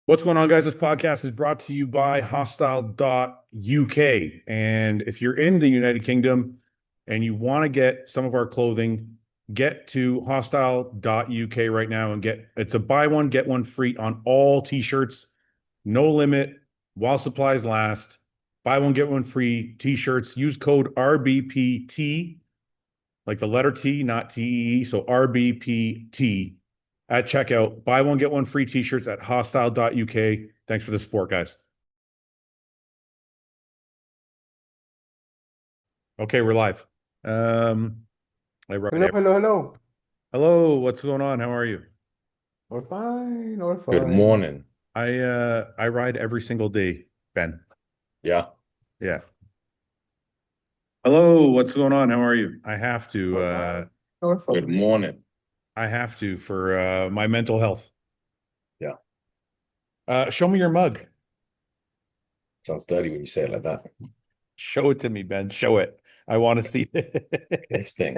What's going on, guys? This podcast is brought to you by HOSSTILE.UK. And if you're in the United Kingdom and you want to get some of our clothing, get to HOSSTILE.UK right now and it's a buy one, get one free on all t-shirts, no limit, while supplies last. Buy one, get one free t-shirts. Use code RBPT, like the letter T, not TEE. So RBPT at checkout. Buy one, get one free t-shirts at hostile.uk. Thanks for the support, guys. Okay, we're live. Hello, hello, hello. Hello, what's going on? How are you? All fine, all Good fine. morning. I ride every single day, Ben. Yeah. Yeah. Hello, what's going on? How are you? All fine, all Good fine. morning. I have to for my mental health. Yeah. Show me your mug. Sounds dirty when you say it like that. Show it to me, Ben. Show it. I want to see it. This thing.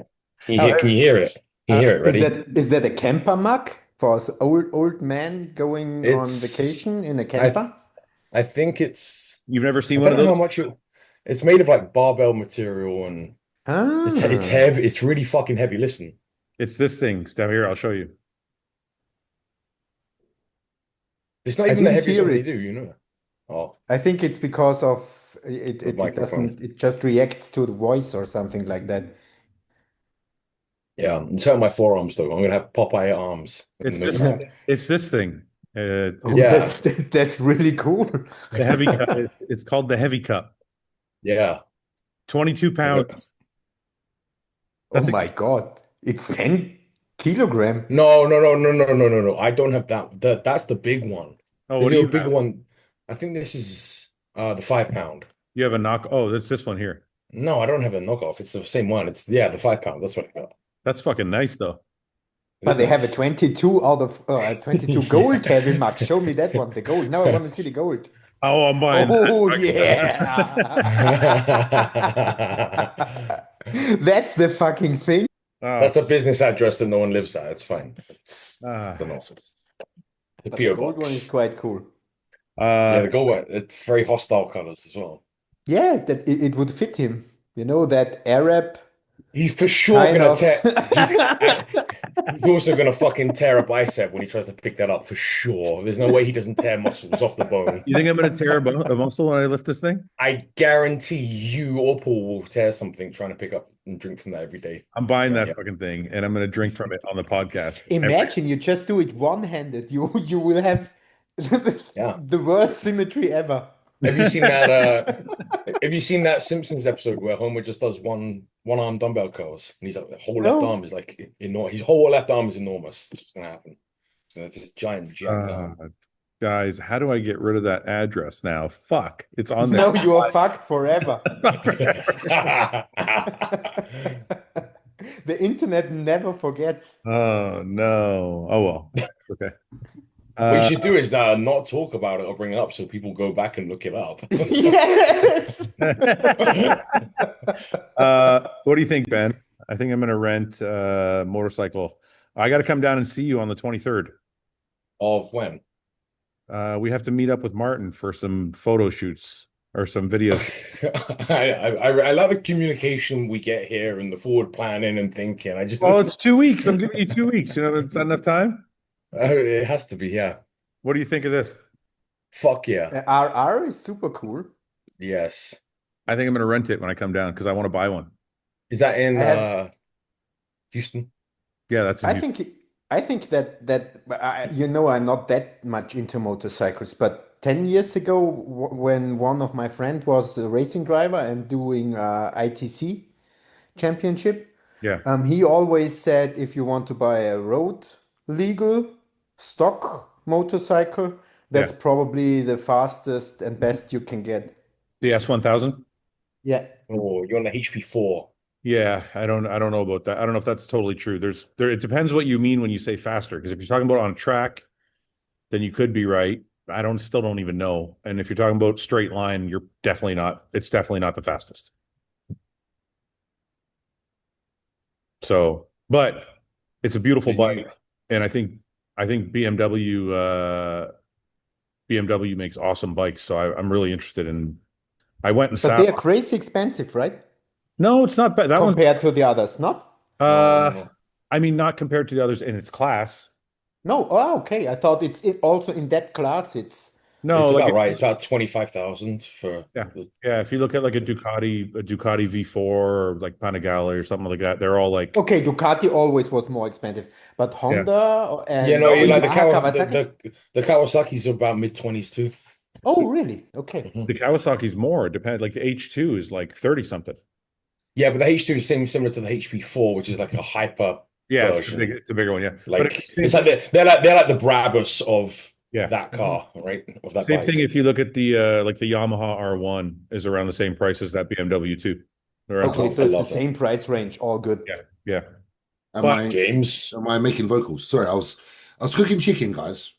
How Can you hear it? Can you hear it? Is Ready? that a camper mug for us old man going on It's vacation in a I th camper? I think it's You've never seen I one don't of know how those? much it's made of like barbell material and it's Ah, heavy. It's really fucking heavy. Listen. It's this thing. Step here, I'll show you. It's not I even the didn't heaviest hear one they it. do, you know. Oh, I think it's because of it, the it microphone. doesn't, it just reacts to the voice or something like that. Yeah, it's hurt my forearms though. I'm gonna have Popeye arms in It's no this time. it's this thing. Oh, It's Yeah, that's really cool. the heavy cup. It's called the heavy cup. yeah. 22 I got pounds. Oh That thing, my God. It's 10 kilogram. no. I don't have that's the big one. oh, The what do little you bigger have? one, I think this is the 5 pound. You have a knock. Oh, that's this one here. No, I don't have a knockoff. It's the same one. It's the 5 pound. That's what I got. That's fucking nice though. It But is they have a nice. 22 out of 22 gold Yeah. heavy mug. Show me that one, the gold. Now I want to see the gold. Oh, I'm buying that. Oh Fuck yeah. yeah. That's the fucking thing. Oh, That's a business address that no one lives at. It's fine. It's ah. an office. The But the PO gold one is box. quite cool. Yeah, Uh, the gold one. It's very hostile colors as well. Yeah, that it would fit him. You know, that Arab He's for sure kind gonna of. tear. He's also gonna fucking tear a bicep when he tries to pick that up for sure. There's no way he doesn't tear muscles off the bone. you think I'm gonna tear a muscle when I lift this thing? I guarantee you or Paul will tear something trying to pick up and drink from that every day. I'm buying Yeah, that yeah, fucking thing and I'm gonna drink from it on the podcast. Imagine you just do it one-handed. You will have yeah. the worst symmetry ever. Have you seen that? Have you seen that Simpsons episode where Homer just does one arm dumbbell curls and he's like, the whole left arm No. is like enormous. His whole left arm is enormous. This is gonna happen. So this giant jacked Uh, arm. guys, how do I get rid of that address now? Fuck, it's on there. No, you are fucked forever. The internet never forgets. Oh no. Oh well. Okay. What you Uh, should do is not talk about it or bring it up so people go back and look it up. Yes. what do you think, Ben? I think I'm gonna rent a motorcycle. I got to come down and see you on the 23rd. Of when? We have to meet up with Martin for some photo shoots or some video shoots. I love the communication we get here and the forward planning and thinking. I just Well, it's 2 weeks. I'm giving you 2 weeks. You know, it's not enough time. it has to be, yeah. What do you think of this? Fuck yeah. RR is super cool. Yes. I think I'm gonna rent it when I come down because I want to buy one. Is that in I have Houston? Yeah, that's in I Houston. think I think that you know, I'm not that much into motorcycles, but 10 years ago when one of my friend was a racing driver and doing ITC championship, Yeah, he always said if you want to buy a road legal stock motorcycle, yeah. that's probably the fastest and best you can get. The S1000. Yeah. Oh, you're on the HP4. Yeah, I don't know about that. I don't know if that's totally true. It depends what you mean when you say faster. Because if you're talking about on track, then you could be right. I still don't even know. And if you're talking about straight line, you're definitely not. It's definitely not the fastest. So, but it's a beautiful Did you bike, and I think BMW BMW makes awesome bikes, so I'm really interested in. I went and But sat. they are crazy expensive, right? No, it's not bad. That one's Compared to the others, not? uh, I mean, not compared to the others in its class. No. Oh, okay. I thought also in that class. No, It's like about right. It's about 25,000 for yeah, yeah. If you look at like a Ducati V4 or like Panigale or something like that, they're all like Okay. Ducati always was more expensive, but yeah. Honda Yeah, and no, you like Yamaha, Kawasaki. the Kawasaki's are about mid-20s too. Oh, really? Okay. Mhm. The Kawasaki's more. Depend like the H2 is like 30 something. Yeah, but the H2 is similar to the HP4, which is like a hyper Yeah, version. it's a bigger one. Yeah, but Like it's like they're like the Brabus of yeah, that car, right? Of that same thing. bike. If you look at the like the Yamaha R1 is around the same price as that BMW too. Around Okay. 12. So I it's the love that. same price range. All good. Yeah, yeah. Am But I James. am I making vocals? Sorry, I was cooking chicken, guys,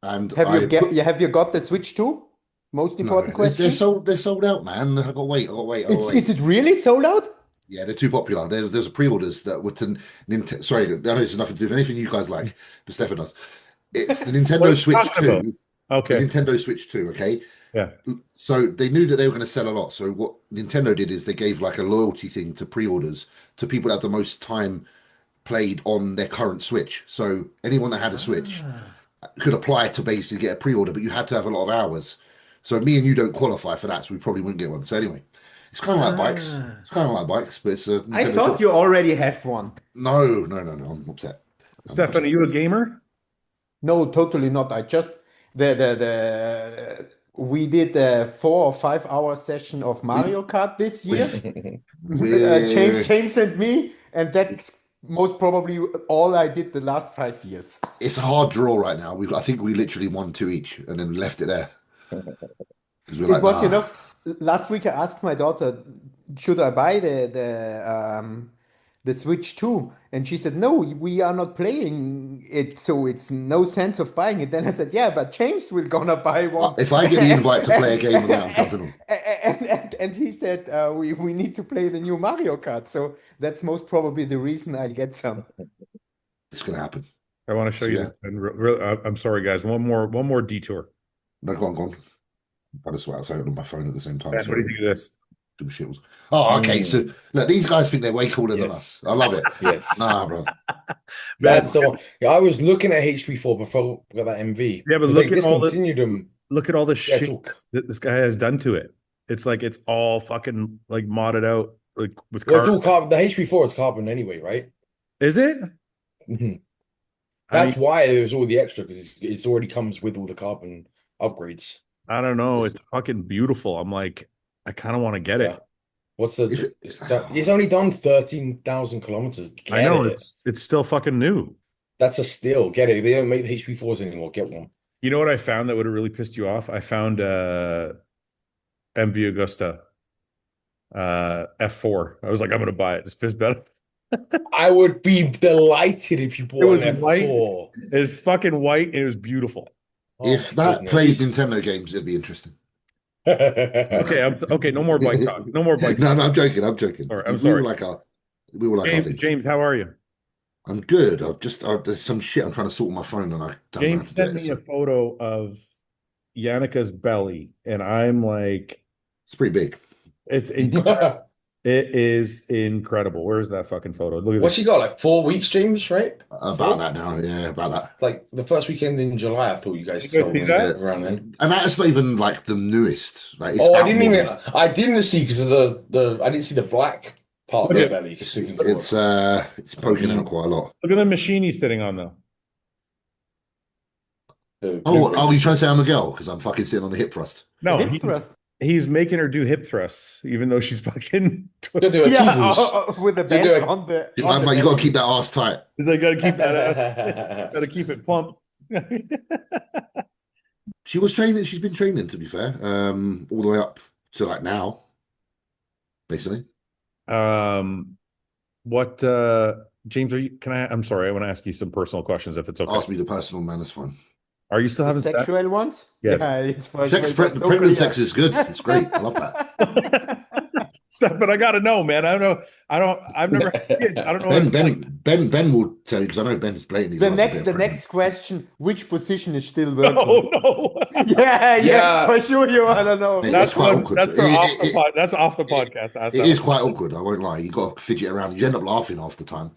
and Have you got the Switch 2? Most no, important they're question. sold out, man. I got to wait. I got to wait. I got to Is wait. it really sold out? Yeah, they're too popular. There's a pre-orders that were to Nintendo. Sorry, I know it's nothing to do with anything you guys like, but Stefan does. It's the what are Nintendo you Switch talking about? 2. The Okay, Nintendo Switch 2, okay? yeah. So they knew that they were going to sell a lot. So what Nintendo did is they gave like a loyalty thing to pre-orders to people that have the most time played on their current Switch. So anyone that had a Switch Ah. could apply to basically get a pre-order, but you had to have a lot of hours. So me and you don't qualify for that, so we probably wouldn't get one. So anyway, it's kind of like bikes. Ah. It's kind of like bikes, but it's a I Nintendo thought Switch. you already have one. No, no, no, no. I'm upset. I'm Stefan, are upset. you a gamer? No, totally not. I just the we did a 4 or 5 hour session of We, Mario Kart this year. we've, James, we're, James and me, and that's most probably all I did the last 5 years. it's a hard draw right now. I think we literally won two each and then left it there because we're It like, was, nah. last week I asked my daughter, should I buy the Switch 2? And she said, no, we are not playing it, so it's no sense of buying it. Then I said, yeah, but James will gonna buy one. If I get the invite to play a game with that, I'm jumping on. And he said, we need to play the new Mario Kart. So that's most probably the reason I get some. It's gonna happen. I want to show So, you yeah. this. And I'm sorry, guys. One more detour. No, go on, go on. I just swear I was on my phone at the same time. Ben, what do you Sorry. think of this? Two shills. Oh, okay. So look, these guys think they're way cooler than Yes. us. I love it. Yes. Nah, bro. That's the one. Yeah, I was looking at HP4 before I got that MV. Yeah, but Because look they at all the discontinued them. look at all the Yeah, shit that this guy has done to it. It's like it's all fucking like modded out like with Well, it's carbon. all carbon. The HP4 is carbon anyway, right? Is it? Mhm. I That's mean, why there's all the extra because it's already comes with all the carbon upgrades. I don't know. It's fucking beautiful. I'm like, I kind of want to get Yeah. it. What's If the? it, It's only done 13,000 kilometers. I Get know it. it's still fucking new. That's a steal. Get it. They don't make the HP4s anymore. Get one. You know what I found that would have really pissed you off? I found MV Augusta F4. I was like, I'm gonna buy it. It's pissed better. I would be delighted if you It bought was an white. F4. It's fucking white and it was beautiful. Oh, if that goodness. played Nintendo games, it'd be interesting. Okay, okay, no more bike talk. No more bike No, talk. no, I'm joking. I'm joking. Sorry, I'm We sorry. were like our things. James, how are you? I'm good. There's some shit I'm trying to sort on my phone and I don't know how James to do sent it. me a photo of Yannika's belly, and I'm like, It's pretty big. it's incredible. It is incredible. Where's that fucking photo? Look at What's this. she got? Like 4 weeks, James, right? About that now. Yeah, about that. Like the first weekend in July, I thought you guys You guys told see me that? around then. And that's not even like the newest. Like it's Oh, out more. I didn't see because of the I didn't see the black part of Look the at- belly. It's poking out quite a lot. Look at the machine he's sitting on, though. Oh, you trying to say I'm a girl because I'm fucking sitting on the hip thrust? No, Hip thrust. he's making her do hip thrusts, even though she's fucking. You're doing Yeah, Kegels. with the band doing- on the. You on the got to belly. keep that ass tight. He's like, gotta keep that. Gotta keep it plump. She was training. She's been training, to be fair, all the way up to like now, basically. What, James? I'm sorry. I want to ask you some personal questions, if it's okay. Ask me the personal, man. That's fine. Are you still The having sex? sexual ones? Yes. Yeah, it's Sex, so pregnant clear. sex is good. It's great. I love that. Stefan, I gotta know, man. I don't know. I've never had kids. I don't know what it's like. Ben will tell you because I know Ben's blatantly The loves a bit of the pregnant. next question: which position is still No, working? no. Yeah, Yeah. for sure you wanna know. Mate, That's it's quite one. awkward. That's for off the pod. That's off the podcast. Ask It that is one. quite awkward. I won't lie. You got to fidget around. You end up laughing half the time.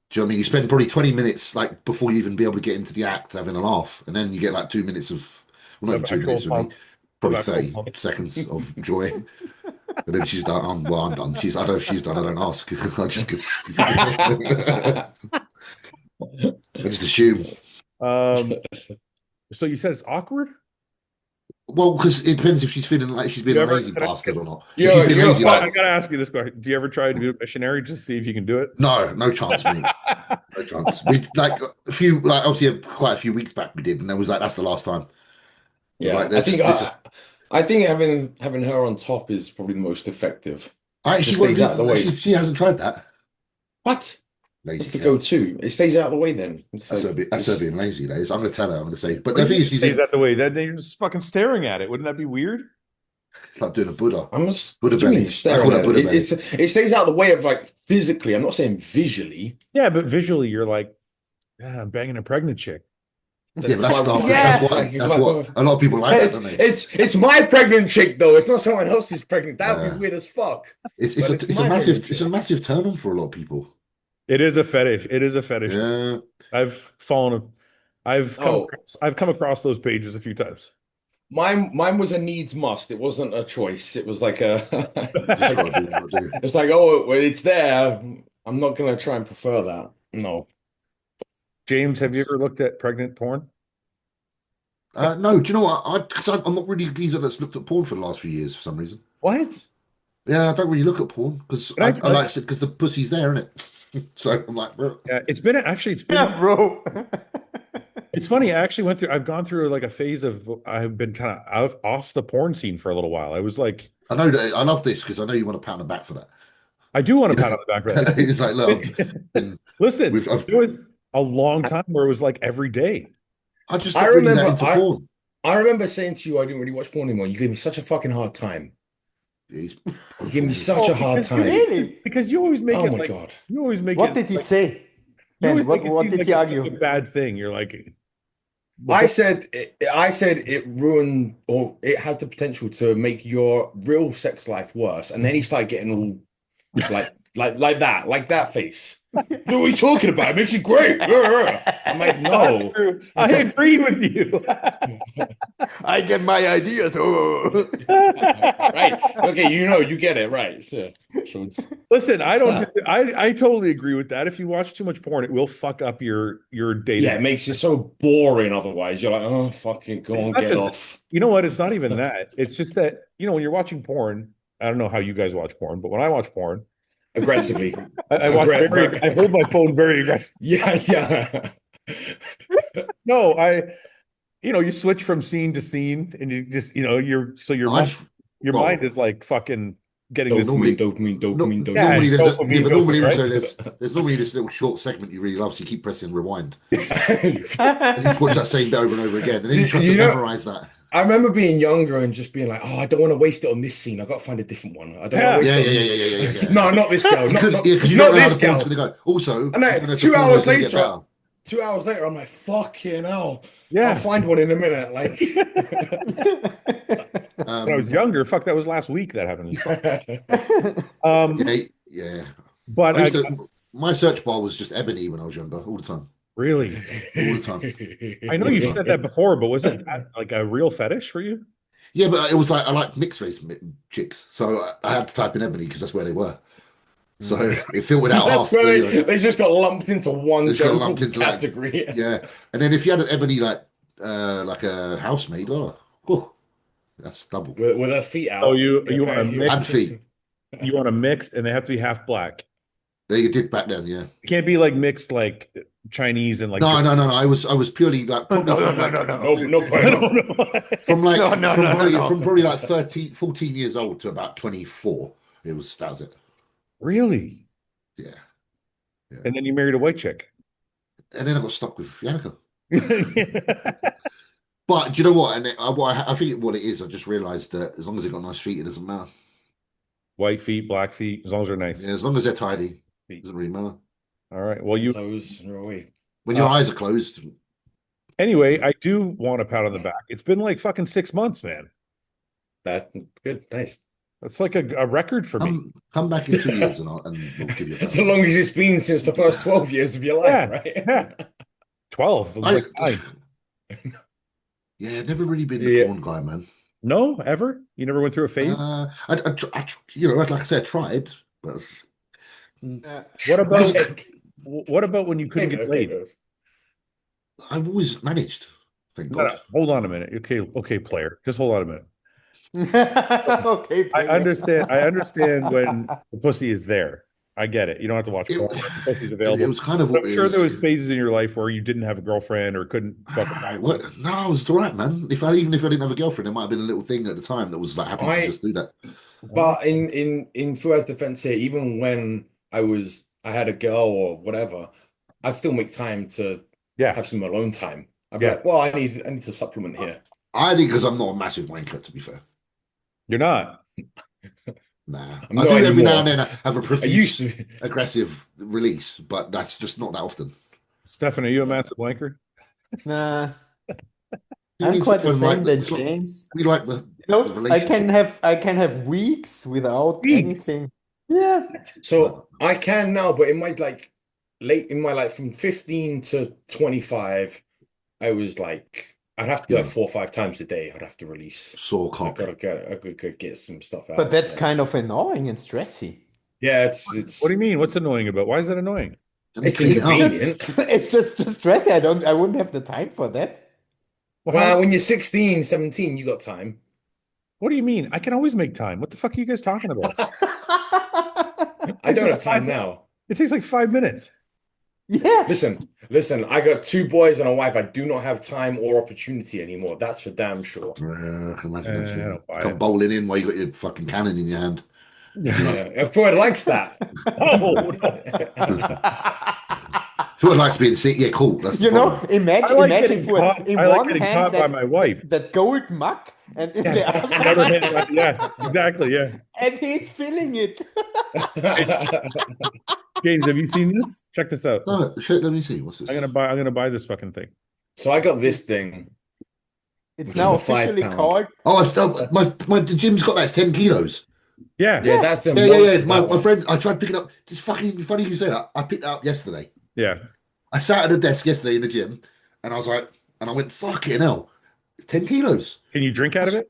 Do you know what I mean? You spend probably 20 minutes like before you even be able to get into the act having a laugh, and then you get like 2 minutes of, well, not even Of 2 minutes actual with me, fun. probably Of actual 30 fun. seconds of joy. And then she's done. I'm done. I don't know if she's done. I don't ask. I just, I just assume. Um. So you said it's awkward. Well, because it depends if she's feeling like she's being You a ever- lazy can I- bastard or not. You're- If you've been you're lazy, fine. I like, gotta ask you this question: do you ever try to do a missionary just to see if you can do it? no chance, mate. No chance. We like a few, like obviously quite a few weeks back we did, and there was like that's the last time. It's Yeah, like I think there's just I think having her on top is probably the most effective. I Just actually won't stays out of the way. she hasn't tried that. What? Lazy That's the cat. go-to. It stays out of the way then. It's That's like, that's her it's- being lazy. That is. I'm gonna tell her. I'm gonna say, but What the do thing you is, she's say that the way that you're just fucking staring at it. Wouldn't that be weird? it's like doing a Buddha. I'm just Buddha what do you mean belly. I staring call it at Buddha it? belly. It stays out of the way of like physically. I'm not saying visually. Yeah, but visually, you're like, yeah, I'm banging a pregnant chick. Yeah, but that's why- Yeah. that's what a lot of people like that, It's, don't they? it's my pregnant chick though. It's not someone else's pregnant. That would Yeah. be weird as fuck. It's But a it's it's a my massive pregnant it's a chick. massive turn on for a lot of people. It is a fetish. It is a fetish. Yeah. I've fallen. Oh. I've come across those pages a few times. Mine was a needs must. It wasn't a choice. It was like a Just gotta do what you gotta do. it's like, oh, well, it's there. I'm not gonna try and prefer that. No. James, have you ever looked at pregnant porn? No, do you know what? Because I'm not really a geezer that's looked at porn for the last few years for some reason. What? Yeah, I don't really look at porn because I But I- like it because the pussy's there, isn't it? So I'm like, well, Yeah, it's been Yeah, bro. it's funny. I actually I've gone through like a phase of I've been kind of off the porn scene for a little while. I was like, I know that I love this because I know you want to pat on the back for that. I do want to pat on the back for that. It's like, look, Listen, I've- there was a long time where it was like every day. I just I got really remember- that into porn. I remember saying to you I didn't really watch porn anymore. You gave me such a fucking hard time. He's- You gave me such a hard because you- time. Really? Because you always make Oh it my like God. you always make What it did he like, say? you Ben, always make it what seem did like he it's argue? like a bad thing. You're like, I said it ruined or it had the potential to make your real sex life worse. And then he started getting all like that face. What are we talking about? It makes it great. I'm like, no. I agree with you. I get my ideas. Oh. Right. Okay, you get it, right. So it's Listen, I don't. that? I totally agree with that. If you watch too much porn, it will fuck up your day. yeah, it makes it so boring otherwise. You're like, oh fucking go It's on, not get just- off. You know what? It's not even that. It's just that when you're watching porn. I don't know how you guys watch porn, but when I watch porn, Aggressively. I watch I hold my phone very aggressive. Yeah. No, you switch from scene to scene, and you just your I just- well, mind is like fucking getting this. normally- Dopamine. Yeah, normally there's dopamine, but normally right? also there's normally this little short segment you really love, so you keep pressing rewind Dopamine. and you watch that same bit over and over again, and then you try to You know- memorize that. I remember being younger and just being like, oh, I don't want to waste it on this scene. I got to find a different one. I don't want to waste Yeah, it on yeah, this. yeah, yeah, yeah, yeah. No, not this girl. Because Not you not don't know how this the porn's girl. gonna go. Also, And then you don't know if 2 the porno's hours gonna get later, better. 2 hours later, I'm like, fucking hell. Yeah, I'll find one in a minute. Like, when I was younger, fuck, that was last week that happened. Yeah. But I used to, my search bar was just ebony when I was younger, all the time. really, All the time. I know you said that before, but was it like a real fetish for you? Yeah, but it was like I like mixed race chicks, so I had to type in ebony because that's where they were. So it filtered out That's half. where they just got lumped into one They just got general lumped into that. category. Yeah, and then if you had an ebony like a housemaid, oh, that's double. With her feet out. Oh, you want to mix? And feet. You want a mixed, and they have to be half black. They did back then, yeah. It can't be like mixed, like Chinese and like. No. I was purely like No. No point. from like No. from probably like 13, 14 years old to about 24. That was it. Really? Yeah. And then you married a white chick. And then I got stuck with Yannicka. But do you know what? And I think what it is, I just realised that as long as it got nice feet, it doesn't matter. White feet, black feet, as long as they're nice. Yeah, as long as they're tidy, Feet. doesn't really matter. All right. Well, you Toes and away. When your eyes are closed, anyway, I do want a pat on the back. It's been like fucking 6 months, man. That good, nice. That's like a record for me. come back in 2 years and we'll give you a pat. So long as it's been since the first 12 years of your life, Yeah, right? yeah. 12. It was like 9. Yeah, never really been the porn guy, man. No, ever? You never went through a phase? Like I said, I tried, but What about when you couldn't get laid? I've always managed. Thank No, God. no, hold on a minute. Okay, player. Just hold on a minute. Okay, I understand when the pussy is there. I get it. You don't have to watch porn. The pussy's available. It was kind of But what I'm it sure was. there was phases in your life where you didn't have a girlfriend or couldn't fuck. No, I was all right, man. Even if I didn't have a girlfriend, there might have been a little thing at the time that was like happy to just do that. But in Fuad's defense here, even when I had a girl or whatever, I'd still make time to have some alone time. I'd be like, well, I need to supplement here. I think because I'm not a massive wanker, to be fair. You're not. Nah, I'm I not do every anymore. now and then have a I used profuse to. aggressive release, but that's just not that often. Stefan, are you a massive wanker? Nah, You I'm mean quite the something same than James. We like the I relationship. can have weeks without Weeks? anything. Yeah. So I can now, but in my late in my life from 15 to 25, I was like, I'd have to do like 4 or 5 times a day. I'd have to release. Sore cock. I gotta get some stuff out. But that's kind of annoying and stressy. Yeah, it's What do you mean? What's annoying about? Why is that annoying? It's inconvenient. It's just stressy. I wouldn't have the time for that. Well, when you're 16, 17, you got time. What do you mean? I can always make time. What the fuck are you guys talking about? I don't have time now. It takes like 5 minutes. Yeah. Listen, I got 2 boys and a wife. I do not have time or opportunity anymore. That's for damn sure. I can imagine that. I don't buy Come it. bowling in while you got your fucking cannon in your hand. Yeah. Fouad likes that. Oh, no. Fouad likes being sick. Yeah, cool. That's imagine Fouad in one getting hand caught by my wife. that gold mug and in the Another hand, yeah, exactly, yeah. And he's feeling it. James, have you seen this? Check this out. No, shit, let me see. What's this? I'm gonna buy this fucking thing. So I got this thing. It's now officially called. The gym's got that. It's 10 kilos. Yeah. That's the Yeah. My friend, I tried picking up. It's fucking funny you say that. I picked it up yesterday. Yeah. I sat at the desk yesterday in the gym, and I was like, and I went, fucking hell, it's 10 kilos. Can you drink out of it?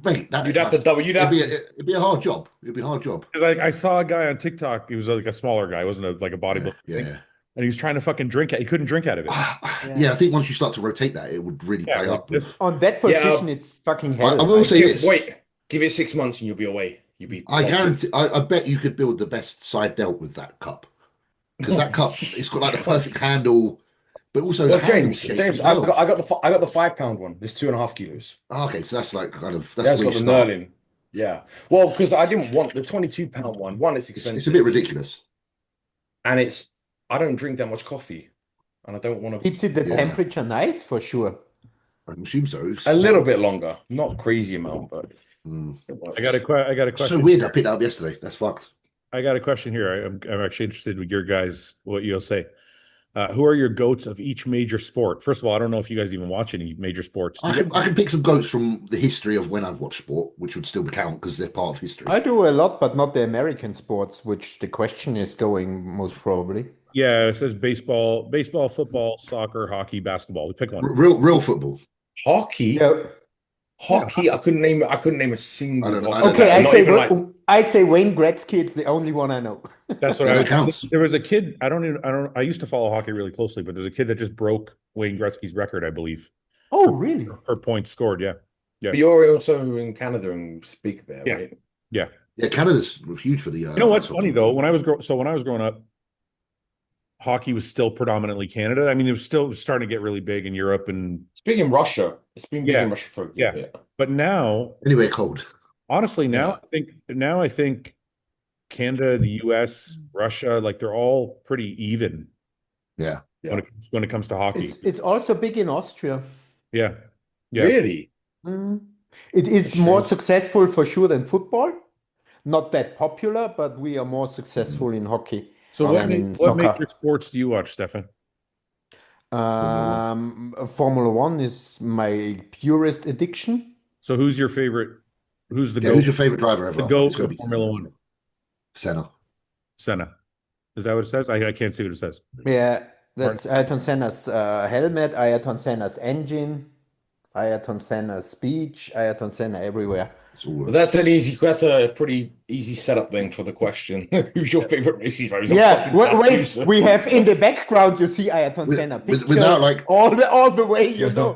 Mate, you'd have to double. It'd be a hard job. It'd be a hard job. Because I saw a guy on TikTok. He was like a smaller guy. He wasn't like a bodybuilder. Yeah. And he was trying to fucking drink it. He couldn't drink out of it. Yeah, I think once you start to rotate that, it would really play up. On that position, it's fucking hell. I will say this. Wait, give it 6 months and you'll be away. You'll be. I guarantee. I bet you could build the best side delt with that cup, because that cup, it's got like the perfect handle, but also the James, I well. got the 5 pound one. It's 2.5 kilos. Okay, so that's like kind of that's got the knurling. Yeah. Well, because I didn't want the 22 pound one. One, it's expensive. It's a bit ridiculous. And I don't drink that much coffee, and I don't want to. Keeps it the temperature nice for sure. I assume so. A little bit longer, not crazy amount, but. I got a question. So weird. I picked it up yesterday. That's fucked. I got a question here. I'm actually interested with your guys, what you'll say. Who are your goats of each major sport? First of all, I don't know if you guys even watch any major sports. I can pick some goats from the history of when I've watched sport, which would still count because they're part of history. I do a lot, but not the American sports, which the question is going most probably. Yeah, it says baseball, football, soccer, hockey, basketball. We pick one. Real football. Hockey. Yeah. Hockey. Yeah. I couldn't name a single. I say Wayne Gretzky. It's the only one I know. That's what counts. There was a kid. I used to follow hockey really closely, but there's a kid that just broke Wayne Gretzky's record, I believe. Oh, really? For points scored. Yeah. But you're also in Canada and speak there, right? Yeah. Yeah. Canada's huge for the. You know what's funny though? When I was growing up, hockey was still predominantly Canada. I mean, it was still starting to get really big in Europe and it's big in Russia. It's been big in Russia for a bit. But now, anyway, cold. Honestly, I think Canada, the US, Russia, like they're all pretty even. Yeah. When it comes to hockey, it's also big in Austria. Yeah. Really? It is more successful for sure than football. not that popular, but we are more successful in hockey So than in what soccer. major sports do you watch, Stefan? Formula One is my purest addiction. So who's your favorite? Who's the Yeah, who's GOAT? your favorite driver The ever? GOAT It's going of to be Formula One? Senna. Senna. Is that what it says? I can't see what it says. Yeah, Martin. that's Ayrton Senna's helmet, Ayrton Senna's engine, Ayrton Senna's speech, Ayrton Senna everywhere. It's all But that's a pretty easy setup thing for the question. Who's your favorite racing driver? He's a Yeah, fucking wait, confused. we have in the background, you see Ayrton Senna without pictures like all the way, you know.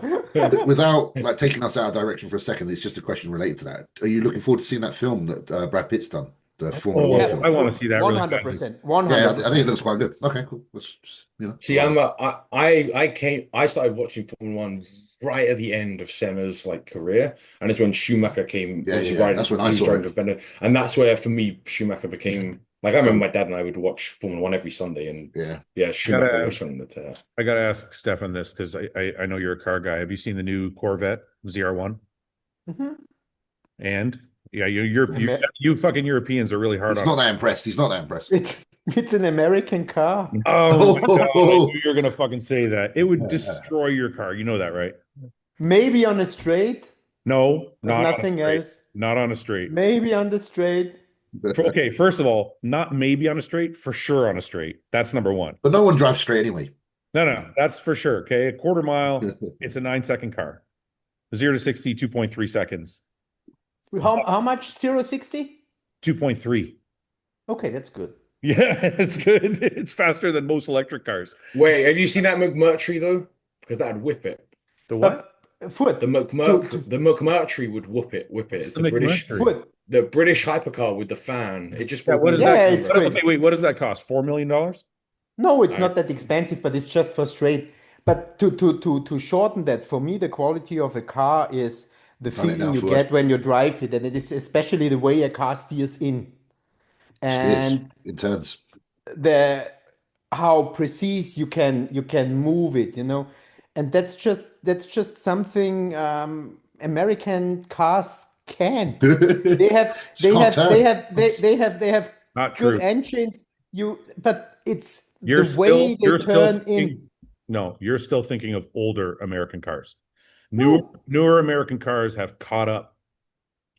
without like taking us out of direction for a second. It's just a question related to that. Are you looking forward to seeing that film that Brad Pitt's done, the Formula One Oh, film? I want to see that really badly. 100%, Yeah, I think it 100%. looks quite good. Okay, cool. Let's just, See, I started watching Formula One right at the end of Senna's like career, and it's when Schumacher came Yeah, was yeah, riding, that's when he I was saw driving it. for Bennett, and that's where for me Schumacher became like I remember my dad and I would watch Formula One every Sunday, and Yeah, Schumacher was from the tear. I gotta ask Stefan this because I know you're a car guy. Have you seen the new Corvette ZR1? Mhm. And yeah, you Amer- you fucking Europeans are really hard he's on not it. that impressed. He's not that impressed. It's an American car. Oh my God, I knew you were gonna fucking say that. It would destroy your car. You know that, right? Maybe on a straight, No, but not on a nothing straight. else. Not on a straight. Maybe on the straight. Okay, first of all, not maybe on a straight, for sure on a straight. That's number one. But no one drives straight anyway. No, that's for sure. Okay, a quarter mile, it's a 9-second car. 0 to 60, 2.3 seconds. How much? 0-60? 2.3. Okay, that's good. Yeah, it's good. It's faster than most electric cars. Wait, have you seen that McMurtry though? Because that'd whip it. The what? Foot. The McMurtry would whip it. It's the the British McMurtry? Foot. the British hypercar with the fan. It just Yeah, broke what is me. Yeah, that? it's crazy. Okay, wait, what does that cost? $4 million? No, it's I- not that expensive, but it's just for straight. But to shorten that, for me, the quality of a car is the Done it feeling now, you Fouad. get when you drive it, and it is especially the way a car steers in, Steers and in turns. the how precise you can move it, you know, and that's just something American cars can't. They have they Can't have they turn. have they have Not good true. engines. But it's You're the way they you're still turn in. thinking, no, you're still thinking of older American cars. Newer American cars have caught up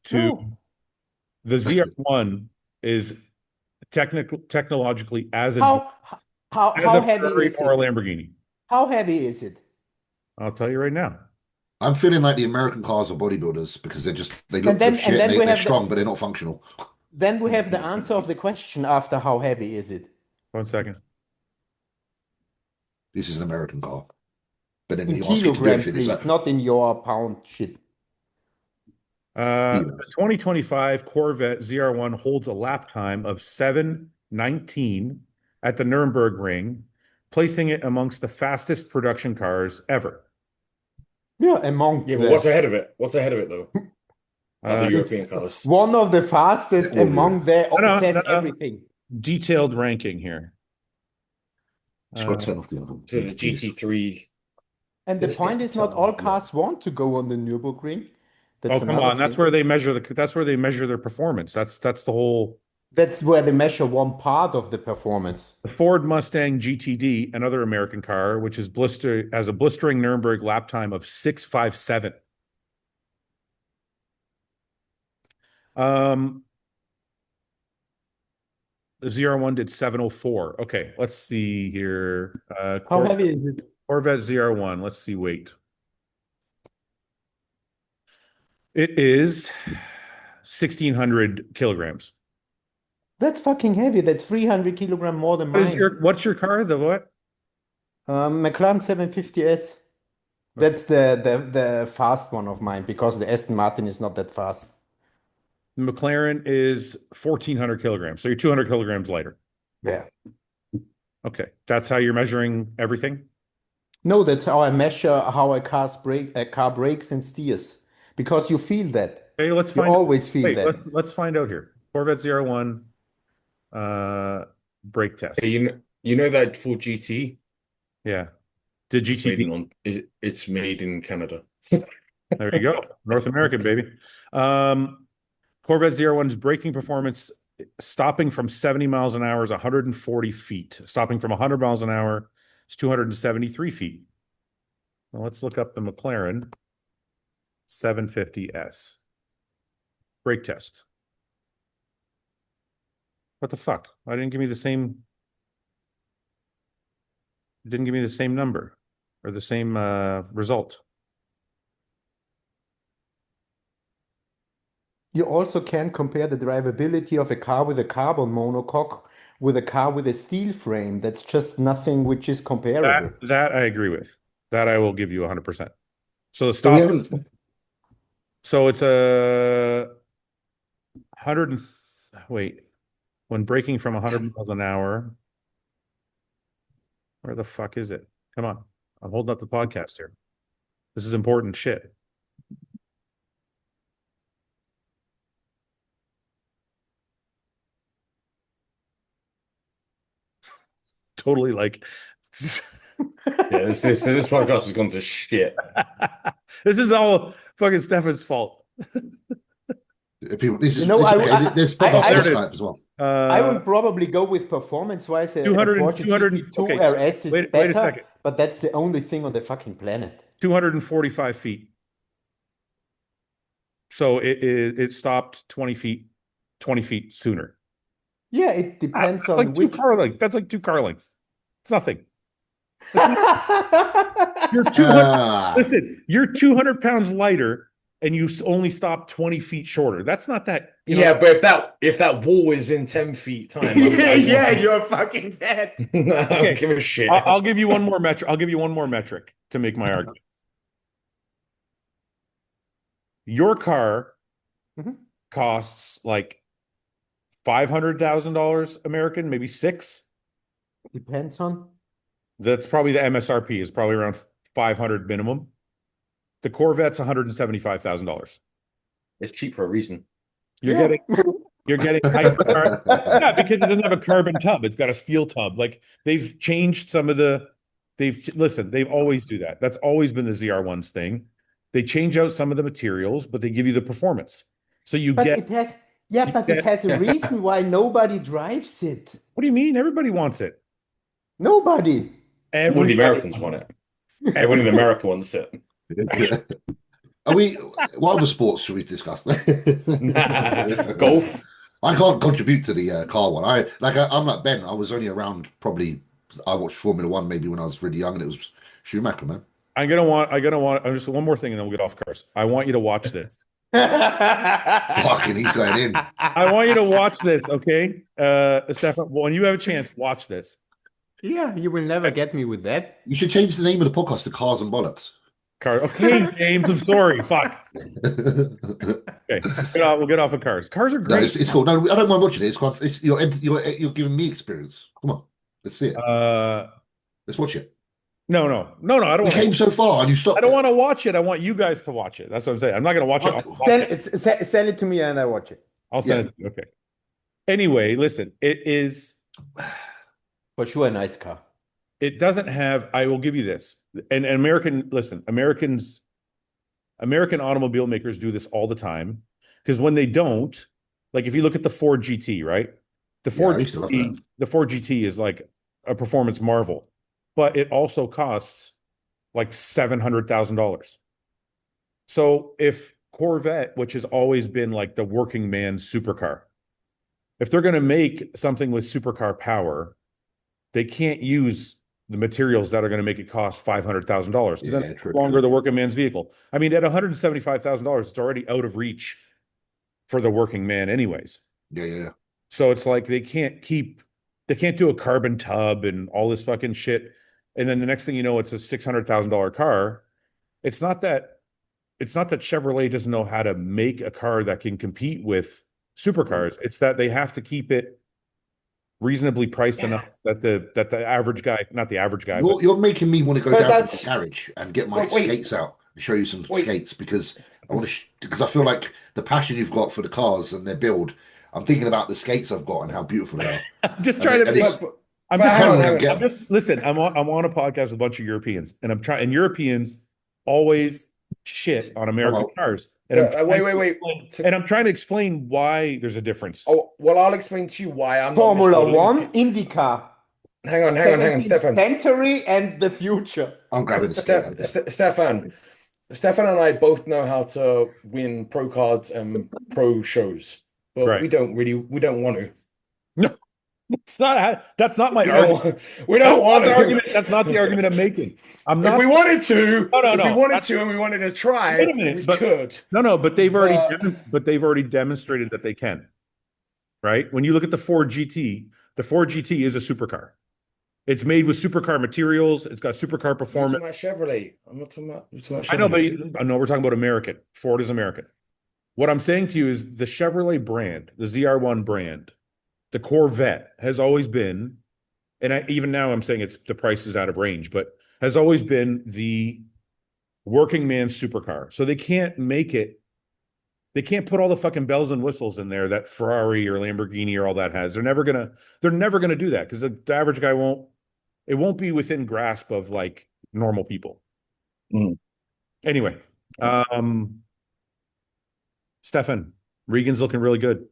to No. the ZR1 is technologically as advanced How as how a heavy Ferrari is or a it? Lamborghini. How heavy is it? I'll tell you right now. I'm feeling like the American cars are bodybuilders because they look And then good shit and we they're have strong, but they're not functional. the answer of the question after how heavy is it? 1 second. This is an American car. But then when In you ask it to do kilograms, anything, it's please, like, not in your pound shit. The 2025 Corvette ZR1 holds a lap time of 7:19 at the Nürburgring Ring, placing it amongst the fastest production cars ever. Yeah, among Yeah, but the what's ahead of it? What's ahead of it though? Other Uh, European it's cars. one of the fastest Yeah, among the no, says no. everything. Detailed ranking here. just got to turn off the other one. So the GT3. And the Yes, point yeah, is, not so, all yeah. cars want to go on the Nürburgring. That's Oh, come another on. That's thing. where they measure their performance. That's the whole. That's where they measure one part of the performance. The Ford Mustang GTD, another American car, which has a blistering Nuremberg lap time of 6:57. The ZR1 did 7:04. Okay, let's see here. How heavy is it? Corvette ZR1. Let's see weight. It is 1,600 kilograms. That's fucking heavy. That's 300 kilogram more than mine. What's your car? The what? McLaren 750S. That's the fast one of mine because the Aston Martin is not that fast. McLaren is 1,400 kilograms. So you're 200 kilograms lighter. Yeah. Okay. That's how you're measuring everything? No, that's how I measure how a car brakes and steers. Because you feel that. Okay, let's You find always feel wait, that. let's find out here. Corvette ZR1 brake test. Hey, you know that Ford GT? Yeah. Did It's made GTD? it's made in Canada. There you go. North American, baby. Corvette ZR1's braking performance, stopping from 70 miles an hour is 140 feet. Stopping from 100 miles an hour is 273 feet. Now let's look up the McLaren 750S. Brake test. What the fuck? Why didn't give me the same? It didn't give me the same number or the same result. You also can compare the drivability of a car with a carbon monocoque with a car with a steel frame. That's just nothing which is comparable. That I agree with. That I will give you 100%. So the So we stop. haven't. So it's a 100 wait. When braking from 100 miles an hour, where the fuck is it? Come on. I'm holding up the podcast here. This is important shit. Totally like Yeah, this podcast has gone to shit. this is all fucking Stefan's fault. People, this is You know, this, I- okay. I- This I- podcast I- on Skype as well. I would probably go with performance-wise. A 200 Porsche 200 GT2 okay, RS is wait a better, second. but that's the only thing on the fucking planet. 245 feet. So it stopped 20 feet sooner. Yeah, it depends That's on like which. two car lengths. That's like 2 car lengths. It's nothing. You're 200. Ah, Listen, you're 200 pounds lighter and you only stop 20 feet shorter. That's not that. You know, Yeah, but if that wall is in 10 feet time, you're fucking dead. I don't give a shit. I'll give you one more metric. I'll give you one more metric to make my argument. Your car Mhm. costs like $500,000 American, maybe 6. Depends on. That's probably the MSRP is probably around 500 minimum. The Corvette's $175,000. It's cheap for a reason. You're Yeah. getting hypercar. Yeah, because it doesn't have a carbon tub. It's got a steel tub. Like they've changed some of the. They've always do that. That's always been the ZR1's thing. They change out some of the materials, but they give you the performance. So you But get. it has, yeah, but it has a reason why nobody drives it. What do you mean? Everybody wants it. Nobody. All the Everybody Americans want it. Everyone in America wants it. are we? What other sports should we discuss? Golf. I can't contribute to the car one. I'm like Ben. I was only around probably. I watched Formula One maybe when I was really young, and it was Schumacher, man. I'm just one more thing and then we'll get off cars. I want you to watch this. Fucking, he's going in. I want you to watch this, okay? Stefan, when you have a chance, watch this. Yeah, you will never get me with that. You should change the name of the podcast to Cars and Bollocks. Okay, James, I'm sorry. Fuck. Okay, we'll get off of cars. Cars are No, great. it's cool. No, I don't mind watching it. It's quite. You're giving me experience. Come on, let's see it. Let's watch it. No, I don't We came want so far and you stopped. I don't want to watch it. I want you guys to watch it. That's what I'm saying. I'm not going to watch it. I'll watch it. Send it to me and I watch it. I'll send it to you. Okay. Anyway, listen, it is. For sure, a nice car. It doesn't have, I will give you this. And American automobile makers do this all the time. Because when they don't, like if you look at the Ford GT, right? The Yeah, I used to love that. The Ford GT is like a performance marvel, but it also costs like $700,000. So if Corvette, which has always been like the working man's supercar, if they're going to make something with supercar power, they can't use the materials that are going to make it cost $500,000 because Yeah, that's true, no longer true. the working man's vehicle. I mean, at $175,000, it's already out of reach for the working man, anyways. Yeah. So it's like they can't do a carbon tub and all this fucking shit. And then the next thing you know, it's a $600,000 car. It's not that Chevrolet doesn't know how to make a car that can compete with supercars. It's that they have to keep it reasonably priced enough that the average guy, not the average guy, but You're making me want to go But down to that's- the garage and get my But wait. skates out and show you some Wait. skates because I want to. Because I feel like the passion you've got for the cars and their build. I'm thinking about the skates I've got and how beautiful they are. I'm just trying And to. it's- I'm but just hang on, trying hang to. on. I'm just listen. I'm on a podcast with a bunch of Europeans, and I'm trying. And Europeans always shit on American Well, cars. And wait. I'm trying to explain why there's a difference. Oh, well, I'll explain to you why I'm not Mr. Formula One, Olympic. IndyCar, Hang on, 17th Stefan. century and the future. I'm grabbing the skate. Stefan and I both know how to win pro cards and pro shows, but Right. we don't want to. No, that's not my We argument. don't want to. That's not the argument I'm making. I'm not. If we wanted to, No. if we wanted to, and we wanted to try, Wait a minute, we but could. no, but they've But- already demonstrated that they can. Right? When you look at the Ford GT, the Ford GT is a supercar. It's made with supercar materials. It's got supercar I'm performance. talking about Chevrolet. I'm not talking about. You're talking about I know, Chevrolet. but I know we're talking about American. Ford is American. What I'm saying to you is the Chevrolet brand, the ZR1 brand, the Corvette has always been, and even now I'm saying the price is out of range, but has always been the working man's supercar. So they can't make it. They can't put all the fucking bells and whistles in there that Ferrari or Lamborghini or all that has. They're never gonna do that because the average guy won't. It won't be within grasp of like normal people. Mm. Anyway, Stefan, Regan's looking really good.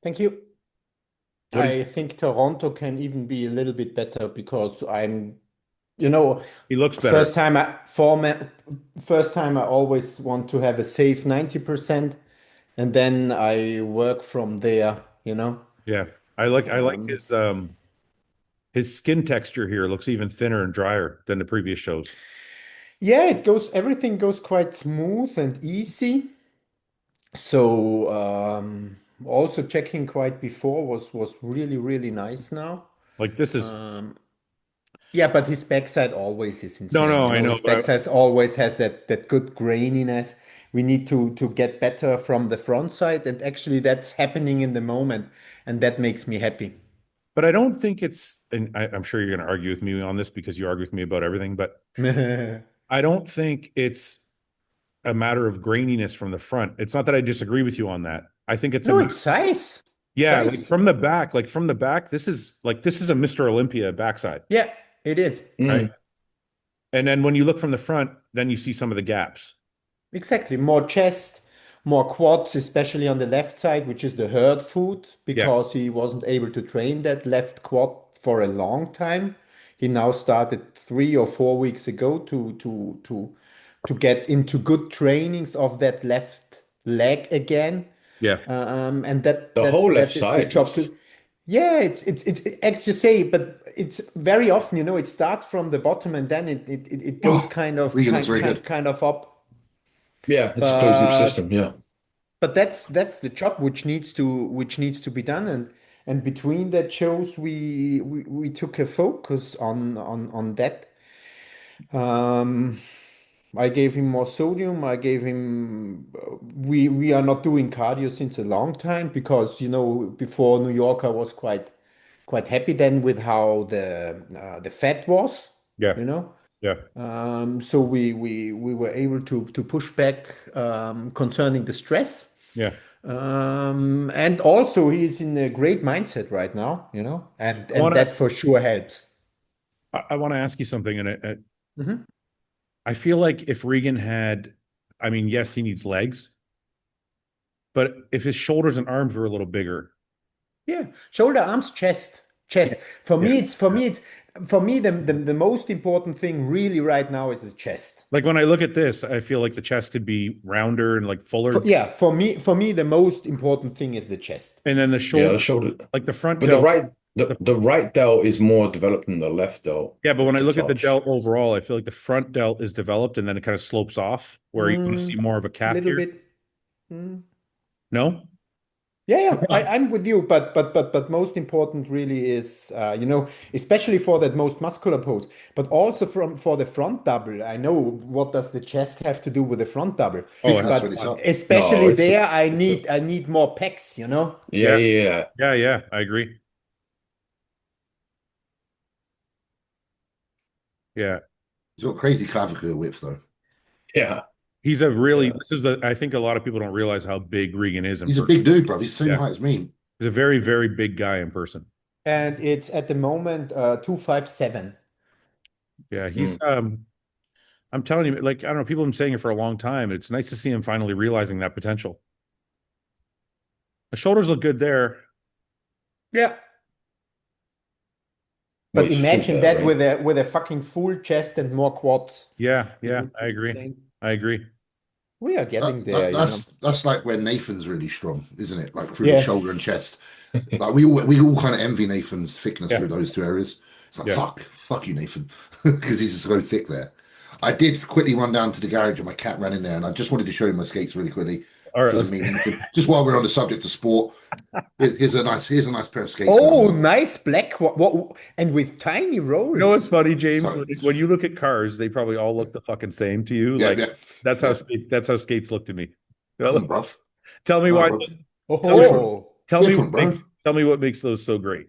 Thank you. What do I think Toronto can even be a little bit better because you know, He looks better. first time I always want to have a safe 90%, and then I work from there, you know. Yeah, I like his skin texture here looks even thinner and drier than the previous shows. Yeah, everything goes quite smooth and easy. So also checking quite before was really, really nice now. Like this is Yeah, but his backside always is insane. no, You I know, know, his but backside always has that good graininess. We need to get better from the front side, and actually that's happening in the moment, and that makes me happy. I don't think it's, and I'm sure you're going to argue with me on this because you argue with me about everything, but I don't think it's a matter of graininess from the front. It's not that I disagree with you on that. I think it's No, it's size. yeah, Size. like from the back, this is a Mr. Olympia backside, Yeah, it is. right? And then when you look from the front, then you see some of the gaps. Exactly. More chest, more quads, especially on the left side, which is the hurt foot, because he wasn't able to train that left quad for a long time. He now started 3 or 4 weeks ago to get into good trainings of that left leg again. Yeah. And that The whole left is the side job is- to. Yeah, it's as you say, but it's very often, you know, it starts from the bottom and then it goes Regan looks very good. kind of up. Yeah, it's a closed loop system. Yeah. But that's the job which needs to be done, and between that shows we took a focus on that. I gave him more sodium. I gave him. We are not doing cardio since a long time because, you know, before New York I was quite happy then with how the fat was. Yeah. You know. Yeah. So we were able to push back concerning the stress. Yeah. And also he's in a great mindset right now, you know, and that for sure helps. I want to ask you something, and Mhm. I feel like if Regan had, I mean, yes, he needs legs, but if his shoulders and arms were a little bigger. Yeah, shoulder, arms, chest. For me, the most important thing really right now is the chest. Like when I look at this, I feel like the chest could be rounder and like fuller. For me, the most important thing is the chest. And then the shoulder, Yeah, the shoulder. like the front But delt. the right delt is more developed than the left delt. Yeah, but when I the look at the tops. delt overall, I feel like the front delt is developed and then it kind of slopes off where you want to see more of a calf Little here. bit. Mm. No? Yeah, I'm with you, but most important really is you know, especially for that most muscular pose, but also for the front double. I know what does the chest have to do with the front double, Oh, That's but when it's up. especially No, it's there, a- I it's a- need more pecs, you know. Yeah, Yeah. yeah. Yeah, I agree. Yeah. He's got crazy clavicle width though. Yeah. He's a really, Yeah. I think a lot of people don't realize how big Regan is in He's a person. big dude, bro. He's the same Yeah. height as me. He's a very, very big guy in person. And it's at the moment 257. Yeah, he's I'm telling you, like, I don't know, people have been saying it for a long time. It's nice to see him finally realizing that potential. The shoulders look good there. Yeah. But Well, he's imagine full there, that right? with a fucking full chest and more quads. Yeah, It yeah, would I be agree. insane. I agree. We are getting there, you know. That's like where Nathan's really strong, isn't it? Like through the Yeah. shoulder and chest. Like we all kind of envy Nathan's thickness Yeah. through those two areas. It's like Yeah. fuck you, Nathan, because he's so thick there. I did quickly run down to the garage and my cat ran in there, and I just wanted to show you my skates really quickly. All right, Doesn't mean anything. Just while we're on the subject of sport, here's a nice pair of skates. Oh, nice black what, and with tiny rolls. You know what's funny, James? Sorry. When you look at cars, they probably all look the fucking same to you. Yeah, Like yeah. that's how skates look to me. Come on, bruv. Tell me No, why. bruv. Oh, Different, bro. Tell me what makes those so great.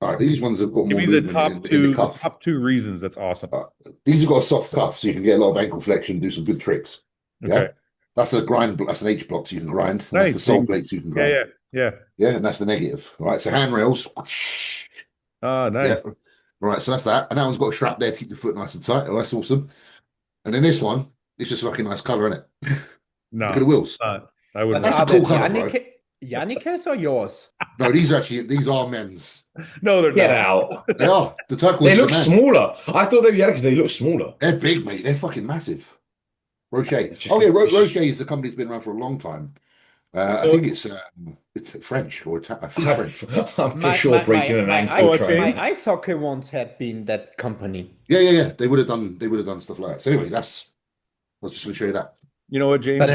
All right, these ones have got Give more me the movement in the cuff. top two reasons. That's awesome. These have got a soft cuff, so you can get a lot of ankle flexion, do some good tricks. Yeah, Okay. that's a grind. That's an H block, so you can grind. And Nice. that's the sole plates you can grind. Yeah. Yeah, and that's the negative. All right, so handrails. Oh, nice. Yeah. All right, so that's that. And that one's got a strap there to keep the foot nice and tight. Oh, that's awesome. And then this one, it's just like a nice color, isn't it? No, Look at the wheels. I wouldn't. That's a are cool that colour, bro. Yannick's or yours? No, these are men's. No, they're Get not. out. They are. The turquoise. They is look a man. smaller. I thought they were because they look smaller. They're big, mate. They're fucking massive. Rocher. Oh yeah, Rocher is the company that's been around for a long time. I think it's French or French. I'm for sure breaking an ankle trying. My ice hockey once had been that company. Yeah. They would have done stuff like that. So anyway, I was just going to show you that. You know what, James? But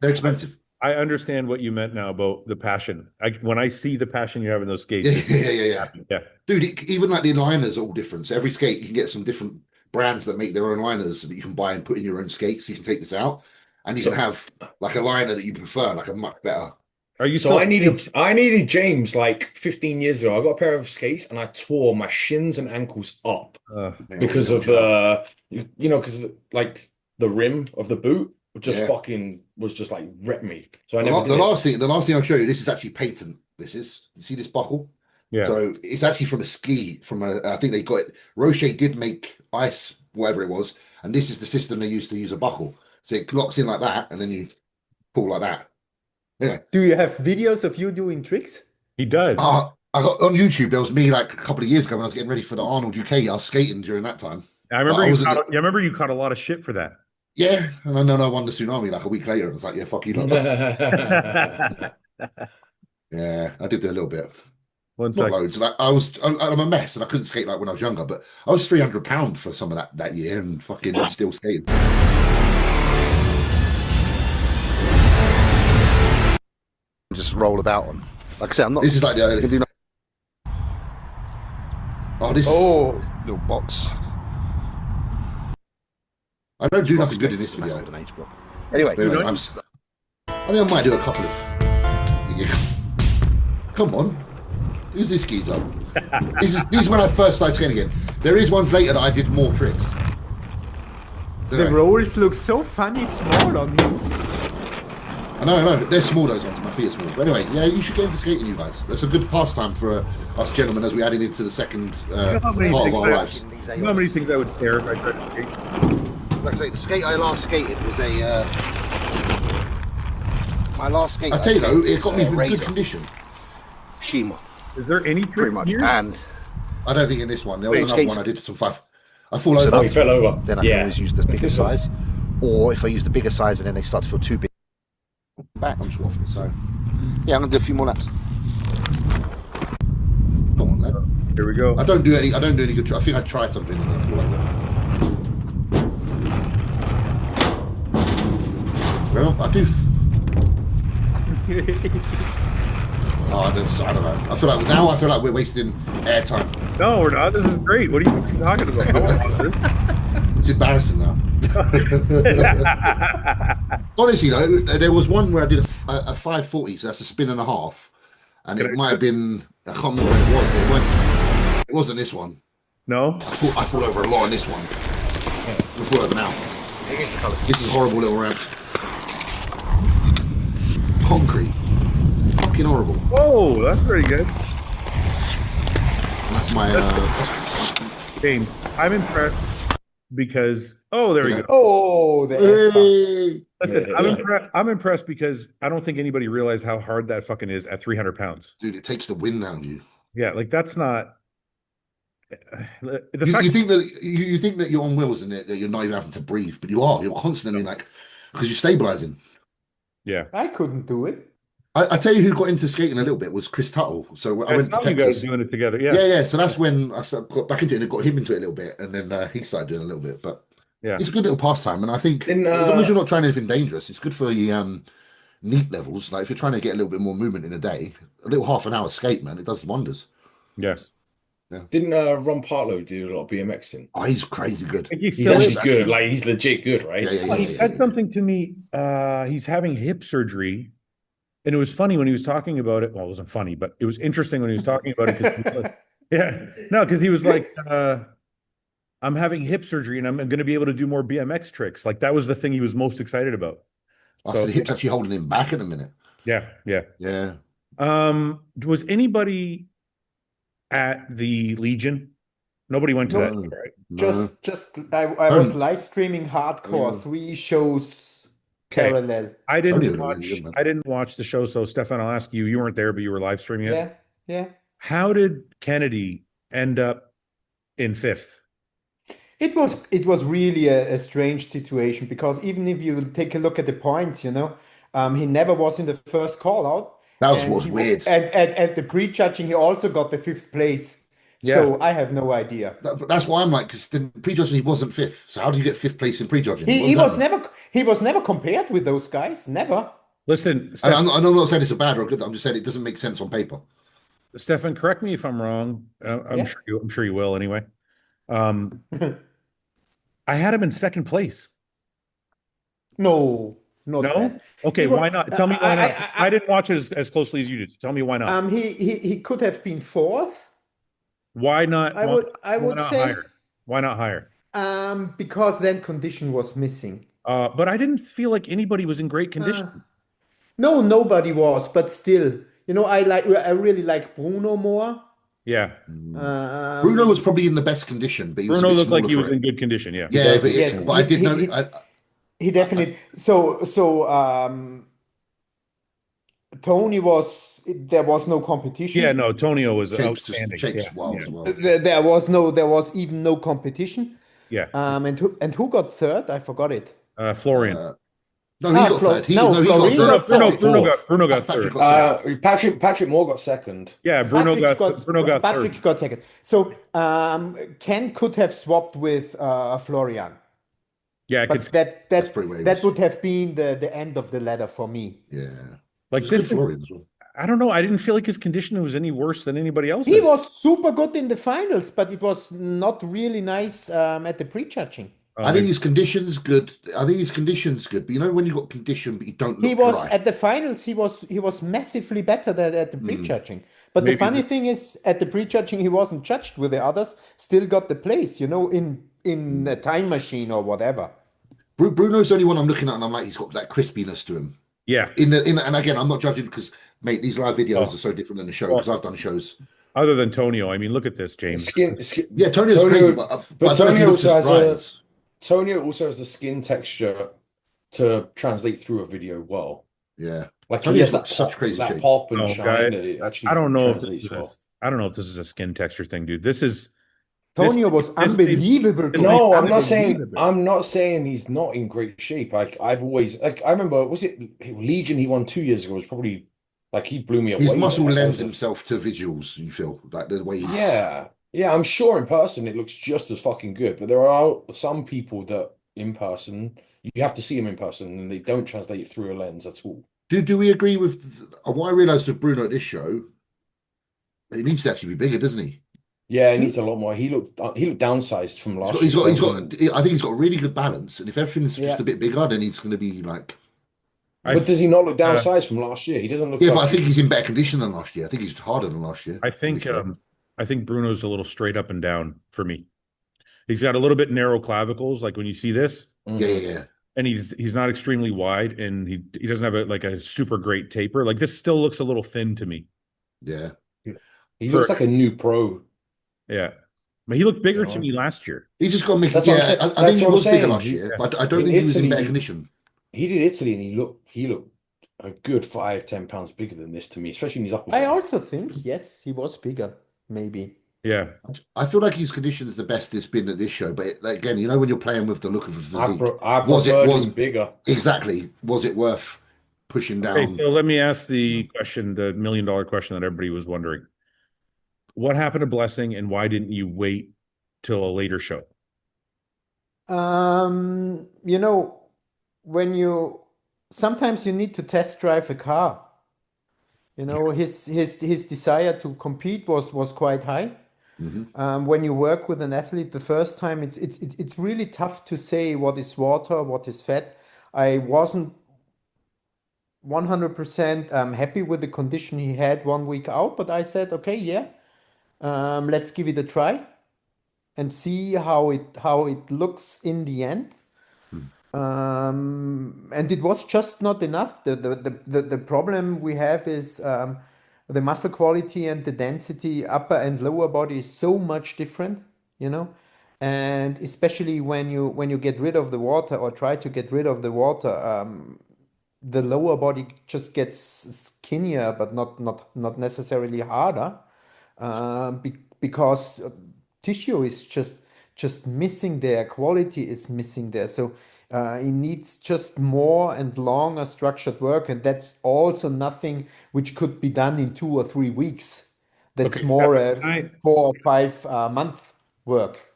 they're expensive. I understand what you meant now about the passion. When I see the passion you have in those skates. Yeah. Dude, even like the liners are all different. So every skate, you can get some different brands that make their own liners that you can buy and put in your own skates. So you can take this out, and you can have like a liner that you prefer, like a much better. Are you? So I needed James like 15 years ago. I got a pair of skates and I tore my shins and ankles up because of because like the rim of the boot just fucking was just like ripped me. So the last thing I'll show you. This is actually patent. You see this buckle? Yeah. So it's actually from a ski. I think they got it. Rocher did make ice, whatever it was, and this is the system they used to use a buckle. So it locks in like that, and then you pull like that. Anyway. Do you have videos of you doing tricks? He does. I got on YouTube. There was me like a couple of years ago when I was getting ready for the Arnold UK. I was skating during that time. I remember you caught a lot of shit for that. Yeah, and then I won the tsunami like a week later. And I was like, yeah, fuck you. Yeah, I did do a little bit. Not loads. Like, I'm a mess, and I couldn't skate like when I was younger. But I was £300 for some of that year, and fucking still skating. Just roll about on. Like I said, I'm not. This is like the. Can do little box. I don't do nothing good in this video. An H block. Anyway, I think I might do a couple of. Come on, who's this geezer? This is when I first started skating again. There is ones later that I did more tricks. The rolls look so funny small on him. I know, they're small, those ones. My feet are small. But anyway, yeah, you should get into skating, you guys. That's a good pastime for us gentlemen as we add it into the second part of our lives. You know how many things I would tear if I tried to skate? Like I say, the skate I last skated was my last skate. I tell you though, it got me in good condition. Shima. Is there any trick Pretty much. here? And I don't think in this one. There was another one I did some five. I fall over. Oh, he fell over. Then I can always use the bigger size. Or if I use the bigger size and then they start to feel too big. Back. I'm swaffing, so yeah, I'm gonna do a few more laps. Come on, lad. Here we go. I don't do any good. I think I tried something and I fall over. Well, I do. I don't know. I feel like we're wasting airtime. No, we're not. This is great. What are you talking about? I want this. It's embarrassing now. Honestly, though, there was one where I did a 540, so that's a spin and a half, and it might have been. I can't remember what it was. But it wasn't this one. No. I fall over a lot on this one. I fall over now. This is a horrible little ramp. Concrete. Fucking horrible. Whoa, that's pretty good. And that's my. James, I'm impressed because there we Yeah. go. Oh, the S-bump. Listen, Yeah. I'm impressed because I don't think anybody realized how hard that fucking is at 300 pounds. Dude, it takes the wind out of you. Yeah, like that's not the You, fact. you think that you think that you're on wheels and that you're not even having to breathe, but you are. You're constantly like because you're stabilizing. Yeah, I couldn't do it. I tell you who got into skating a little bit was Chris Tuttle. So I I went to saw you guys Texas. doing it together. Yeah, Yeah, yeah. So that's when got back into it and got him into it a little bit, and then he started doing a little bit. But yeah. it's a good little pastime, and I think Didn't as long as you're not trying anything dangerous, it's good for the neat levels. Like if you're trying to get a little bit more movement in a day, a little half an hour skate, man, it does wonders. Yeah. didn't Ron Partlow do a lot of BMXing? Oh, he's crazy good. I think he's He's still actually is. good. Like he's legit good, right? Yeah, yeah, Well, yeah, he yeah, said yeah. something to me. He's having hip surgery, and it was funny when he was talking about it. Well, it wasn't funny, but it was interesting when he was talking about it. 'Cause he was like, yeah, no, because he was like, "I'm having hip surgery, and I'm going to be able to do more BMX tricks." Like that was the thing he was most excited about. Oh, So so the hip's actually holding him back in a minute. yeah, yeah. Yeah. Was anybody at the Legion? Nobody went to that, No, right? no. I was Tony. live streaming hardcore, Yeah. 3 shows Okay. parallel. I Tony didn't would have really watch. good, man. I didn't watch the show. So Stefan, I'll ask you. You weren't there, but you were live streaming it. Yeah, yeah. How did Kennedy end up in fifth? It was really a strange situation because even if you take a look at the points, he never was in the first call out. That was And what's weird. at the pre-judging, he also got the 5th place. Yeah. So I have no idea. But that's why I'm like, because in prejudging he wasn't fifth. So how do you get fifth place in prejudging? He was never compared with those guys. Never. Listen, And Stefan, I'm not saying it's a bad or a good. I'm just saying it doesn't make sense on paper. Stefan, correct me if I'm wrong. I'm Yeah. sure I'm sure you will anyway. I had him in second place. No, not No? that. Okay, He wa- why not? Tell me why not. I I- didn't watch it as closely as you did. Tell me why not. he could have been fourth. Why not? I why would not say higher? Why not higher? because then condition was missing. But I didn't feel like anybody was in great condition. No, nobody was, but still, I really like Bruno more. Yeah. Bruno was probably in the best condition, but he was Bruno a bit looked like smaller he for was it. in good condition. Yeah. Yeah, but, Yes, but I did know. he definitely. So Tony there was no competition. Yeah, no, Tonio was Shapes outstanding. shapes Yeah, wild yeah, as well. There was even no competition. yeah. And who got third? I forgot it. Florian. No, he got third. He got Florine third. got Bruno got Patrick third. got second. Patrick Moore got second. Yeah, Bruno got third. Patrick got second. So Ken could have swapped with Florian. Yeah, I could But see. that pretty ways. that would have been the end of the ladder for me. Yeah, Like It's good this for is, Florian as well. I don't know. I didn't feel like his condition was any worse than anybody He else's. was super good in the finals, but it was not really nice at the pre-judging. I think his condition's good. But you know when you got condition, but you don't look He was dry. at the finals. He was massively better than at the pre-judging. But Maybe the funny thing is, at the pre-judging, he wasn't judged with the others. Still got the place, in a time machine or whatever. Bruno's the only one I'm looking at, and I'm like, he's got that crispiness to him. Yeah. And again, I'm not judging because, mate, these live videos are so different than the show because I've done shows. Other than Tonio, I mean, look at this, James. Yeah, Tonio's crazy, but I don't know if he looks as dry as. Tonio also has the skin texture to translate through a video well. Yeah, Like Tonio's he has got such crazy that shape. pop and Oh, shine guy, that it actually I don't know if translates this is well. I don't know if this is a skin texture thing, dude. This is Tonio was unbelievable. No, I'm not Unbelievable. saying he's not in great shape. Like I've always I remember, was it Legion he won 2 years ago? It was probably like he blew me away. His muscle there. lends himself to visuals. You feel like the way he's. Yeah, I'm sure in person it looks just as fucking good. But there are some people that in person you have to see them in person and they don't translate through a lens at all. Do we agree with what I realised with Bruno at this show? He needs to actually be bigger, doesn't he? Yeah, he needs a lot more. He looked downsized from last He's year. got. I think he's got really good balance, and if everything's just a bit bigger, then he's going to be like. But does he not look downsized from last year? He doesn't look. Yeah, like but I think he's in better condition than last year. I think he's harder than last year. I think Bruno's a little straight up and down for me. He's got a little bit narrow clavicles, like when you see this. Yeah. And he's not extremely wide, and he doesn't have a super great taper. Like this still looks a little thin to me. Yeah. He looks like a new pro. Yeah. But he looked bigger You to know, me last year. He's just got Mickey. that's what I'm Yeah, saying. I That's think he what I'm was bigger saying. last year, Yeah. but I don't In think he was in Italy, better condition. he did Italy, and he looked a good 5-10 pounds bigger than this to me, especially in his upper I body. also think, yes, he was bigger, maybe. Yeah. I feel like his condition is the best it's been at this show. But again, you know, when you're playing with the look of a physique, I was it preferred was him bigger. exactly was it worth pushing Okay, down? so let me ask the question, the $1 million question that everybody was wondering. What happened to Blessing, and why didn't you wait till a later show? You know, when you sometimes you need to test drive a car. You know, his desire to compete was quite high. Hmm. When you work with an athlete the first time, it's really tough to say what is water, what is fat. I wasn't 100% happy with the condition he had 1 week out, but I said, okay, yeah, let's give it a try and see how it looks in the end. And it was just not enough. The problem we have is the muscle quality and the density, upper and lower body is so much different, you know. And especially when you get rid of the water or try to get rid of the water, the lower body just gets skinnier, but not necessarily harder, because tissue is just missing there, quality is missing there. So it needs just more and longer structured work, and that's also nothing which could be done in 2 or 3 weeks. That's Okay, more Stefan, a 4 or 5 month work.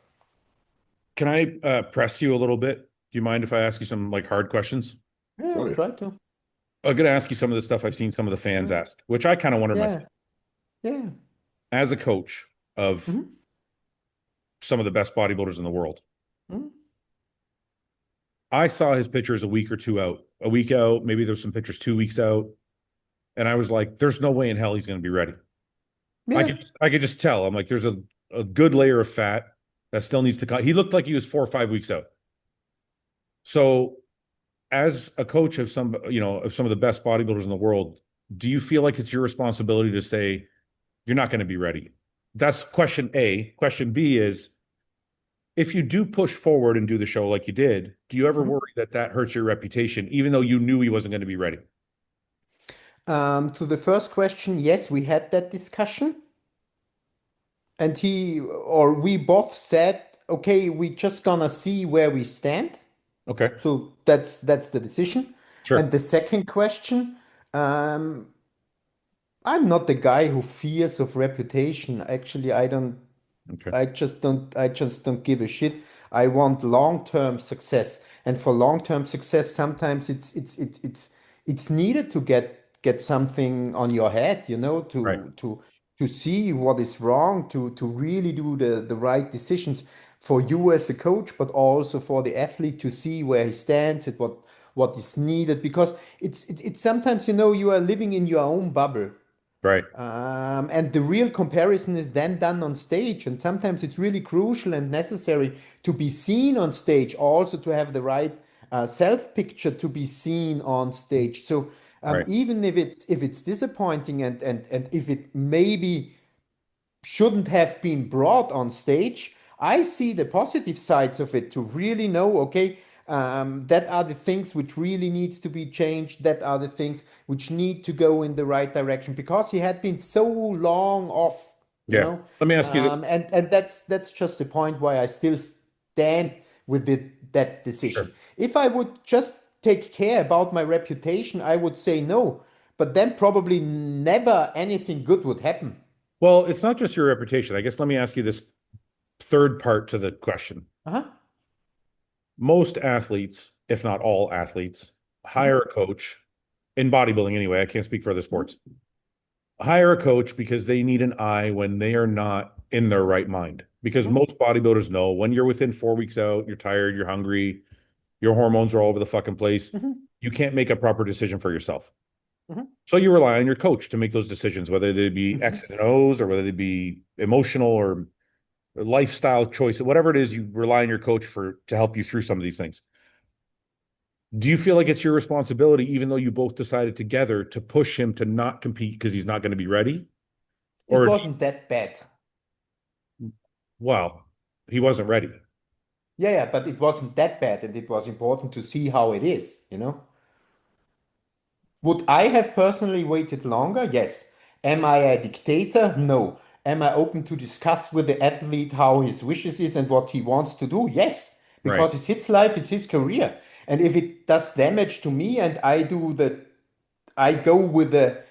can I press you a little bit? Do you mind if I ask you some like hard questions? Yeah, Oh, yeah. try to. I'm gonna ask you some of the stuff I've seen some of the fans Yeah, ask, which I kind of wonder myself. yeah, yeah. As a coach of Mhm, some of the best bodybuilders in the world, mhm. I saw his pictures a week or two out, a week out, maybe there's some pictures 2 weeks out, and I was like, there's no way in hell he's going to be ready. Yeah. I could just tell. I'm like, there's a good layer of fat that still needs to come. He looked like he was 4 or 5 weeks out. So, as a coach of some, of some of the best bodybuilders in the world, do you feel like it's your responsibility to say you're not going to be ready? That's question A. Question B is, if you do push forward and do the show like you did, do you ever Mhm. worry that that hurts your reputation, even though you knew he wasn't going to be ready? To the first question, yes, we had that discussion, and we both said, okay, we just gonna see where we stand. Okay, So that's the decision. And sure. the second question, um, I'm not the guy who fears of reputation. Actually, I don't. Okay, I just don't give a shit. I want long-term success. And for long-term success, sometimes it's needed to get something on your head, right, to see what is wrong, to really do the right decisions for you as a coach, but also for the athlete to see where he stands and what is needed. Because it's sometimes, you are living in your own bubble. right, And the real comparison is then done on stage. And sometimes it's really crucial and necessary to be seen on stage, also to have the right self picture to be seen on stage. So right, even if it's disappointing, and if it maybe shouldn't have been brought on stage, I see the positive sides of it to really know, okay, that are the things which really needs to be changed. That are the things which need to go in the right direction, because he had been so long off, you yeah. know. Let me ask you this. And that's just the point why I still stand with that decision. Sure. If I would just take care about my reputation, I would say no. But then probably never anything good would happen. Well, it's not just your reputation. I guess let me ask you this third part to the question. Uh-huh. Most athletes, if not all athletes, hire a coach in bodybuilding anyway. I can't speak for other sports. Hire a coach because they need an eye when they are not in their right mind. Because Mhm. most bodybuilders know when you're within 4 weeks out, you're tired, you're hungry, your hormones are all over the fucking place. Mhm. You can't make a proper decision for yourself. Mhm. So you rely on your coach to make those decisions, whether they be Mhm. X's and O's or whether they be emotional or lifestyle choice, whatever it is, you rely on your coach to help you through some of these things. Do you feel like it's your responsibility, even though you both decided together, to push him to not compete because he's not going to be ready? It Or wasn't that bad. Well, he wasn't ready. Yeah, but it wasn't that bad, and it was important to see how it is, you know? Would I have personally waited longer? Yes. Am I a dictator? No. Am I open to discuss with the athlete how his wishes is and what he wants to do? Yes. Right. Because it's his life, it's his career. And if it does damage to me and I go with the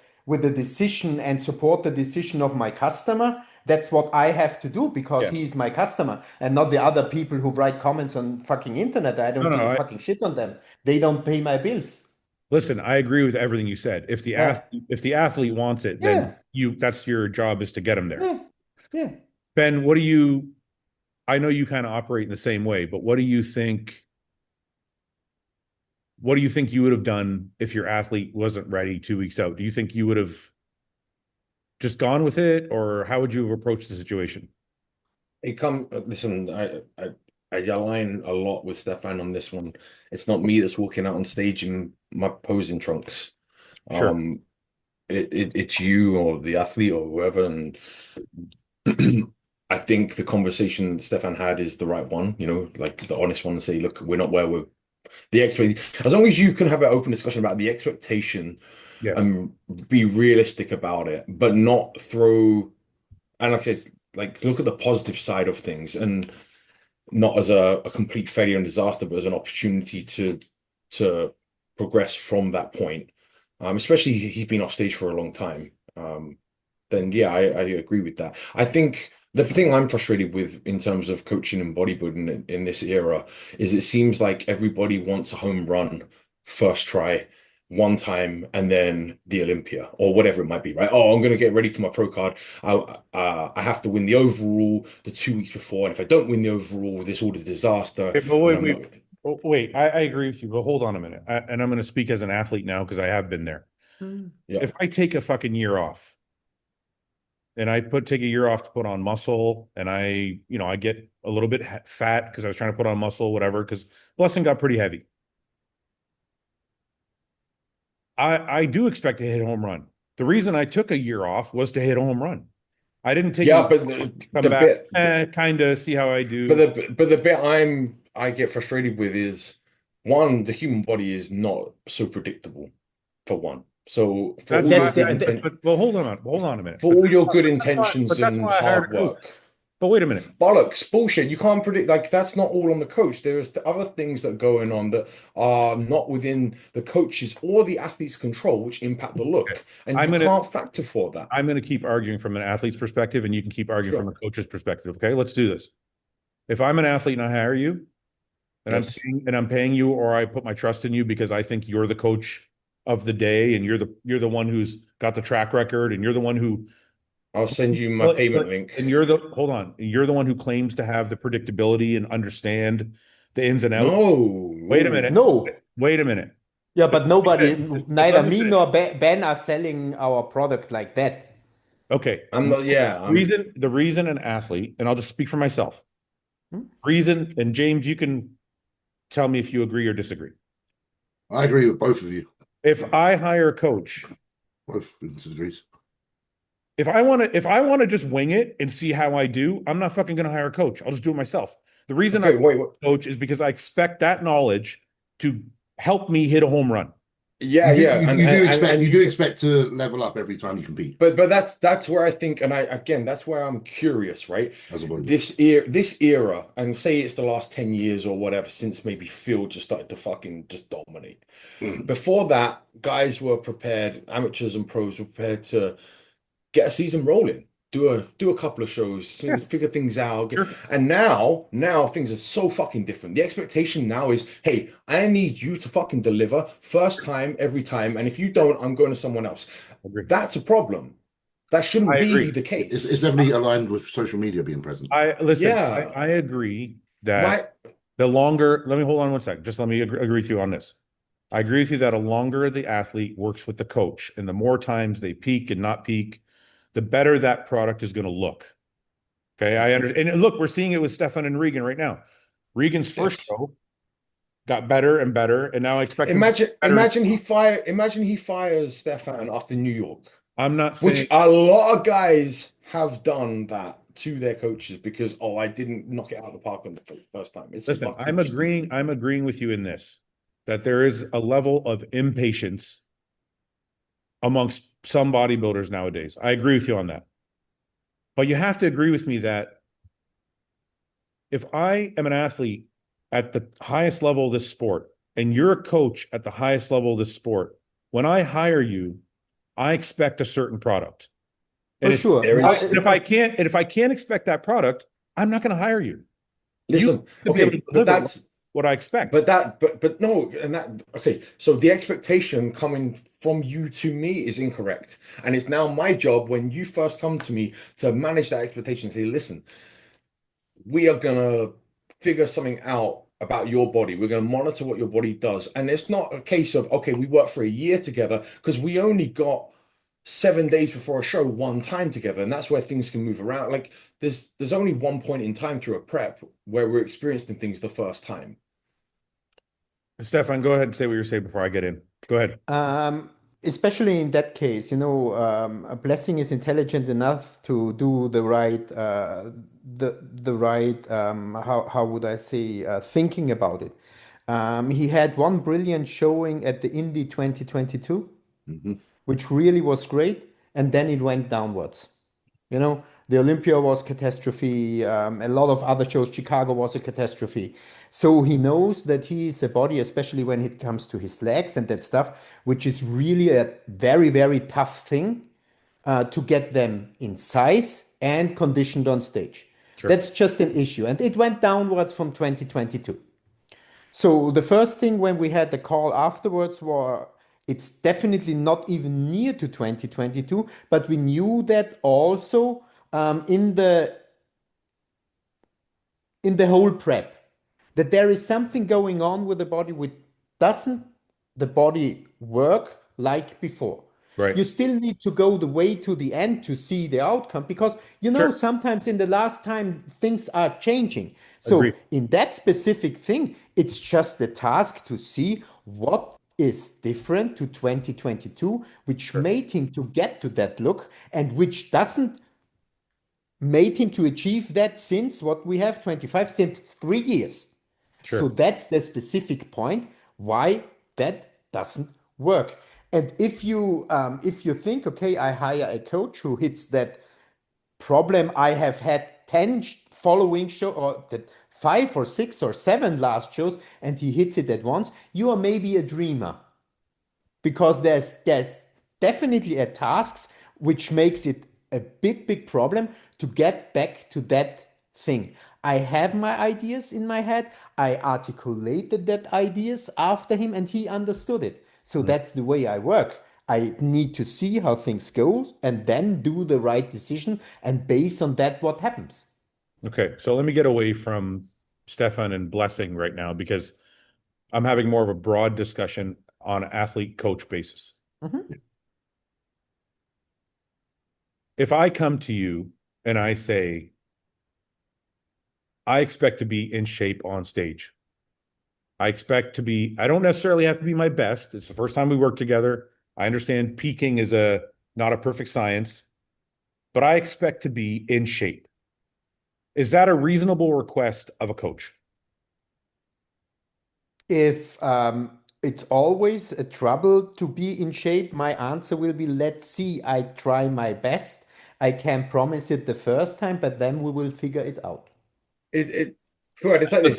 decision and support the decision of my customer, that's what I have to do because Yeah. he is my customer and not the other people who write comments on fucking internet. I don't No, give no. a fucking shit on them. They don't pay my bills. Listen, I agree with everything you said. Yeah. If the athlete wants it, then Yeah. that's your job is to get them there. Yeah. Yeah. Ben, I know you kind of operate in the same way, but what do you think you would have done if your athlete wasn't ready 2 weeks out? Do you think you would have just gone with it, or how would you have approached the situation? Listen, I align a lot with Stefan on this one. It's not me that's walking out on stage in my posing trunks. Sure. It's you or the athlete or whoever, and I think the conversation Stefan had is the right one, like the honest one to say, look, we're not where we're the expect as long as you can have an open discussion about the expectation Yes. and be realistic about it, but not throw and like I said, like look at the positive side of things and not as a complete failure and disaster, but as an opportunity to progress from that point. Especially he's been off stage for a long time. Then yeah, I agree with that. I think the thing I'm frustrated with in terms of coaching and bodybuilding in this era is it seems like everybody wants a home run first try one time and then the Olympia or whatever it might be, right? Oh, I'm going to get ready for my pro card. I have to win the overall the 2 weeks before, and if I don't win the overall, this all the disaster. Okay, but And wait, I'm not. wait, wait. I agree with you, but hold on a minute. And I'm going to speak as an athlete now because I have been there. Yeah. If I take a fucking year off and take a year off to put on muscle, and I get a little bit fat because I was trying to put on muscle, whatever, because Blessing got pretty heavy. I do expect to hit a home run. The reason I took a year off was to hit a home run. I didn't take Yeah, a but come the back, bit, kind of see how I do. but the bit I get frustrated with is one, the human body is not so predictable for one. So for That's all your That's why good the, intent, but well, hold on a minute. for But all that's your why, good but intentions that's and why I hired hard a coach. work, But wait a minute. bollocks, bullshit. You can't predict, like that's not all on the coach. There's the other things that are going on that are not within the coach's or the athlete's control, which impact the Okay. look, and I'm you gonna can't factor for that. I'm gonna keep arguing from an athlete's perspective, and you can keep arguing from Sure. a coach's perspective. Okay, let's do this. If I'm an athlete and I hire you, and Yes. I'm paying you, or I put my trust in you because I think you're the coach of the day, and you're the one who's got the track record, and you're the one who I'll send you my payment link. and you're the one who claims to have the predictability and understand the ins and outs. No. Wait a minute. no. Wait a minute. Yeah, but nobody, Just neither let me me finish. nor Ben are selling our product like that. Okay. I'm not, yeah, The reason an athlete, and I'll just speak for myself. Hmm? Reason, and James, you can tell me if you agree or disagree. I agree with both of you. If I hire a coach, Both degrees. if I want to just wing it and see how I do, I'm not fucking going to hire a coach. I'll just do it myself. The reason okay, I wait. coach is because I expect that knowledge to help me hit a home run. Yeah, You do, yeah, you do expect to level up every time you compete but that's where I think, and that's where I'm curious, right? as a bodybuilder. This era, and say it's the last 10 years or whatever, since maybe Phil just started to fucking just dominate. Mm. Before that, guys were prepared, amateurs and pros were prepared to get a season rolling, do a couple of shows, Yeah. figure things out. Sure. And now things are so fucking different. The expectation now is, hey, I need you to fucking deliver first time every time, and if you don't, I'm going to someone else. Agree. That's a problem. That shouldn't I be agree. the case. It's definitely aligned with social media being present. I agree that Right. the longer, let me hold on one second. Just let me agree with you on this. I agree with you that a longer the athlete works with the coach and the more times they peak and not peak, the better that product is going to look. Okay. I understand. And look, we're seeing it with Stefan and Regan right now. Regan's first show got better and better. And now I expect Imagine he fires Stefan after New York. I'm not Which saying a lot of guys have done that to their coaches because, oh, I didn't knock it out of the park on the first time. It's Listen, fucking stupid. I'm agreeing with you in this, that there is a level of impatience amongst some bodybuilders nowadays. I agree with you on that. But you have to agree with me that if I am an athlete at the highest level of this sport and you're a coach at the highest level of this sport, when I hire you, I expect a certain product. For sure. If I can't expect that product, I'm not going to hire you. Listen, okay, but that's what I expect. But no, and that okay. So the expectation coming from you to me is incorrect, and it's now my job when you first come to me to manage that expectation. Say, listen, we are gonna figure something out about your body. We're gonna monitor what your body does, and it's not a case of okay, we work for a year together because we only got 7 days before a show one time together, and that's where things can move around. Like there's only one point in time through a prep where we're experiencing things the first time. Stefan, go ahead and say what you're saying before I get in. Go ahead. Especially in that case, a blessing is intelligent enough to do the right, how would I say, thinking about it. He had one brilliant showing at the Indy 2022, which really was great, and then it went downwards. The Olympia was catastrophe. A lot of other shows, Chicago was a catastrophe. So he knows that he is a body, especially when it comes to his legs and that stuff, which is really a very, very tough thing to get them in size and conditioned on stage. Sure. That's just an issue. And it went downwards from 2022. So the first thing when we had the call afterwards was it's definitely not even near to 2022, but we knew that also in the whole prep, that there is something going on with the body which doesn't the body work like before. Right. You still need to go the way to the end to see the outcome because Sure. sometimes in the last time things are changing. So Agreed. in that specific thing, it's just the task to see what is different to 2022, which made him to get to that look and which doesn't made him to achieve that since what we have 25 since 3 years. Sure. So that's the specific point why that doesn't work. And if you think, okay, I hire a coach who hits that problem, I have had 10 following show or that 5 or 6 or 7 last shows, and he hits it at once, you are maybe a dreamer. Because there's definitely a task which makes it a big problem to get back to that thing. I have my ideas in my head. I articulated that ideas after him and he understood it. So that's the way I work. I need to see how things go and then do the right decision and based on that what happens. Okay, so let me get away from Stefan and Blessing right now because I'm having more of a broad discussion on an athlete coach basis. If I come to you and I say, I expect to be in shape on stage. I don't necessarily have to be my best. It's the first time we work together. I understand peaking is not a perfect science, but I expect to be in shape. Is that a reasonable request of a coach? If it's always a trouble to be in shape, my answer will be, let's see, I try my best. I can't promise it the first time, but then we will figure it out. Fouad, it's like this.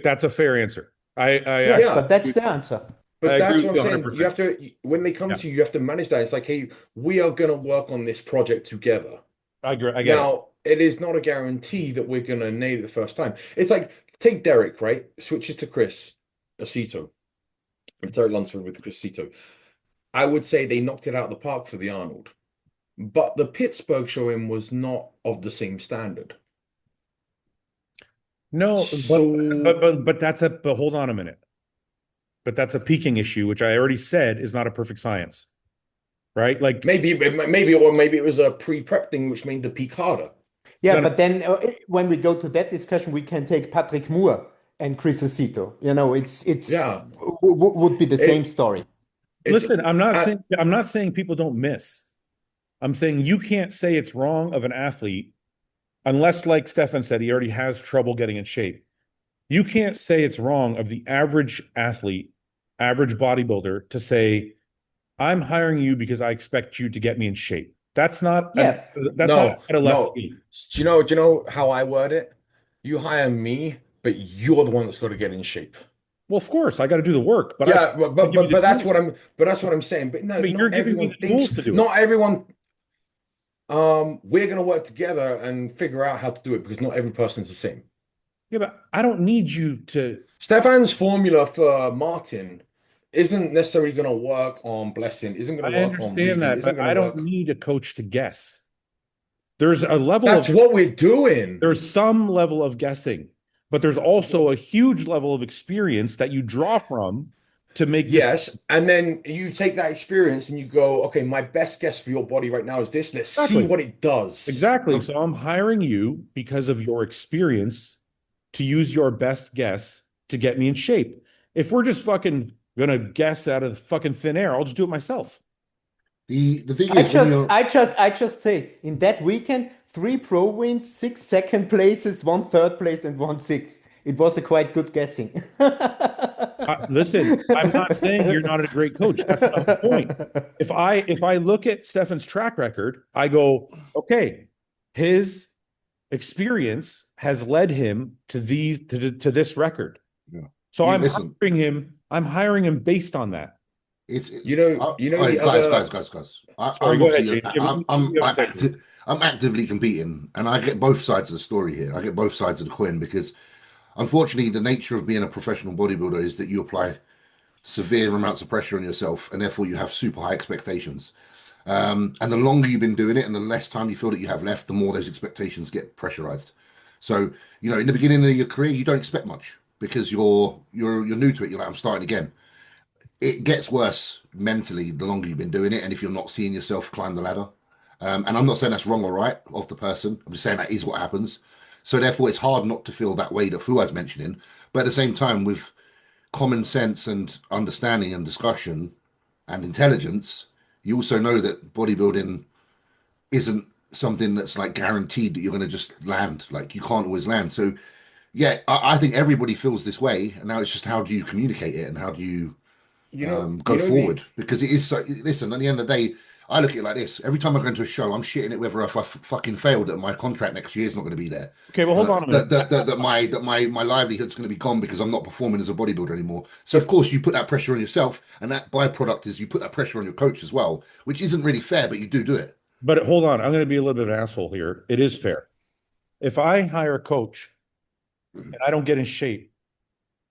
That's a fair answer. Yes, but that's the answer. But that's what I'm saying. 100%. You have to, when they come to you, you have to manage that. It's like, hey, we are going to work on this project together. I agree. I get now, it is not a guarantee that we're going to nail it the first time. It's like, take Derek, right? Switches to Chris Aceto. Derek Lunsford with Chris Aceto. I would say they knocked it out of the park for the Arnold. But the Pittsburgh showing was not of the same standard. No, but hold on a minute. But that's a peaking issue, which I already said is not a perfect science, right? Like maybe it was a pre-prep thing, which made the peak harder. Yeah, but then when we go to that discussion, we can take Patrick Moore and Chris Aceto. Would be the same story. Listen, I'm not saying people don't miss. I'm saying you can't say it's wrong of an athlete unless, like Stefan said, he already has trouble getting in shape. You can't say it's wrong of the average athlete, average bodybuilder to say, I'm hiring you because I expect you to get me in shape. That's not Yeah. that's No, not a left no. field. Do you know how I word it? You hire me, but you're the one that's got to get in shape. Well, of course, I got to do the work, but Yeah, but that's what tools. I'm saying. But no, But you're not giving me everyone the tools thinks, to do it. not everyone we're gonna work together and figure out how to do it because not every person's the same. Yeah, but I don't need you to. Stefan's formula for Martin isn't necessarily going to work on Blessing, isn't going to I work on understand Regan, that, isn't but going I to don't work. need a coach to guess. There's a level That's of what we're doing. there's some level of guessing, but there's also a huge level of experience that you draw from to make this. Yes, and then you take that experience and you go, okay, my best guess for your body right now is this. Let's see Exactly. what it does. Exactly. So I'm hiring you because of your experience to use your best guess to get me in shape. If we're just fucking gonna guess out of fucking thin air, I'll just do it myself. The thing is, when you're I just say in that weekend, 3 pro wins, 6 second places, 1 third place, and 1 sixth. It was a quite good guessing. Listen, I'm not saying you're not a great coach. That's not the point. If I look at Stefan's track record, I go, okay, his experience has led him to this record. Yeah. So You I'm listen. I'm hiring him based on that. It's the guys, other. guys. Sorry, I'm go ahead, obviously Dave. I'm actively competing, and I get both sides of the story here. I get both sides of the coin because, unfortunately, the nature of being a professional bodybuilder is that you apply severe amounts of pressure on yourself, and therefore you have super high expectations. And the longer you've been doing it, and the less time you feel that you have left, the more those expectations get pressurized. So, in the beginning of your career, you don't expect much because you're new to it. You're like, I'm starting again. It gets worse mentally the longer you've been doing it, and if you're not seeing yourself climb the ladder. And I'm not saying that's wrong or right of the person. I'm just saying that is what happens. So therefore, it's hard not to feel that way that Fuad's mentioning. But at the same time, with common sense and understanding and discussion and intelligence, you also know that bodybuilding isn't something that's like guaranteed that you're going to just land. Like you can't always land. So yeah, I think everybody feels this way, and now it's just how do you communicate it and how do you go forward? Because it is so. Listen, at the end of the day, I look at it like this. Every time I go into a show, I'm shitting it whether if I fucking failed that my contract next year is not going to be there. Okay, well, hold on a minute. That my livelihood's going to be gone because I'm not performing as a bodybuilder anymore. So of course you put that pressure on yourself, and that byproduct is you put that pressure on your coach as well, which isn't really fair, but you do it. But hold on, I'm going to be a little bit of an asshole here. It is fair. If I hire a coach and I don't get in shape,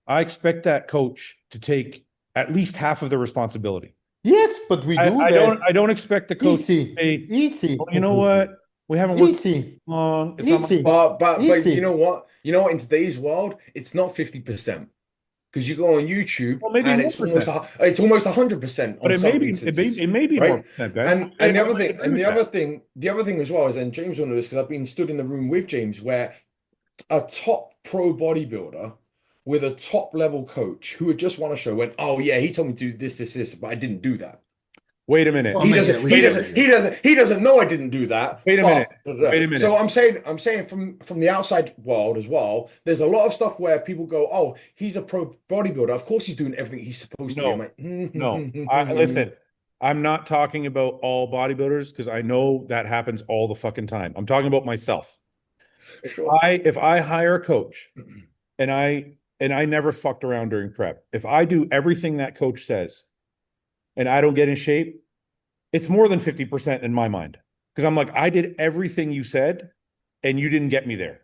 I expect that coach to take at least half of the responsibility. Yes, but we do that. I don't expect the coach Easy. to say, Easy. well, you know what? We haven't worked Easy. long. It's Easy. But Easy. you know what? In today's world, it's not 50%. Because you go on YouTube Well, maybe and more it's almost 100% but on some instances. it may be right? more percent, Ben. And the other thing as well is, and James will know this because I've been stood in the room with James, where a top pro bodybuilder with a top level coach who had just won a show went, oh yeah, he told me to do this, but I didn't do that. Wait a minute. Well, He mate, doesn't. yeah, He doesn't know I didn't do that. Wait a minute. Wait a minute. So I'm saying from the outside world as well. There's a lot of stuff where people go, "Oh, he's a pro bodybuilder. Of course, he's doing everything he's supposed to." I'm like, No. Listen, I'm not talking about all bodybuilders because I know that happens all the fucking time. I'm talking about myself. Sure. If I hire a coach and I never fucked around during prep, if I do everything that coach says and I don't get in shape, it's more than 50% in my mind. Because I'm like, I did everything you said and you didn't get me there.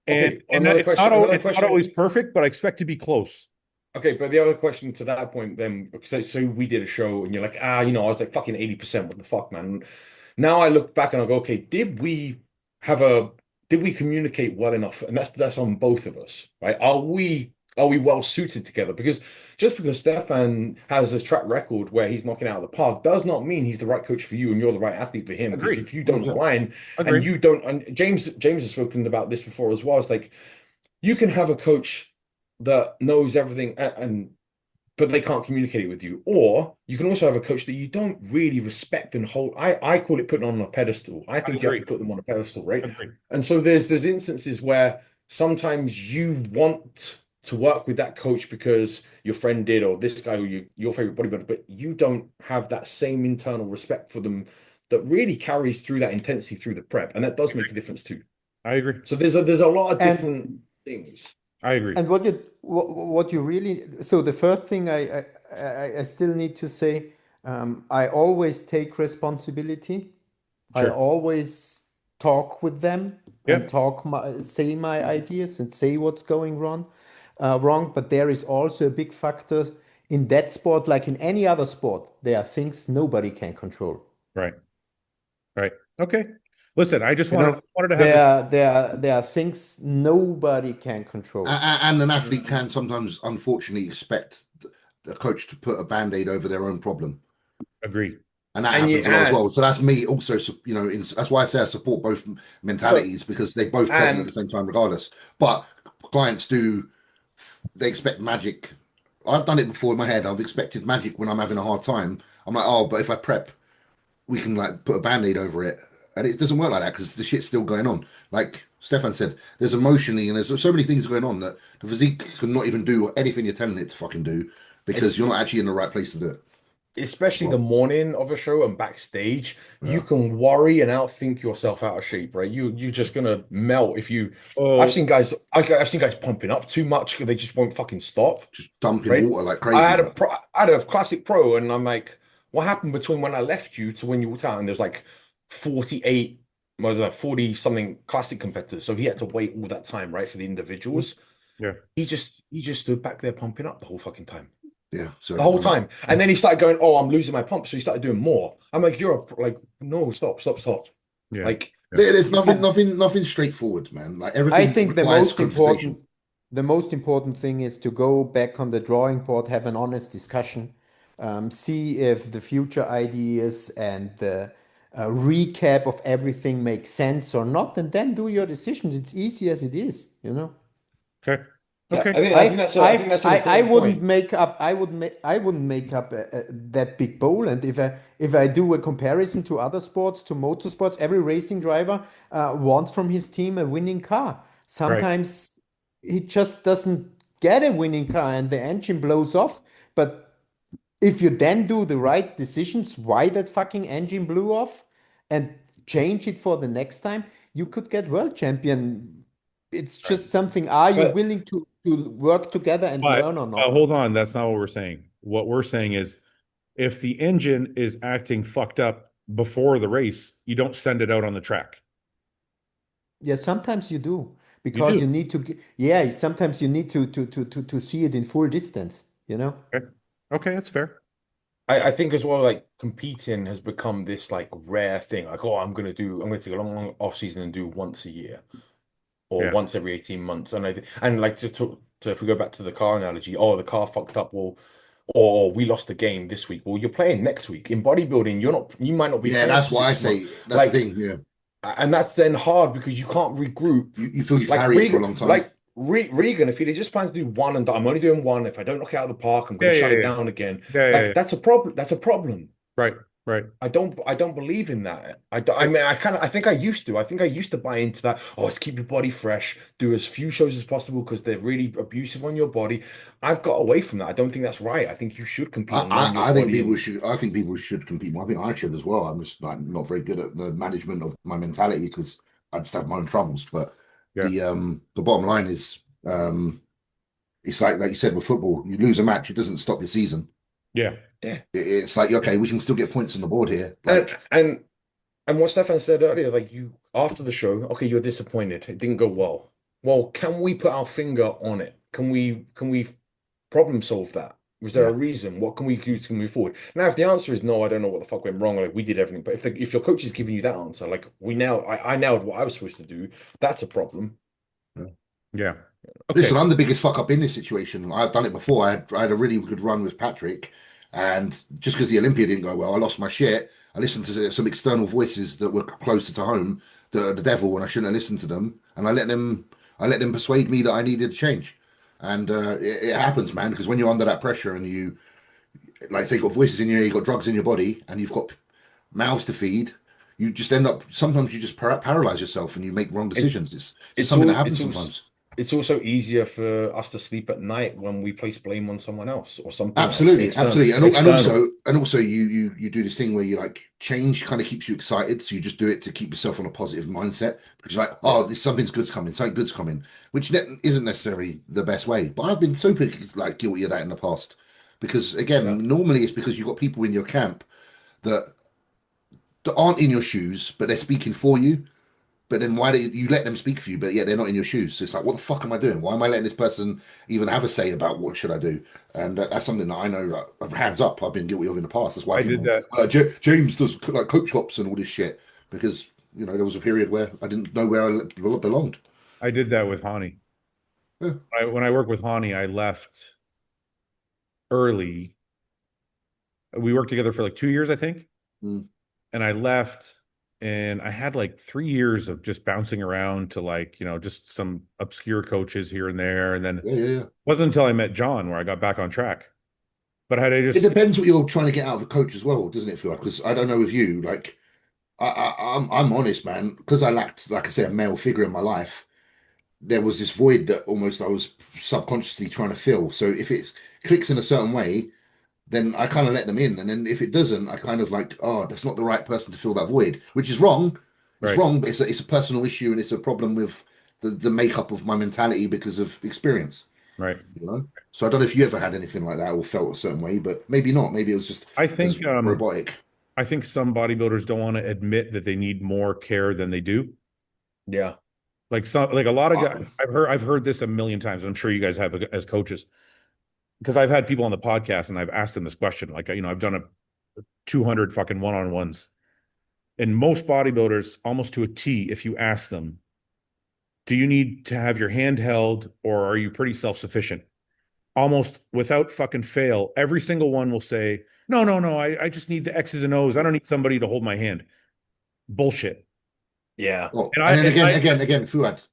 And, Okay, it's not always perfect, but I expect to be close. Okay, but the other question to that point then, because so we did a show and you're like, I was like fucking 80%. What the fuck, man? Now I look back and I go, okay, did we communicate well enough? And that's on both of us, right? Are we well suited together? Because just because Stefan has this track record where he's knocking out of the park does not mean he's the right coach for you and you're the right athlete for him. Because Agreed. if you don't align Agreed. and you don't, and James has spoken about this before as well. It's like you can have a coach that knows everything and but they can't communicate it with you. Or you can also have a coach that you don't really respect and hold. I call it putting on a pedestal. I think you have to put them on a pedestal, right? And so there's instances where sometimes you want to work with that coach because your friend did, or this guy who your favorite bodybuilder, but you don't have that same internal respect for them that really carries through that intensity through the prep, and that does make a difference too. I agree. So there's a lot of different things. I agree. And what you really, so the first thing I still need to say, I always take responsibility. I Sure. always talk with them and Yep. say my ideas and say what's going wrong. But there is also a big factor in that sport, like in any other sport. There are things nobody can control. Right. Right. Okay. Listen, I just You wanted know, to have this. there are things nobody can control. And an athlete can sometimes, unfortunately, expect a coach to put a band-aid over their own problem. Agree. And that And happens a lot as well. So that's me also, you know, that's why I say I support both mentalities, because they're both present at the same time, regardless. But clients they expect magic. I've done it before in my head. I've expected magic when I'm having a hard time. I'm like, oh, but if I prep, we can like put a band-aid over it. And it doesn't work like that, because the shit's still going on. Like Stefan said, there's emotionally and there's so many things going on that the physique can not even do anything you're telling it to fucking do, because you're not actually in the right place to do it. Especially the Well, morning of a show and backstage, you yeah. can worry and outthink yourself out of shape, right? You're just gonna melt if you. I've Oh, seen guys. I've seen guys pumping up too much because they just won't fucking stop, Just dumping right? water like crazy. But I had a classic pro, and I'm like, what happened between when I left you to when you walked out? And there's like 48, well, there's like 40 something classic competitors, so he had to wait all that time, right, for the individuals. yeah. He just stood back there pumping up the whole fucking time. yeah, so The whole time. And then he started going, oh, I'm losing my pump. So he started doing more. I'm like, like, no, stop. Yeah. Like, there's you can't- nothing straightforward, man. Like I everything think requires conversation. the most important thing is to go back on the drawing board, have an honest discussion, see if the future ideas and the recap of everything makes sense or not, and then do your decisions. It's easy as it is, you know. Okay. yeah, Okay. I think that's an I important wouldn't point. make up I wouldn't make up that big bowl. And if I do a comparison to other sports, to motorsports, every racing driver wants from his team a winning car. Right. Sometimes he just doesn't get a winning car and the engine blows off. But if you then do the right decisions, why that fucking engine blew off, and change it for the next time, you could get world champion. It's Right. just something. Are you But willing to work together and But learn or not? hold on, that's not what we're saying. What we're saying is if the engine is acting fucked up before the race, you don't send it out on the track. Yeah, sometimes you do, You because you do. need to. Yeah, sometimes you need to see it in full distance. You know. Okay. Okay, that's fair. I think as well, like competing has become this like rare thing. Like, oh, I'm gonna take a long off season and do once a year or Yeah. once every 18 months. And like to if we go back to the car analogy, oh, the car fucked up, well, or we lost the game this week. Well, you're playing next week. In bodybuilding, you might not be Yeah, playing that's for why I 6 months. say that's the Like, thing. Yeah, and that's then hard because you can't regroup. you feel you Like carry it for a long time. Regan, if he just plans to do one and I'm only doing one, if I don't knock it out of the park, I'm going to Yeah, shut yeah, it yeah. down again. Yeah, yeah, yeah. Like that's a problem. That's a problem. Right. Right. I don't believe in that. I mean, I think I used to. I think I used to buy into that. Oh, let's keep your body fresh. Do as few shows as possible because they're really abusive on your body. I've got away from that. I don't think that's right. I think you should compete and learn your I think body. people should. I think people should compete. I think I should as well. I'm just like not very good at the management of my mentality, because I just have my own troubles. But Yeah. the bottom line is, it's like you said with football. You lose a match, it doesn't stop your season. Yeah. Yeah. It's like, okay, we can still get points on the board here. Like, And what Stefan said earlier, like you after the show, okay, you're disappointed. It didn't go well. Well, can we put our finger on it? Can we problem solve that? Was there yeah. a reason? What can we do to move forward? Now, if the answer is no, I don't know what the fuck went wrong. Like we did everything, but if your coach is giving you that answer, like I nailed what I was supposed to do. That's a problem. Yeah. Okay. Listen, I'm the biggest fuck up in this situation. I've done it before. I had a really good run with Patrick, and just because the Olympia didn't go well, I lost my shit. I listened to some external voices that were closer to home, the devil, and I shouldn't have listened to them. And I let them persuade me that I needed to change. And it happens, man, because when you're under that pressure and you, like, say, you've got voices in your ear, you've got drugs in your body, and you've got mouths to feed, you just end up, sometimes you just paralyze yourself and you make wrong It, decisions. It's just it's something that all happens sometimes. it's also easier for us to sleep at night when we place blame on someone else or something else. Absolutely, absolutely, and External. also you do this thing where you like change kind of keeps you excited, so you just do it to keep yourself on a positive mindset because you're like, Yeah. oh, this something's good's coming, something good's coming, which isn't necessarily the best way. But I've been super like guilty of that in the past because Yeah. again, normally it's because you've got people in your camp that aren't in your shoes, but they're speaking for you. But then why do you let them speak for you? But yet they're not in your shoes. So it's like, what the fuck am I doing? Why am I letting this person even have a say about what should I do? And that's something that I know, like, hands up, I've been guilty of in the past. That's why I did people, that. James does like coach shops and all this shit because there was a period where I didn't know where I belonged. I did that with Hani. Yeah. When I worked with Hani, I left early. We worked together for like 2 years, I think. Mm. And I left and I had like 3 years of just bouncing around to like, just some obscure coaches here and there. And then Yeah. it wasn't until I met John where I got back on track. But had I It just, depends what you're trying to get out of a coach as well, doesn't it, Phil? Because I don't know with you, like I'm honest, man, because I lacked, like I said, a male figure in my life. There was this void that almost I was subconsciously trying to fill. So if it clicks in a certain way, then I kind of let them in. And then if it doesn't, I kind of like, oh, that's not the right person to fill that void, which is wrong. It's right, wrong, but it's a personal issue and it's a problem with the makeup of my mentality because of experience, right. So I don't know if you ever had anything like that or felt a certain way, but maybe not. Maybe it was just I as think, robotic. I think some bodybuilders don't want to admit that they need more care than they do. Yeah. Like like a lot of Uh, guys, I've heard this a million times. And I'm sure you guys have as coaches, because I've had people on the podcast and I've asked them this question. Like, I've done a 200 fucking one-on-ones, and most bodybuilders, almost to a T, if you ask them, do you need to have your hand held or are you pretty self-sufficient? Almost without fucking fail, every single one will say, no, no, no, I just need the X's and O's. I don't need somebody to hold my hand. Bullshit. Yeah. oh, And I, and then and I, again, Fuad,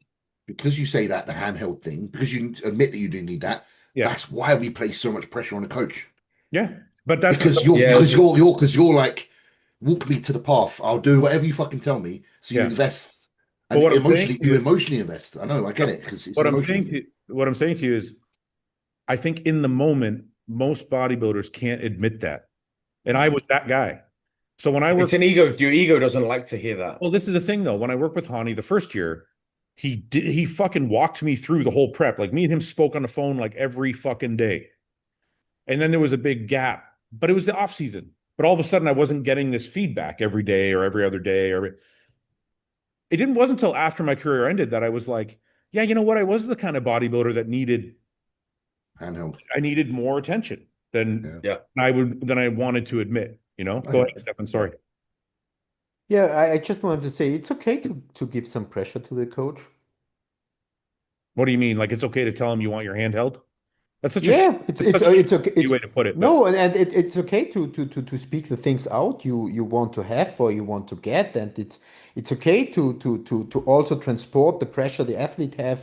because you say that the handheld thing, because you admit that you do need that, yeah, that's why we place so much pressure on the coach. yeah. But that's Because Yeah. you're like, walk me to the path. I'll do whatever you fucking tell me. So you yeah. invest But and what I'm saying emotionally, to you you is, emotionally invest. I know, I get it because it's an emotional thing. what I'm saying to you is, I think in the moment, most bodybuilders can't admit that. And I was that guy. So when I It's work, an ego. Your ego doesn't like to hear that. well, this is the thing though. When I worked with Hani the first year, he fucking walked me through the whole prep. Like me and him spoke on the phone like every fucking day. And then there was a big gap, but it was the off season. But all of a sudden I wasn't getting this feedback every day or every other day, or it didn't wasn't until after my career ended that I was like, yeah, you know what? I was the kind of bodybuilder that Handheld. I needed more attention than Yeah. Yeah. I wanted to admit, I Go get ahead, Stefan. Sorry. Yeah, I just wanted to say it's okay to give some pressure to the coach. What do you mean? Like it's okay to tell him you want your hand held? That's such a Yeah, it's it's it's such a it's okay. shitty way to put it, but No, and it's okay to speak the things out you want to have or you want to get, and it's okay to also transport the pressure the athlete have,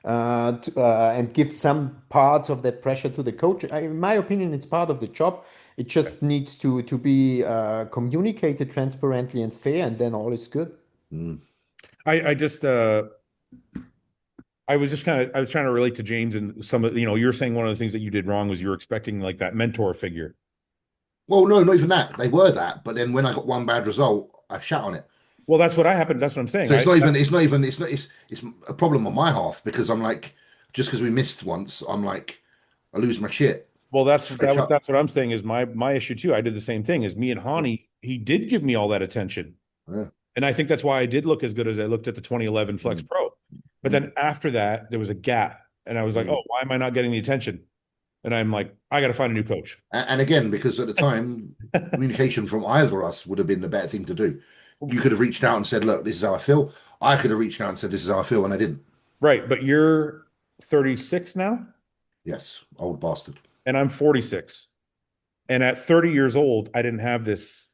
and give some parts of that pressure to the coach. In my opinion, it's part of the job. It just needs to be communicated transparently and fair, and then all is good. Mm. I just I was just I was trying to relate to James and some of you were saying one of the things that you did wrong was you were expecting like that mentor figure. Well, no, not even that. They were that, but then when I got one bad result, I shat on it. Well, that's what happened. That's what I'm saying. So it's a problem on my half because I'm like, just because we missed once, I'm like, I lose my shit Well, straight up. that's what I'm saying is my issue too. I did the same thing as me and Hani. He did give me all that attention. Yeah. And I think that's why I did look as good as I looked at the 2011 Flex Mm. Pro. But then after that, there was a gap. And I was like, Mm. oh, why am I not getting the attention? And I'm like, I got to find a new coach. And again, because at the time, communication from either of us would have been the better thing to do. You could have reached out and said, look, this is how I feel. I could have reached out and said, this is how I feel, and I didn't. Right. But you're 36 now, Yes, old bastard. and I'm 46. And at 30 years old, I didn't have this.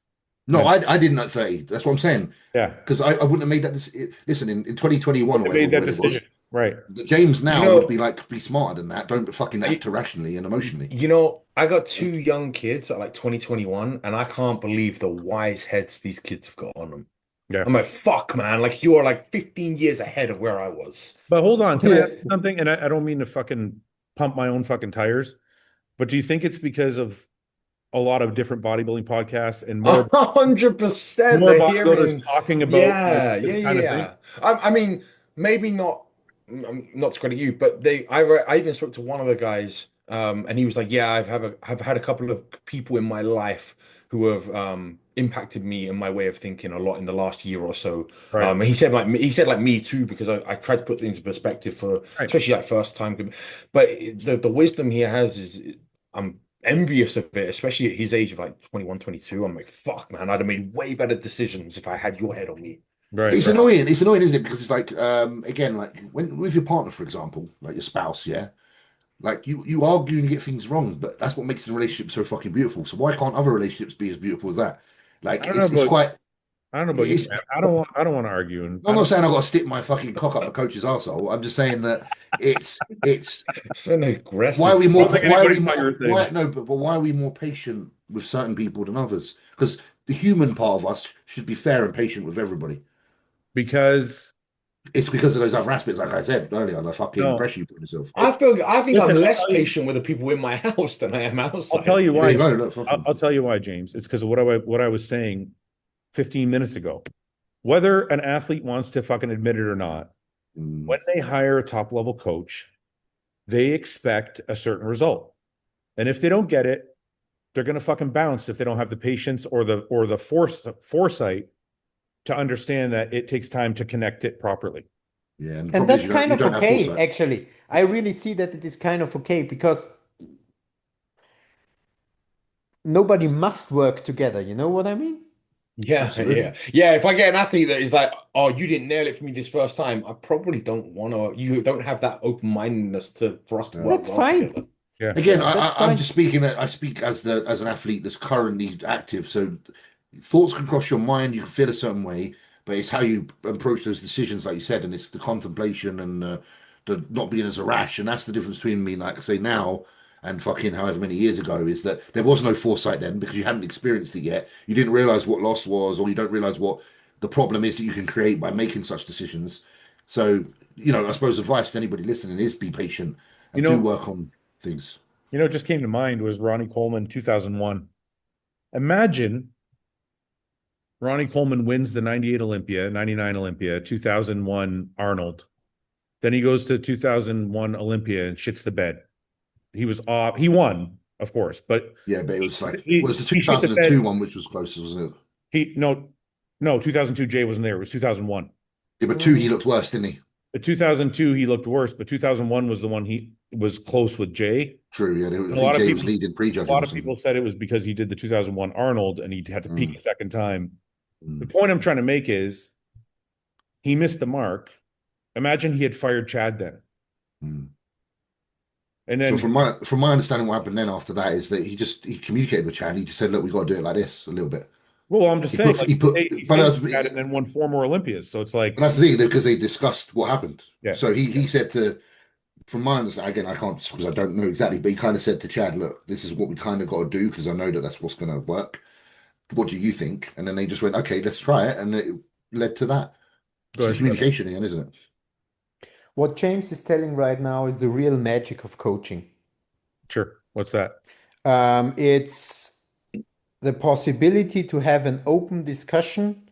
No, I didn't at 30. That's what I'm saying. Yeah. Because I wouldn't have made that. Listen, in 2021 or I made whatever that it was, decision. Right. James You now would know, be like, be smarter than that. Don't fucking act irrationally and emotionally. you know, I got two young kids at like 2021, and I can't believe the wise heads these kids have got on them. Yeah. I'm like, fuck, man, like you are like 15 years ahead of where I was. But hold on, can I Yeah. ask you something? And I don't mean to fucking pump my own fucking tires, but do you think it's because of a lot of different bodybuilding podcasts and more 100%. more They're bodybuilders hearing, talking about like yeah, this yeah, kind yeah, of thing? yeah. I mean, maybe not, not to credit you, but I even spoke to one of the guys, and he was like, yeah, I've had a couple of people in my life who have impacted me in my way of thinking a lot in the last year or so. Right. And he said like me too, because I tried to put things in perspective for Right. especially like first time. But the wisdom he has is I'm envious of it, especially at his age of like 21, 22. I'm like, fuck, man, I'd have made way better decisions if I had your head on me. Right. It's Right. annoying. It's annoying, isn't it? Because it's like, again, like when with your partner, for example, like your spouse, yeah, like you argue and you get things wrong, but that's what makes the relationship so fucking beautiful. So why can't other relationships be as beautiful as that? I Like don't know it's about quite. I don't know about you, It's. man. I don't want to argue, and I'm not saying I've got to stick my fucking cock up a coach's arsehole. I'm just saying that it's It's an why are aggressive we more I don't think fuck. why are anybody we thought you more were why saying no but why are we more patient with certain people than others? Because the human part of us should be fair and patient with everybody. because It's because of those other aspects, like I said earlier, the fucking no. pressure you put on yourself. I think I'm Listen, less patient with the people in my house than I am I'll outside tell of you There why. you here. go. Look, fucking. I'll tell you why, James. It's because of what I was saying 15 minutes ago. Whether an athlete wants to fucking admit it or not, Mm, when they hire a top level coach, they expect a certain result. And if they don't get it, they're going to fucking bounce if they don't have the patience or the foresight to understand that it takes time to connect it properly. yeah, and the And problem is that's kind you of don't have okay, foresight. actually. I really see that it is kind of okay because nobody must work together. You know what I mean? Yeah, Absolutely. yeah, yeah. If I get an athlete that is like, "Oh, you didn't nail it for me this first time," I probably don't want to. You don't have that open-mindedness to for us to Yeah. work That's well fine. together. Yeah. Again, Yeah. That's I'm fine. just speaking. I speak as an athlete that's currently active. So thoughts can cross your mind. You can feel a certain way, but it's how you approach those decisions, like you said, and it's the contemplation and the not being as a rash. And that's the difference between me, like I say now, and fucking however many years ago, is that there was no foresight then because you hadn't experienced it yet. You didn't realize what loss was, or you don't realize what the problem is that you can create by making such decisions. So, I suppose advice to anybody listening is be patient You and do know, work on things. what just came to mind was Ronnie Coleman 2001. Imagine Ronnie Coleman wins the 98 Olympia, 99 Olympia, 2001 Arnold. Then he goes to 2001 Olympia and shits the bed. He was off. He won, of course, but Yeah, but it was like, well, it's the he shit the 2002 bed. one which was closest, wasn't it? He no 2002 Jay wasn't there. It was 2001. Yeah, but two, he Mm, looked worse, didn't he? The 2002 he looked worse, but 2001 was the one he was close with Jay. True, yeah. I And think Jay was leading a prejudging lot or of something. people said it was because he did the 2001 Arnold and he had to peak Mm, a second time. The mm, point I'm trying to make is he missed the mark. Imagine he had fired Chad then. mm. And So then, from my understanding, what happened then after that is that he communicated with Chad. He just said, "Look, we got to do it like this a little bit." well, I'm just saying, like, he But stayed with Chad and then won 4 more Olympias. So it's like, that's the thing because they discussed what happened. yeah, So he said to, from my understanding, again, I can't because I don't know exactly, but he kind of said to Chad, "Look, this is what we kind of got to do because I know that that's what's going to work. What do you think?" And then they just went, "Okay, let's try it," and it led to that. go It's the ahead, Stefan. communication again, isn't it? what James is telling right now is the real magic of coaching. Sure. What's that? It's the possibility to have an open discussion,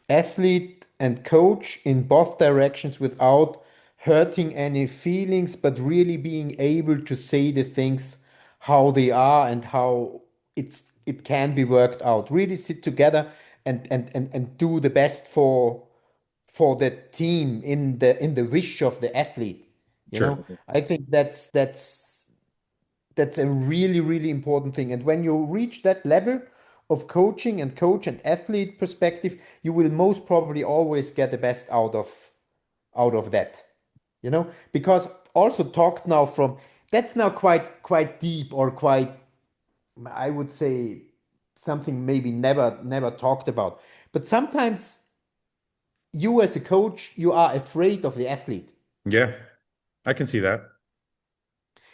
athlete and coach in both directions without hurting any feelings, but really being able to say the things how they are and how it can be worked out. Really sit together and do the best for the team in the wish of the athlete. You Sure. know, I think that's a really, really important thing. And when you reach that level of coaching and coach and athlete perspective, you will most probably always get the best out of that. Because also talked now from that's now quite deep or quite, I would say, something maybe never talked about. But sometimes you as a coach, you are afraid of the athlete. Yeah, I can see that.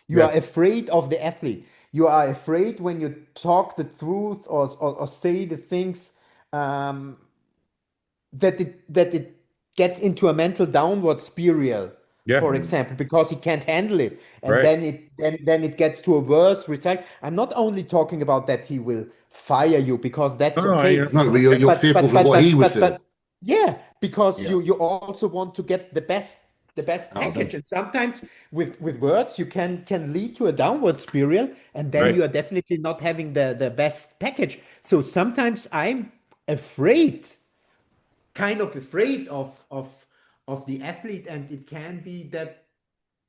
You Yeah, are afraid of the athlete. You are afraid when you talk the truth or say the things um, that it gets into a mental downward spiral, yeah, for example, because he can't handle it, and right. then it gets to a worse result. I'm not only talking about that he will fire you because No, that's no, okay, No, but yeah, you're fearful for what he would feel. but yeah, because Yeah, you also want to get the best out of them. package, and sometimes with words you can lead to a downward spiral, and then right. you are definitely not having the best package. So sometimes I'm afraid, kind of afraid of the athlete, and it can be that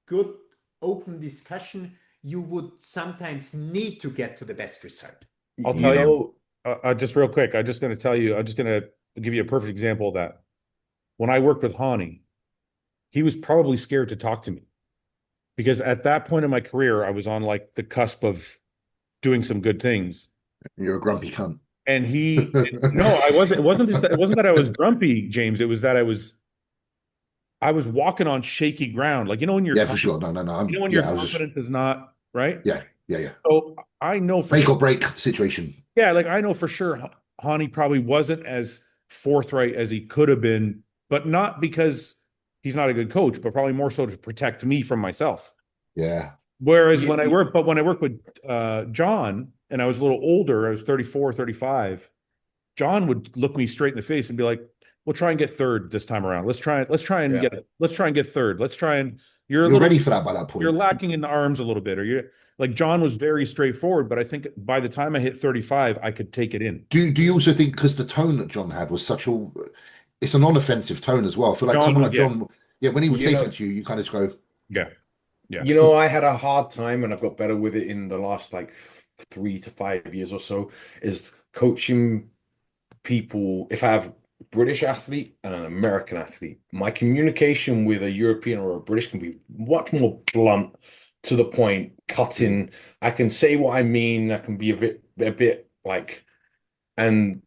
good open discussion you would sometimes need to get to the best result. I'll You tell you, know, just real quick. I'm just going to tell you. I'm just going to give you a perfect example of that. When I worked with Hani, he was probably scared to talk to me because at that point in my career, I was on like the cusp of doing some good things. You're a grumpy cunt. And no, I wasn't. It wasn't that I was grumpy, James. It was that I was walking on shaky ground. Like, when Yeah, for sure. No, no, no. when your Yeah, I was just, confidence is not right. yeah, yeah, yeah. So I know for Make sure. or break situation. Yeah, like I know for sure Hani probably wasn't as forthright as he could have been, but not because he's not a good coach, but probably more so to protect me from myself. Yeah. Whereas you, when I worked with John and I was a little older, I was 34, 35. John would look me straight in the face and be like, "We'll try and get third this time around. yeah. Let's try and get third. Let's try and you're a You're little ready for that by that you're point. lacking in the arms a little bit, or you're like John was very straightforward, but I think by the time I hit 35, I could take it in. Do you also think because the tone that John had was such a, it's a non-offensive tone as well. I feel like John someone was like John, yeah, when he would You say know, something to you, you kind of just go, yeah, yeah. I had a hard time and I've got better with it in the last like 3 to 5 years or so, is coaching people. If I have a British athlete and an American athlete, my communication with a European or a British can be much more blunt, to the point, cutting. I can say what I mean. I can be a bit like, and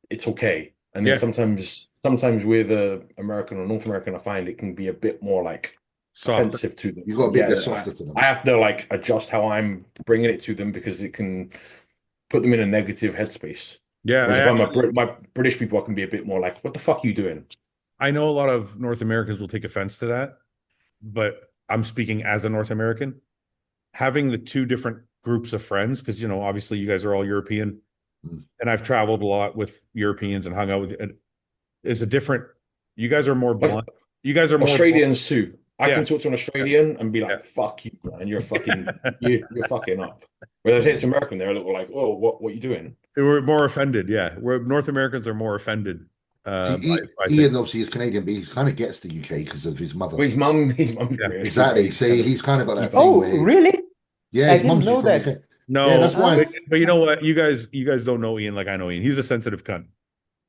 it's okay. And then Yeah, sometimes with American or North American, I find it can be a bit more like softer. offensive to them. you got a bit Yeah, softer to I them. have to like adjust how I'm bringing it to them because it can put them in a negative headspace. Yeah, Whereas if I'm my British people, I can be a bit more like, "What the fuck are you doing?" I know a lot of North Americans will take offense to that, but I'm speaking as a North American. Having the two different groups of friends, because obviously you guys are all European, Mm. and I've traveled a lot with Europeans and hung out with, and is a different. You guys are more Like blunt. You guys are more blunt. Australians too. I Yeah, can talk to an Australian and be yeah. like, "Fuck you, man! You're fucking up." Whereas if it's American, they're a little like, "Oh, what you doing?" We're more offended. Yeah, we're North Americans are more offended. See, By things. Ian obviously is Canadian, but he kind of gets the UK because of his mother. Well, his mum's Yeah. British. Exactly. He's kind See, of he's kind of got that thing Oh, where, really? yeah, I his didn't mum's know from that. UK. Yeah, No, that's why. but you know what? You guys don't know Ian like I know Ian. He's a sensitive cunt.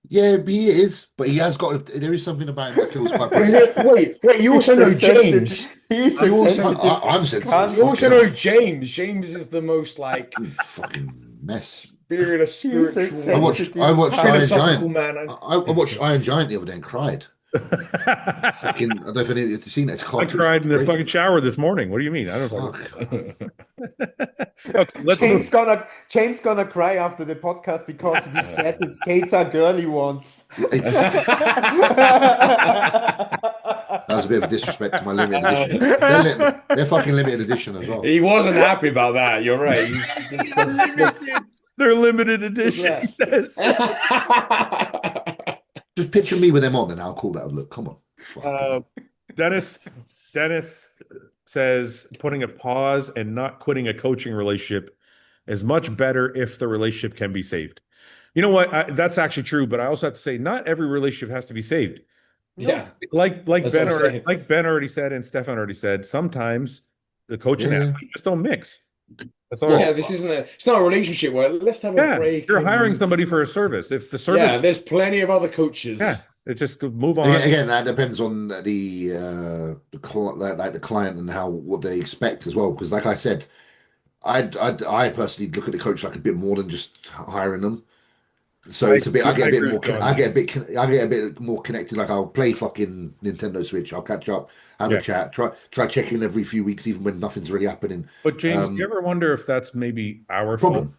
Yeah, but he is. But he has got. There is something about him that feels quite British. Wait, you also He's a know sensitive, James. he's You a also sensitive I'm sensitive. you cunt. also Fucking know hell. James. James is the most like Fucking mess. He's a spiritual, I sensitive watched cunt. Iron philosophical Giant. man. I watched Iron Giant the other day and cried. Fucking, I don't know if you've seen it. It's a I cartoon. cried It's in the great. fucking shower this morning. What do you mean? I don't Fuck. Okay, let's move. James gonna cry after the podcast because he said his skates are girly ones. That was a bit of a disrespect to my limited edition. They're fucking limited edition as well. He wasn't happy about that. You're right. They're limited edition. left. Yes. Just picture me with them on and how cool that would look. Come on. Uh, Dennis says putting a pause and not quitting a coaching relationship is much better if the relationship can be saved. You know what? That's actually true, but I also have to say not every relationship has to be saved. Yeah, Like that's what I'm saying. Ben already said and Stefan already said, sometimes the coach and Yeah. athlete just don't mix. That's all. Yeah, it's not a relationship where let's have a Yeah, break. you're hiring and- somebody for a service. If the Yeah, service, there's plenty of other coaches. yeah, it just move on. Again, that depends on the client and what they expect as well. Because, like I said, I personally look at the coach like a bit more than just hiring them. So it's a bit. I get a bit agree more. with you on I that. get a bit. I get a bit more connected. Like I'll play fucking Nintendo Switch. I'll catch up, have a Yeah. chat, try checking every few weeks, even when nothing's really happening. But James, do you ever wonder if that's maybe our fault? Problem.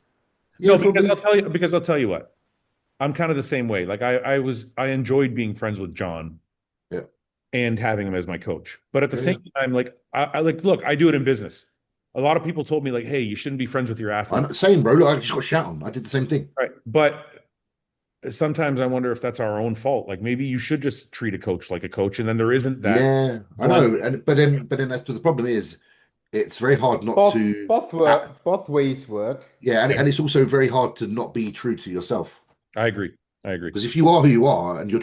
Yeah, No, because probably. I'll tell you what. I'm kind of the same way. Like I enjoyed being friends with John Yeah, and having him as my coach. But at the yeah, yeah. same time, like I like look, I do it in business. A lot of people told me like, hey, you shouldn't be friends with your I athlete. know, same, bro. Look, I just got shout on. I did the same thing. Right. But sometimes I wonder if that's our own fault. Like maybe you should just treat a coach like a coach, and then there isn't that Yeah, I blunt. know. And but then that's the problem is it's very hard not Both to. both work, both ways work. Yeah, and, Yeah, and it's also very hard to not be true to yourself. I agree. I agree. Because if you are who you are and you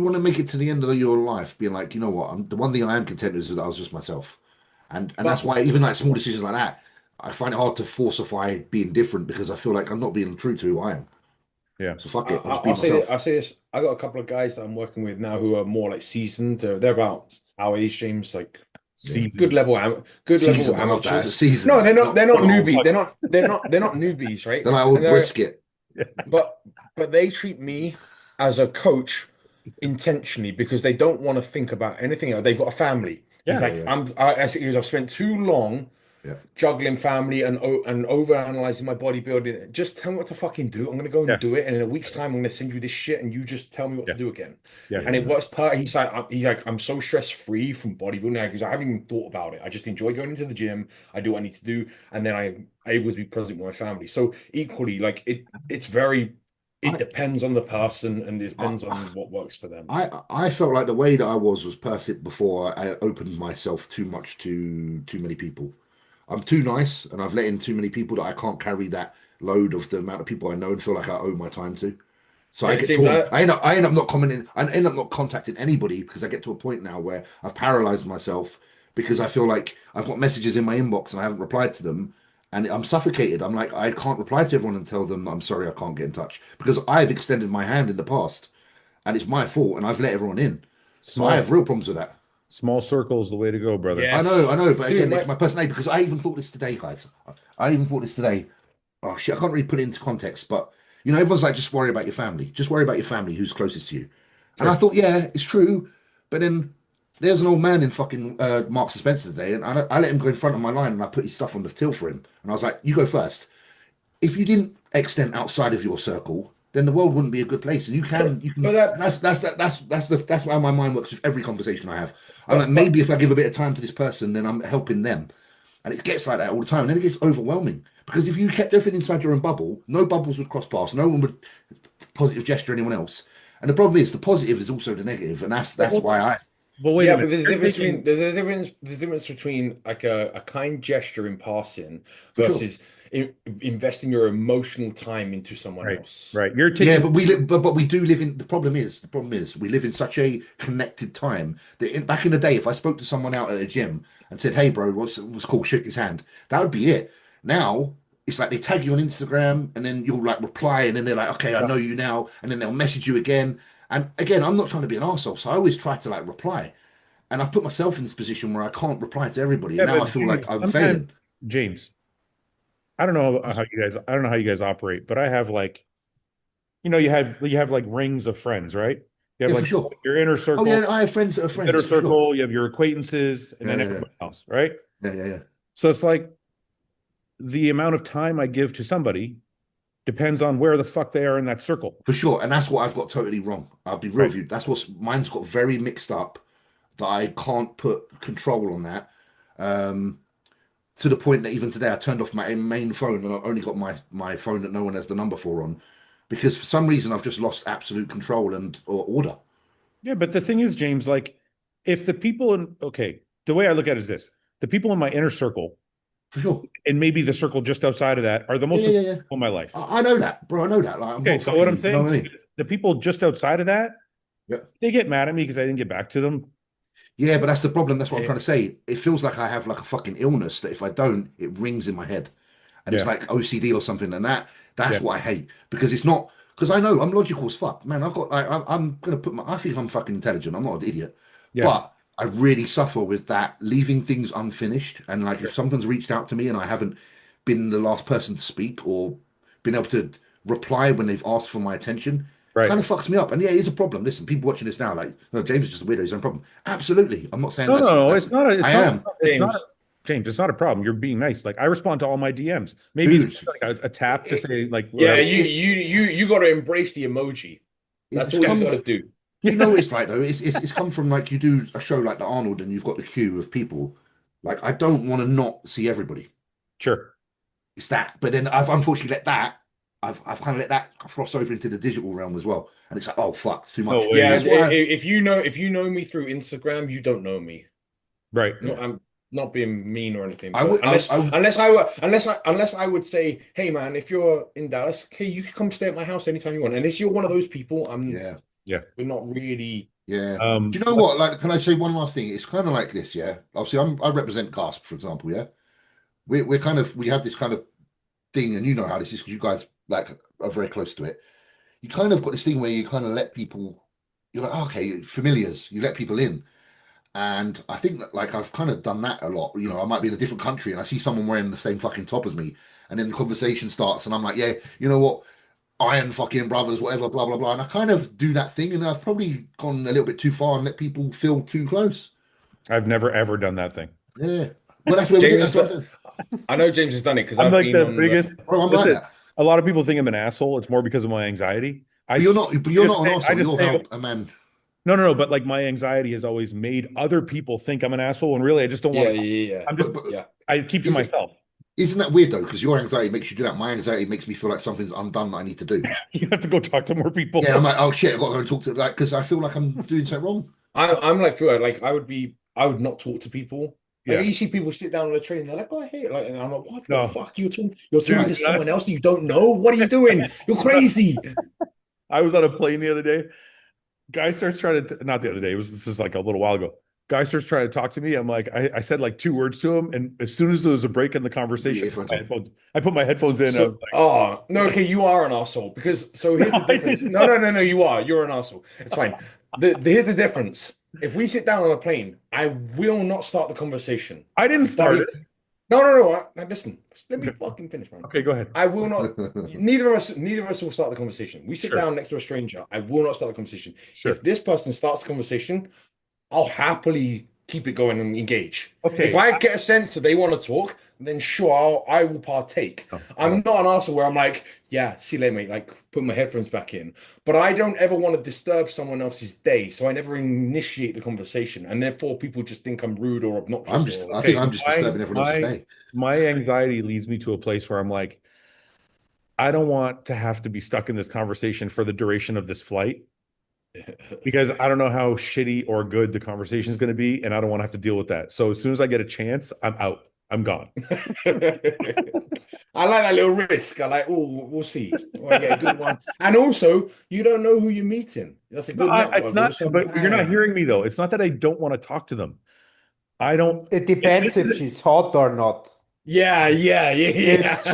want to make it to the end of your life being like, you know what, the one thing I am content with is that I was just myself. And that's But why even like small decisions like that, I find it hard to falsify being different because I feel like I'm not being true to who I am. Yeah. So fuck I, it, I'll I- just be I'll say this. myself. I'll say this. I got a couple of guys that I'm working with now who are more like seasoned. They're about our age, James, like Yeah. good Season. level, good level Seasoned, I love that. amateurs. No, Seasoned, they're not. They're not not old. newbie. Plugs. They're not newbies, right? They're like And old they're brisket. but but they treat me as a coach intentionally because they don't want to think about anything else. They've got a family. He's Yeah. Yeah, like, yeah, I've spent too long yeah. juggling family and over analyzing my bodybuilding. Just tell me what to fucking do. I'm gonna go Yeah. and do it, and in a week's time, I'm gonna send you this shit, and you just tell me what Yeah. to do again. Yeah. Yeah, And it yeah. works per. He's like, I'm so stress free from bodybuilding because I haven't even thought about it. I just enjoy going into the gym. I do what I need to do, and then I able to be present with my family. So equally, like it's very. It I, depends on the person, and it I, depends on what works for them. I felt like the way that I was perfect before I opened myself too much to too many people. I'm too nice, and I've let in too many people that I can't carry that load of the amount of people I know and feel like I owe my time to. So I Yeah, get James, torn. I end up not commenting. I end up not contacting anybody because I get to a point now where I've paralyzed myself because I feel like I've got messages in my inbox and I haven't replied to them, and I'm suffocated. I'm like I can't reply to everyone and tell them I'm sorry I can't get in touch because I've extended my hand in the past and it's my fault and I've let everyone in. So I Small have real problems with that. small circle is the way to go, brother. yes, I know, but dude, again, it's my personality because I even thought this today, guys. I even thought this today. Oh shit, I can't really put it into context, but everyone's like, just worry about your family. Just worry about your family, who's closest to you. And I Sure. thought, yeah, it's true. But then there's an old man in fucking Marks and Spencer today, and I let him go in front of my line and I put his stuff on the till for him. And I was like, you go first. If you didn't extend outside of your circle, then the world wouldn't be a good place. And you but can. that That's how my mind works with every conversation I have. I'm like, but maybe if I give a bit of time to this person, then I'm helping them. And it gets like that all the time. And then it gets overwhelming. Because if you kept everything inside your own bubble, no bubbles would cross paths. No one would positive gesture anyone else. And the problem is the positive is also the negative. And that's Well, why I well, wait a Yeah, but minute. You're taking there's a difference between like a kind gesture in passing for sure. versus investing your emotional time into someone right, else. right. You're Yeah, taking but but we do live in the problem is we live in such a connected time that back in the day, if I spoke to someone out at a gym and said, "Hey, bro, what's cool?" Shook his hand. That would be it. Now it's like they tag you on Instagram and then you'll like reply and then they're like, "Okay, I know you now," and then they'll message you again. And again, I'm not trying to be an arsehole, so I always try to like reply. And I've put myself in this position where I can't reply to everybody, and yeah, now I but feel like James, I'm sometimes failing. James, I don't know how you guys operate, but I have like, you have like rings of friends, right? You have Yeah, for like sure. your inner Oh yeah, circle, I have friends that are middle friends for sure. circle, you have your acquaintances, and Yeah, then yeah, yeah, everybody else, right? yeah, yeah, yeah. So it's like the amount of time I give to somebody depends on where the fuck they are in that circle. For sure. And that's what I've got totally wrong. I'll be real Right. with you. That's what's mine's got very mixed up that I can't put control on that. Um, to the point that even today I turned off my main phone and I've only got my phone that no one has the number for on because for some reason I've just lost absolute control and or order. Yeah, but the thing is, James, like if the people in okay, the way I look at it is this: the people in my inner circle For sure. and maybe the circle just outside of that are the Yeah, most yeah, yeah, important yeah. people in my life. I know that, bro. I know that. Like I'm Okay, not so what I'm fucking, you know saying what to I you, mean? the people just outside of that, Yeah. they get mad at me because I didn't get back to them. Yeah, but that's the problem. That's what I'm Eh, trying to say. It feels like I have like a fucking illness that if I don't, it rings in my head. And it's Yeah, like OCD or something. And that's yeah, what I hate because it's not because I know I'm logical as fuck, man. I've got like I'm gonna put my I think I'm fucking intelligent. I'm not an idiot, yeah. but I really suffer with that leaving things unfinished. And like if Sure. someone's reached out to me and I haven't been the last person to speak or been able to reply when they've asked for my attention. Right. Kind of fucks me up. And yeah, it is a problem. Listen, people watching this now, like, no, James is just a weirdo, he's no problem. Absolutely. I'm not saying No, no, that's it's not. It's I not. am. It's not. James. James, it's not a problem. You're being nice. Like I respond to all my DMs. Maybe Dude. it's just like a tap to say like, Yeah, whatever. you got to embrace the emoji. That's It's all you come- got to do. You know what it's like though. It's come from like you do a show like the Arnold and you've got the queue of people. Like I don't want to not see everybody. Sure. It's that. But then I've unfortunately let that. I've kind of let that cross over into the digital realm as well. And it's like, oh fuck, it's too much. Oh, Yeah, That's why if you know me through Instagram, you don't know me. Right. No, I'm not being mean or anything. I but would- unless I would say, hey man, if you're in Dallas, hey, you can come stay at my house anytime you want. And if you're one of those people, we're not really. Yeah. Um, Do you know what? Like, can I say one last thing? It's kind of like this, yeah. Obviously, I represent Gasp, for example, yeah. We have this kind of thing, and you know how this is because you guys like are very close to it. You kind of got this thing where you kind of let people. You're like, oh, okay, familiars. You let people in, and I think that like I've kind of done that a lot. You know, I might be in a different country and I see someone wearing the same fucking top as me, and then the conversation starts, and I'm like, yeah, you know what? Iron fucking brothers, whatever, blah blah blah. And I kind of do that thing, and I've probably gone a little bit too far and let people feel too close. I've never ever done that thing. Yeah, well, that's where we James get. That's I know James has done it because I'm I've like been the on biggest. Bro, I'm Listen, like that. a lot of people think I'm an asshole. It's more because of my anxiety. But you're not. But you're just not an say- I asshole. just You're say- a man. No. But like my anxiety has always made other people think I'm an asshole, and really, I just don't want to. yeah. I'm just. Yeah. I keep to Is it- myself. Isn't that weird though? Because your anxiety makes you do that. My anxiety makes me feel like something's undone that I need to do. You have to go talk to more people. Yeah, I'm like, oh shit, I've got to go and talk to like because I feel like I'm doing something wrong. I'm like Fouad, like I would not talk to people. Like Yeah. you see people sit down on the train, and they're like, "Oh, I hate it." Like, and I'm like, "What No. the fuck? You're talking Dude, to someone else that you don't know? What are you doing? You're crazy." I was on a plane the other day. Guy starts trying to, not the other day, this is like a little while ago. Guy starts trying to talk to me. I'm like, I said like 2 words to him. And as soon as there was a break in the conversation, earphones on. I put my headphones in. So, oh no, okay, you are an asshole because so here's the No, I difference. didn't. No, you're an asshole. It's fine. Here's the difference. If we sit down on a plane, I will not start the conversation. I didn't start it. No. Listen, let me fucking finish, man. Okay, go ahead. I will not. Neither of us will start the conversation. We sit Sure. down next to a stranger. I will not start the conversation. Sure. If this person starts the conversation, I'll happily keep it going and engage. Okay. If I get a sense that they want to talk, then sure, I will partake. No, I'm not an arsehole where I'm like, yeah, see you later, mate. Like, put my headphones back in. But I don't ever want to disturb someone else's day, so I never initiate the conversation, and therefore people just think I'm rude or obnoxious. I think I'm just disturbing everyone else's day. My anxiety leads me to a place where I'm like, I don't want to have to be stuck in this conversation for the duration of this flight because I don't know how shitty or good the conversation is going to be, and I don't want to have to deal with that. So as soon as I get a chance, I'm out. I'm gone. I like that little risk. I like, oh, we'll see. I get a good one. And also, you don't know who you're meeting. That's a good network. It's not, but you're not hearing me though. It's not that I don't want to talk to them. I don't. It depends if she's hot or not. Yeah. It's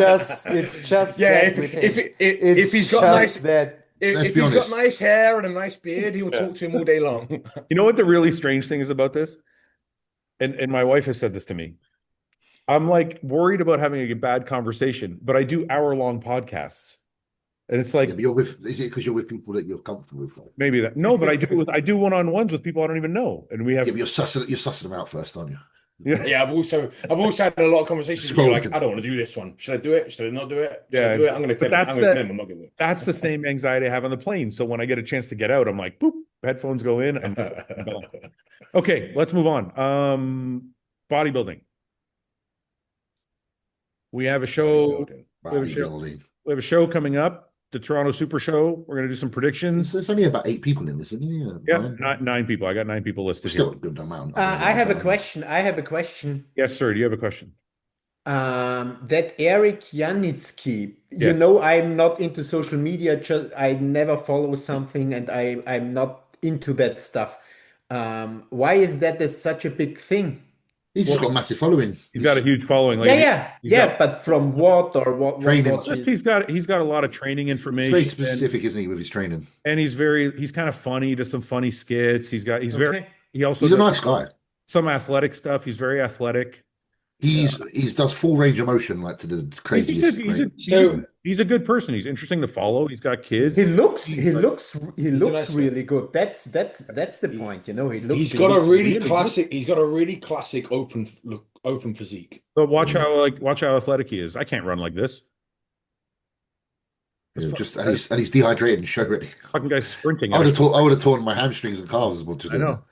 just Yeah, that with him. if he's got just nice that. if be he's got honest. nice hair and a nice beard, he'll talk to him all day long. You know what the really strange thing is about this? And my wife has said this to me. I'm like worried about having a bad conversation, but I do hour-long podcasts. And it's like Yeah, but you're with. Is it because you're with people that you're comfortable with? maybe that no, but I do one-on-ones with people I don't even know. And we have Yeah, but you're sussing them out first, aren't you? yeah. I've also had a lot of conversations where you're like, Scrolling. I don't want to do this one. Should I do it? Should I not do it? Should Yeah, I do it? I'm gonna but tell that's him I'm not gonna do That's the same anxiety I have on the plane. So when I get a chance to get out, I'm like, boop, headphones go in. I'm gone. it. Okay, let's move on. Bodybuilding. We have a show. We have a show. Bodybuilding. We have a show coming up, the Toronto Super Show. We're gonna do some predictions. There's only about 8 people in this, isn't there? Yeah, nine people. I got 9 people listed Still here. a good amount. I have a question. Yes, sir. Do you have a question? That Eric Janitsky, Yes. I'm not into social media. I never follow something, and I'm not into that stuff. Why is that such a big thing? He's just got a massive following. He's got a huge following. Like, he's got- But from what or what? Training. What was he's got a lot of training It's information. very specific, isn't he, with his training? and he's kind of funny to some funny skits. He's Okay. he also He's a does nice guy. some athletic stuff. He's very athletic. He's does full range of motion, like to the craziest. He's a good person. He's interesting to follow. He's got kids. He looks nice really good. That's the point, you know. He's got a really good. classic. He's got a really classic open physique. But watch how athletic he is. I can't run like this. Yeah, and he's dehydrated and show ready. Fucking guy's sprinting. I would have torn my hamstrings and calves as well. I know.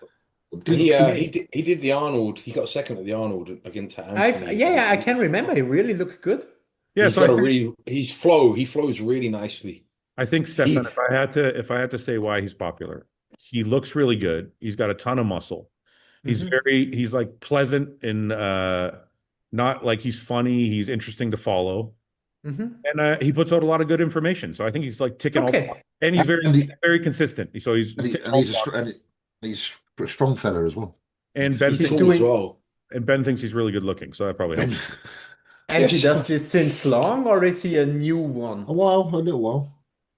He did the Arnold. He got second at the Arnold against Anthony. I can remember. He really looked good. Yeah, He flows really nicely. I think Stefan, if I had to say why he's popular, he looks really good. He's got a ton of muscle. He's he's like pleasant and not like he's funny. He's interesting to follow. And he puts out a lot of good information. So I think he's like ticking all, and he's very consistent. So he's a strong fella as well. And Ben he's cool as well. And Ben thinks he's really good looking, so that probably helps. And he does this since long, or is he a new one? A little while.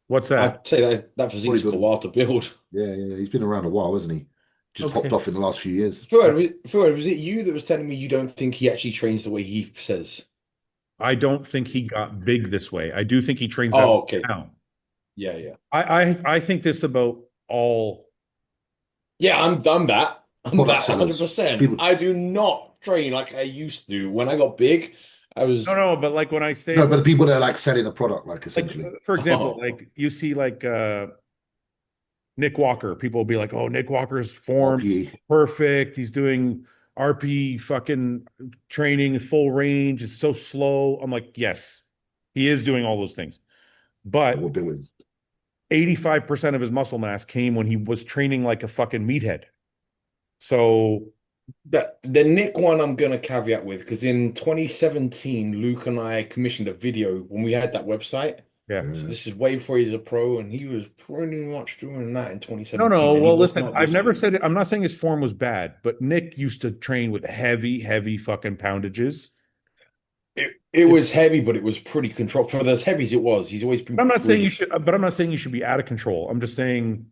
What's that? I'd say that physique's a while to build. Yeah. He's been around a while, hasn't he? Just popped off in the last few years. Fouad, was it you that was telling me you don't think he actually trains the way he says? I don't think he got big this way. I do think he trains now. Yeah. I think this about all. Yeah, I'm that 100%. I do not train like I used to. When I got big, I was but like when I say but the people that are like selling a product, like essentially. Like, for example, like you see like Nick Walker, people will be like, oh, Nick Walker's form is perfect. He's doing RP fucking training, full range. It's so slow. I'm like, yes, he is doing all those things. But 85% of his muscle mass came when he was training like a fucking meathead. So the Nick one I'm going to caveat with, because in 2017, Luke and I commissioned a video when we had that website. Yeah. So this is way before he's a pro, and he was pretty much doing that in 2017. No. Well, listen, I've never said it. I'm not saying his form was bad, but Nick used to train with heavy fucking poundages. It was heavy, but it was pretty controlled. For those heavies, it was. He's always been. I'm not saying you should, but I'm not saying you should be out of control. I'm just saying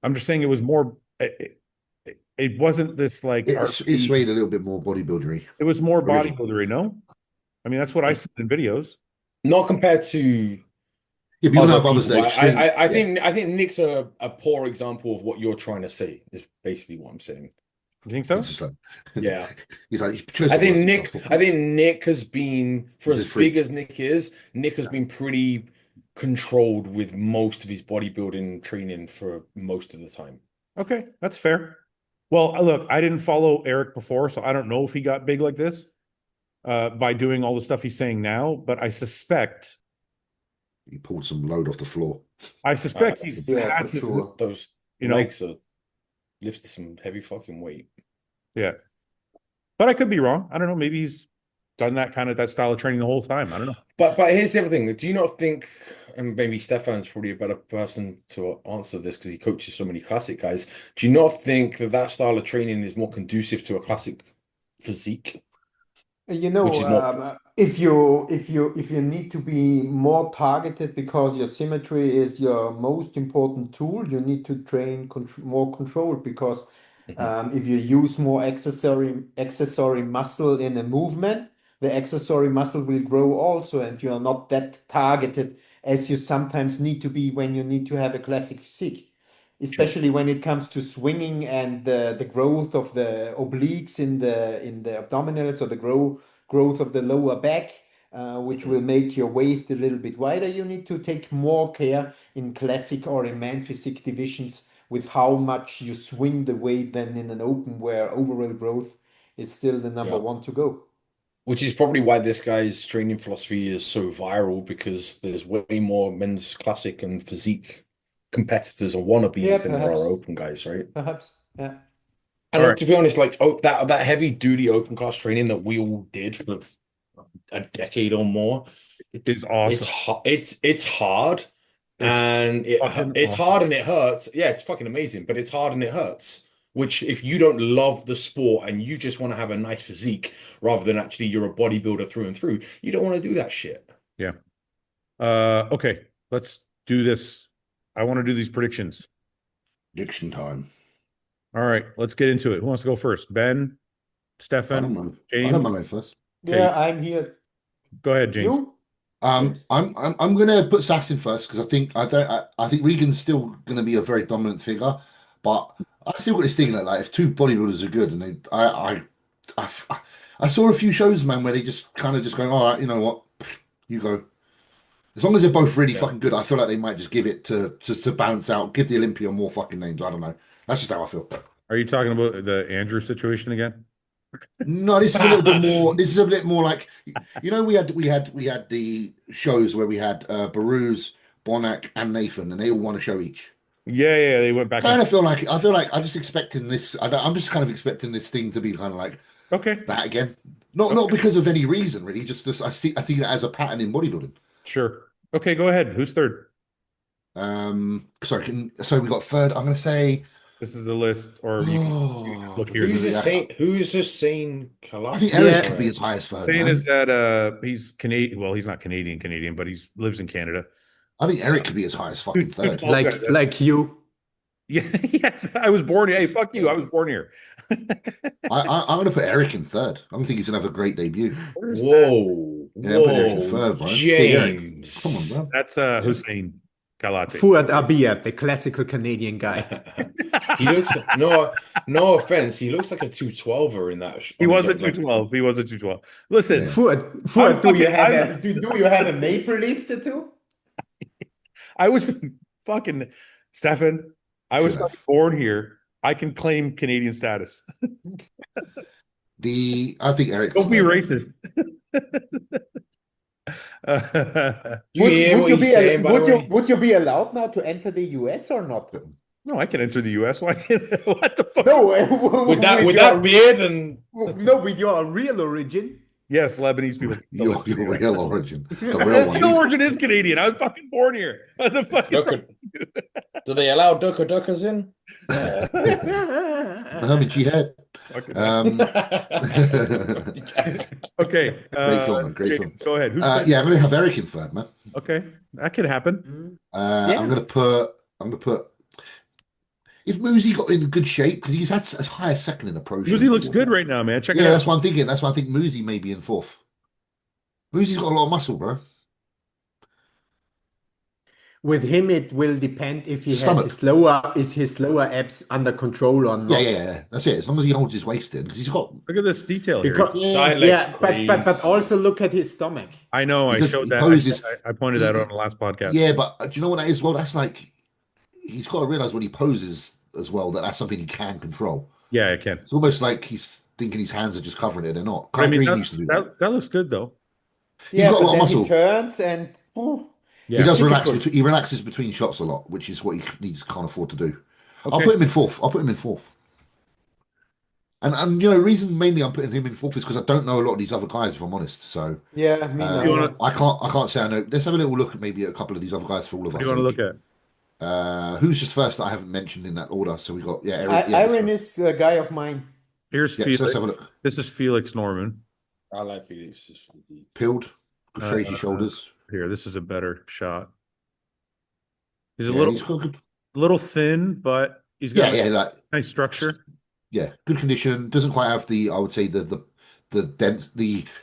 it was more. It wasn't this like. It's made a little bit more bodybuildery. It was more bodybuildery, no? I mean, that's what I see in videos. Not compared to. Yeah, but others I think Nick's a poor example of what you're trying to say. Is basically what I'm saying. You think so? Yeah. He's like. I think Nick has been, for as big as Nick is, Nick has been pretty controlled with most of his bodybuilding training for most of the time. Okay, that's fair. Well, look, I didn't follow Eric before, so I don't know if he got big like this by doing all the stuff he's saying now, but I suspect he pulled some load off the floor. I suspect he's for sure. Those legs are lifted some heavy fucking weight. Yeah. But I could be wrong. I don't know. Maybe he's done that style of training the whole time. I don't know. But here's the other thing. Do you not think, and maybe Stefan's probably a better person to answer this because he coaches so many classic guys. Do you not think that style of training is more conducive to a classic physique? You know, if you need to be more targeted because your symmetry is your most important tool, you need to train more controlled because if you use more accessory muscle in a movement, the accessory muscle will grow also, and you are not that targeted as you sometimes need to be when you need to have a classic physique, especially when it comes to swinging and the growth of the obliques in the abdominals, or the growth of the lower back, which will make your waist a little bit wider. You need to take more care in classic or in man physique divisions with how much you swing the weight than in an open, where overall growth is still the number one to go. Which is probably why this guy's training philosophy is so viral, because there's way more men's classic and physique competitors or wannabes than there are open guys, right? Perhaps, yeah. And to be honest, like that heavy duty open class training that we all did for a decade or more, it is awesome. It's hard, and it's hard and it hurts. Yeah, it's fucking amazing, but it's hard and it hurts. Which, if you don't love the sport and you just want to have a nice physique rather than actually you're a bodybuilder through and through, you don't want to do that shit. Yeah. Okay, let's do this. I want to do these predictions. Prediction time. All right, let's get into it. Who wants to go first? Ben? Stefan, I don't James. mind going first. Okay. Yeah, I'm here. Go ahead, James. You? I'm gonna put Sass in first because I think Regan's still gonna be a very dominant figure, but I still got this thing that like if two bodybuilders are good and I, I saw a few shows, man, where they just kind of just going, all right, you know what, you go. As long as they're both really fucking good, I feel like they might just give it to just to balance out, give the Olympia more fucking names. I don't know. That's just how I feel. Are you talking about the Andrew situation again? No, this is a little bit more. This is a bit more like, you know, we had the shows where we had Baruz, Bonac, and Nathan, and they all won a show each. Yeah, they went back. I feel like I'm just expecting this. I'm just kind of expecting this thing to be kind of like Okay, that again. Not because of any reason, really. Just I see it as a pattern in bodybuilding. sure. Okay, go ahead. Who's third? So we got third. I'm gonna say. This is the list, or you can look here. Who's this- just saying I think Kalaf? Eric could be as high as third. Saying Man. is that he's Canadian. Well, he's not Canadian, but he lives in Canada. I think Eric could be as high as fucking third. Like you. Yeah, yes. I was born here. Hey, fuck you. I was born here. I'm gonna put Eric in third. I think he's gonna have a great debut. Whoa. Yeah, put Eric in third, bro. Big Eric. James. Come on, bro. That's Hussein Kalate. Fouad Abiad, the classical Canadian guy. He looks no offense. He looks like a 212er in that. He was a 212. He was a 212. Listen, Yeah. Fouad, do you have a maple leaf tattoo? I was fucking Stefan. I was Should have. born here. I can claim Canadian status. I think Eric's Don't be third. racist. You hear what he's saying, by the way? would you be allowed now to enter the US or not? No, I can enter the US. Why? What the fuck? No, With that beard and no, with your real origin. Yes, Lebanese people. Your real origin. The real Real one. origin is Canadian. I was fucking born here. What the fuck? do they allow duckers in? Mohammed Jihad. Fucking- Okay. Great film, man. Great okay, film. Go ahead. Who's Yeah, I'm gonna have Eric in third, man. Okay, that could happen. Yeah. I'm gonna put if Muzi got in good shape because he's had as high as second in the pro. Muzi looks good right now, man. Check it Yeah, out. that's what I'm thinking. That's why I think Muzi may be in fourth. Muzi's got a lot of muscle, bro. With him, it will depend if he Stomach. has his lower abs under control or not. Yeah. That's it. As long as he holds his waist in, because he's got. Look at this detail here. Because, Side legs yeah, but squeeze. also look at his stomach. I know. I Because showed he that. poses- I pointed that out on the last podcast. Yeah, but do you know what that is? Well, that's like he's got to realize when he poses as well that that's something he can control. Yeah, I can. It's almost like he's thinking his hands are just covering it. They're not. I Kai mean, Green used to do that. that looks good though. He's got a but lot of then muscle. he turns and Yeah. He does relax. difficult. He relaxes between shots a lot, which is what he needs can't afford to do. I'll Okay. put him in fourth. And you know, reason mainly I'm putting him in fourth is because I don't know a lot of these other guys, if I'm honest. So yeah, me uh, You wanna- I can't say I know. Let's have a little look at maybe a couple of these other guys for all of What us. do you want to look at? Who's just first that I haven't mentioned in that order? So we got Eric. Yeah, that's Iron right. is a guy of mine. Here's Yeah, so Felix. let's have a look. This is Felix Norman. I like Felix. Peeled, good Uh, crazy shoulders. Here, this is a better shot. He's a Yeah, little he's got good. little thin, but he's got Yeah, a like nice structure. yeah, good condition. Doesn't quite have the I would say the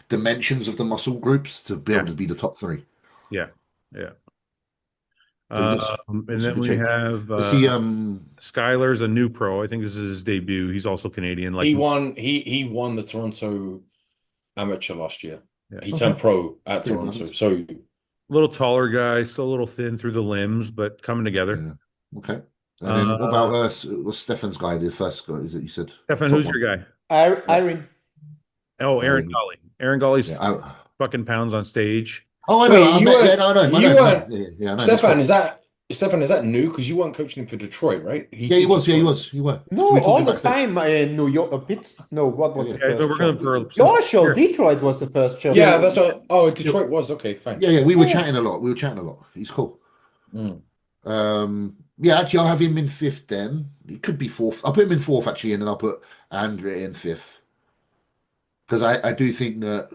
dimensions of the muscle groups to be able to be the top three. Yeah. But he looks- And looks then in good we shape. have Is he Skylar's a new pro. I think this is his debut. He's also Canadian. Like He won the Toronto amateur last year. Yeah. He turned pro at Yeah, Toronto. nice. So little taller guy, still a little thin through the limbs, but coming together. Yeah. Okay. And then what about what's Stefan's guy, the first guy, is it you said? Stefan, Top who's one. your guy? Iron. Oh, Aaron Golly. Aaron Golly's Yeah, fucking pounds on stage. I Wait, know. I you met- were- yeah, no, I know. you were- Yeah, I know. Stefan, is that new? Because you weren't coaching him for Detroit, right? Yeah, he was. Yeah, he was. You were. No, So we talked all the backstage. time in New York, No, what was the Yeah, first no, we're show? going for Your show, Detroit was the first show. Yeah, that's what. Oh, Detroit was okay. Fine. Yeah, we were chatting a lot. He's cool. Mm. Yeah, actually, I'll have him in fifth then. He could be fourth. I'll put him in fourth, actually, and then I'll put Andrea in fifth. Because I do think that...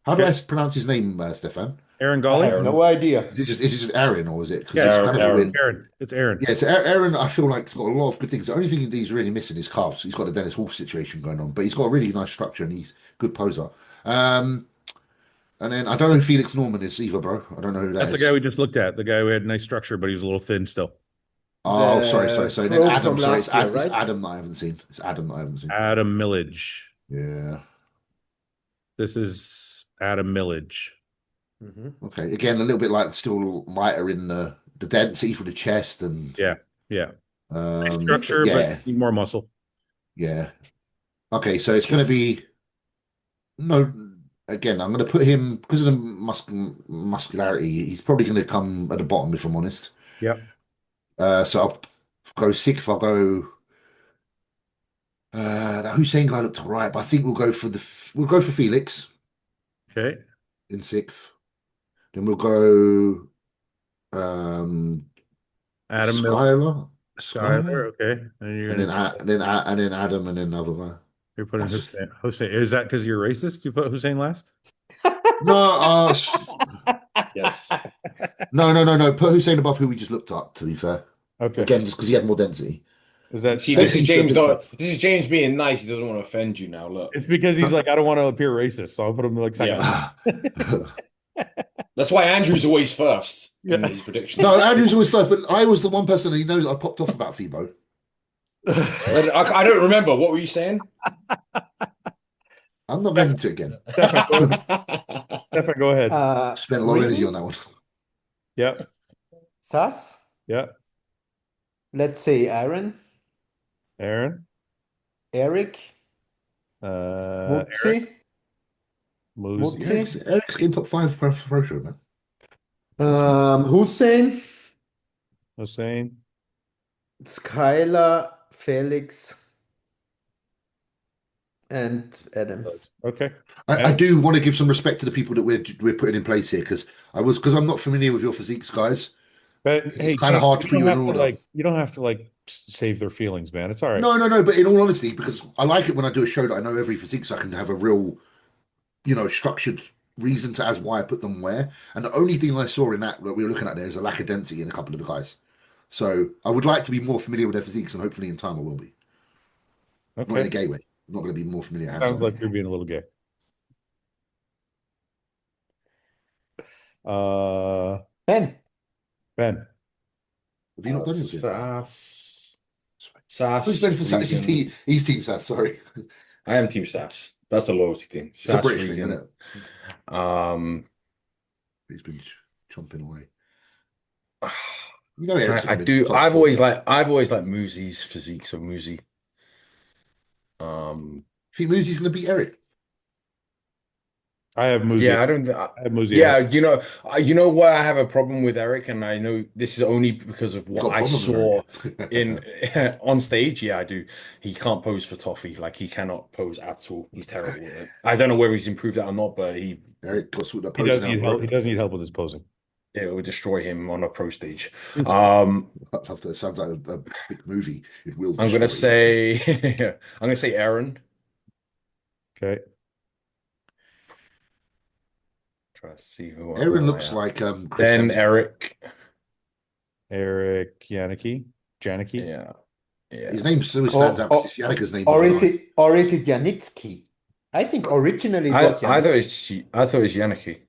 How do I pronounce his name, Stefan? Aaron I Golly? have no idea. Is it just Aaron, or is it? Because Yeah, it's Aaron- kind of a Aaron. weird. Aaron. It's Aaron. Yeah, so Aaron, I feel like he's got a lot of good things. The only thing he's really missing is calves. He's got the Dennis Wolf situation going on, but he's got a really nice structure and he's a good poser. And then I don't know who Felix Norman is either, bro. I don't know who that That's is. the guy we just looked at. The guy who had nice structure, but he was a little thin still. Oh, sorry. The And then pro Adam. from Sorry, last year, it's right? Adam that I haven't seen. It's Adam that I haven't seen. Adam Millage. Yeah. This is Adam Millage. Okay. Again, a little bit like still lighter in the density for the chest and Yeah. Nice structure, yeah, but need more muscle. yeah. Okay, so it's going to be no. Again, I'm going to put him because of the muscularity. He's probably going to come at the bottom, if I'm honest. Yep. So I'll go sixth. I'll go. The Hussein guy looked all right, but I think we'll go for Felix Okay. in sixth. Then we'll go Adam Skylar. Skyler. Okay. And you're And gonna then Adam and then another guy. you're putting That's just- Hussein. Is that because you're racist? You put Hussein last? No, Yes. no. Put Hussein above who we just looked up, to be fair. Okay. Again, just because he had more density. Is that See, this is James This is James being nice. He doesn't want to offend you now. Look, It's because he's like, I don't want to appear racist, so I'll put him like second. Yeah. That's why Andrew's always first in Yeah. these predictions. No, Andrew's always first, but I was the one person that he knows that I popped off about Fibo. I don't remember. What were you saying? I'm not going into it again. Stefan, go ahead. Spent a lot of energy on that one. Yep. Sas? Yep. Let's say Aaron, Aaron. Eric, Aaron. Mutzi, Moose. Mutzi, Eric's getting top 5 for pro show, man. Hussein, Hussein. Skylar, Felix, and Adam. Okay. I do want to give some respect to the people that we're putting in place here because I'm not familiar with your physiques, guys. But It's hey, kinda hard to put you in don't have order. like you don't have to like save their feelings, man. It's all right. No. But in all honesty, because I like it when I do a show that I know every physique, so I can have a real, structured reason to as why I put them where. And the only thing I saw in that we were looking at there is a lack of density in a couple of the guys. So I would like to be more familiar with their physiques, and hopefully in time I will be. Not in a Okay. gay way. I'm not going to be more familiar. Sounds like you're being a little gay. Ben. Ben. Have you not done it yet? Sass. Who's Ben for Sass? Regan. He's team Sass, sorry. I am Team Sass. That's the loyalty thing. It's a Sass, British thing, Regan. isn't it? Um, He's been chomping away. Eric's I been do. top I've four. always liked Moosey's physique. So Moosey. You think Moosey's going to beat Eric? I have Moosey. Yeah, I don't. I have Moosey. Yeah, you know why I have a problem with Eric, and I know this is only because of Got what a I problem with saw Eric. in on stage. Yeah, I do. He can't pose for Toffee. Like he cannot pose at all. He's terrible at it. I don't know whether he's improved that or not, but Eric got sort of He does posing need out. help. He does need help with his posing. it will destroy him on a pro stage. I love that. It sounds like a big movie. It will. I'm gonna destroy. say I'm gonna say Aaron. Okay. Try to see who Aaron I looks am. like Chris Then Hemsworth. Eric Janicki. Yeah. His name still stands out because it's Yannicka's name. Or is it Janitsky? I think originally it was I Janitsky. thought it was Yannicki.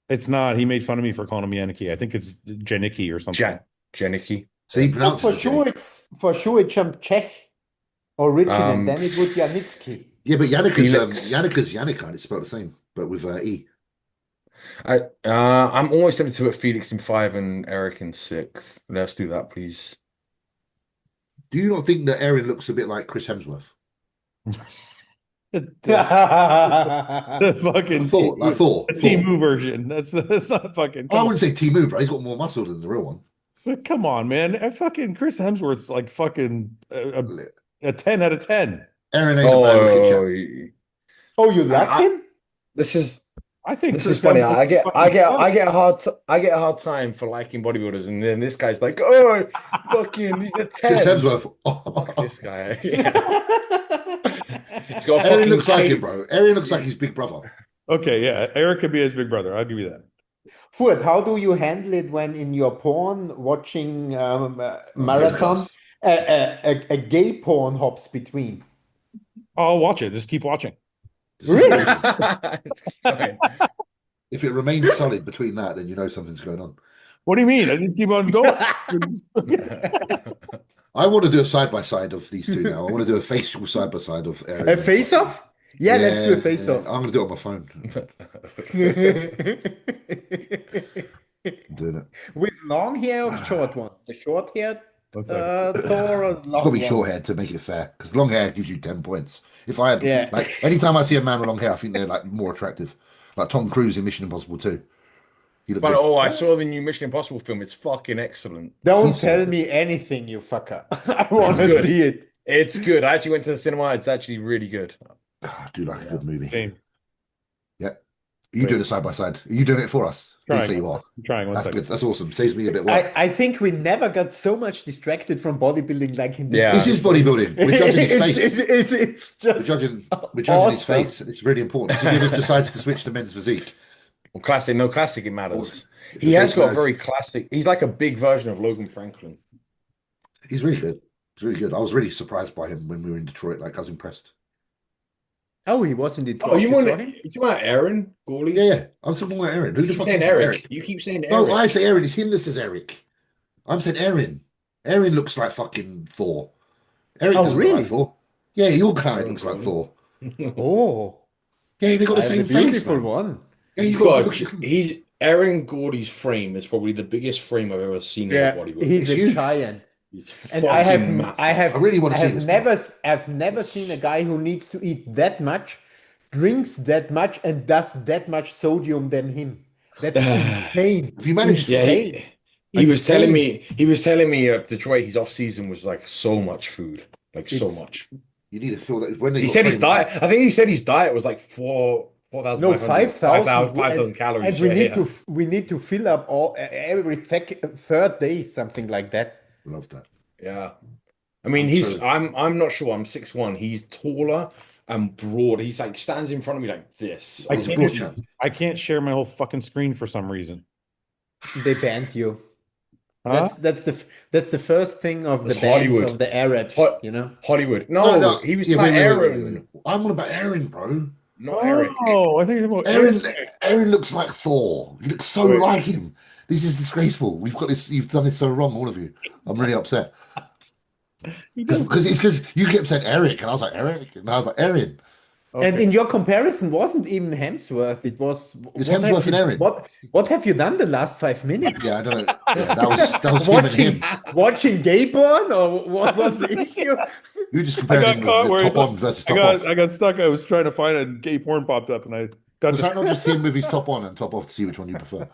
It's not. He made fun of me for calling him Janicki. I think it's Janicki or something. Janicki. So he No, pronounces for it sure J. it's Czech origin, and then it would Janitsky. Yeah, but Felix. Yannicka's Yannicka, and it's spelled the same, but with E. I'm almost tempted to put Felix in 5 and Eric in 6th. Let's do that, please. Do you not think that Aaron looks a bit like Chris Hemsworth? The I fucking thought. the Timu version. That's not fucking. I wouldn't say Timu, but he's got more muscle than the real one. But come on, man. Fucking Chris Hemsworth's like fucking a 10 out of 10. Aaron ain't a bad looking chap. Oh, you love him? This is I think this Chris is funny. Hemsworth's I get fucking a hard time for liking bodybuilders, and then this guy's like, oh, fucking he's a 10. Chris Hemsworth. Fuck this guy. He's got a Aaron fucking looks like cape. him, bro. Aaron looks like his big brother. Okay, yeah. Eric could be his big brother. I'll give you that. Fouad, how do you handle it when in your porn watching marathon, Yes. a gay porn hops between? I'll watch it. Just keep watching. Really? Right. If it remains solid between that, then you know something's going on. What do you mean? I just keep on going. I want to do a side by side of these two now. I want to do a facial side by side of Aaron. A face-off? Yeah, let's do a face-off. I'm going to do it on my phone. I'm doing it. With long hair or short one? The short hair Thor or long Probably one? short hair to make it fair, because long hair gives you 10 points. If I had, Yeah. like, anytime I see a man with long hair, I think they're like more attractive. Like Tom Cruise in Mission Impossible 2. He looked But good. I saw the new Mission Impossible film. It's fucking excellent. Don't He's tell good. me anything, you fucker. I want to good. see it. It's good. I actually went to the cinema. It's actually really good. I do like a good movie. James, Are you doing it side by side? Are you doing it for us? Please say you are. I'm trying. One That's second. good. That's awesome. Saves me a bit of work. I think we never got so much distracted from bodybuilding like in this. Yeah. This is bodybuilding. We're judging his face. It's We're just judging his awesome. face. It's really important. If he just decides to switch to men's physique, Well, classic, no classic, it matters. The He has face got a matters. very classic. He's like a big version of Logan Franklin. he's really good. He's really good. I was really surprised by him when we were in Detroit. Like, I was impressed. Oh, he was in Detroit. Oh, you saw want him? you talking about Aaron Gawley? Yeah. I'm talking about Aaron. Who You the keep fuck saying is Eric. You keep saying Eric. No, I say Aaron. It's him that says Eric. I'm saying Aaron. Aaron looks like fucking Thor. Eric Oh, doesn't look really? like Thor. Yeah, your client Aaron looks like Gawley. Thor. Oh, Yeah, they got the I have same a face. beautiful Man. one. Yeah, He's got. got he's Aaron Gawley's frame is probably the biggest frame I've ever seen in a Yeah, bodybuilder. he's It's a huge. giant. He's And I fucking massive. I really want to see have this never seen a guy who needs to eat that much, drinks that much, and does that much sodium than him. That's insane. Have you managed to- Yeah, Insane. he was telling Insane. me Detroit, his off season was like so much food, like so It's- much. You need to feel that when they He got said his framed- diet. I think he said his diet was like 4,500 5,000 calories. And we Yeah, need yeah. we need to fill up all every third day, something like that. Love that. Yeah. I mean, I'm not sure. I'm 6'1". He's taller and broad. He's like stands in front of me like this. I He's a can't- broad chap. I can't share my whole fucking screen for some reason. They banned you. Huh? That's the first thing of the That's bans Hollywood. of the Arabs, Hot- you know. Hollywood. No, he was talking about Aaron, I'm on about Aaron, bro. not Eric. Oh, I think it's about Aaron looks like Thor. He looks so Wait. like him. This is disgraceful. We've got this. You've done this so wrong, all of you. I'm really upset He does- because you kept saying Eric, and I was like Eric, and I was like Aaron. And Okay. in your comparison, wasn't even Hemsworth. It was. It's what have Hemsworth and you- Aaron. What have you done the last 5 minutes? Yeah, I don't know. Yeah, that was him and watching him. watching gay porn, or what was the issue? You were just I comparing got him caught with where the top on versus I top got off. I got stuck. I was trying to find a gay porn popped up, and I got Was just that not just him with his top on and top off to see which one you prefer?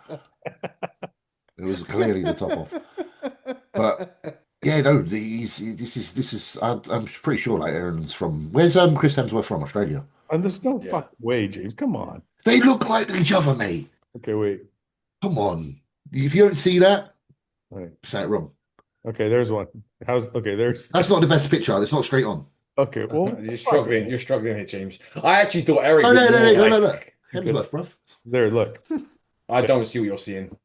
It was clearly the top off. But yeah, no, this is. I'm pretty sure like Aaron's from. Where's Chris Hemsworth from? Australia. and there's no Yeah. fucking way, James. Come on. They look like each other, mate. Okay, wait. Come on. If you don't see that, All right. say it wrong. Okay, there's one. There's That's not the best picture. It's not straight on. okay. Well, You're struggling. You're struggling here, James. I actually thought Eric. No, was no, no, more no, no, like- no. Hemsworth, bruv. there. Look. I don't see what you're seeing.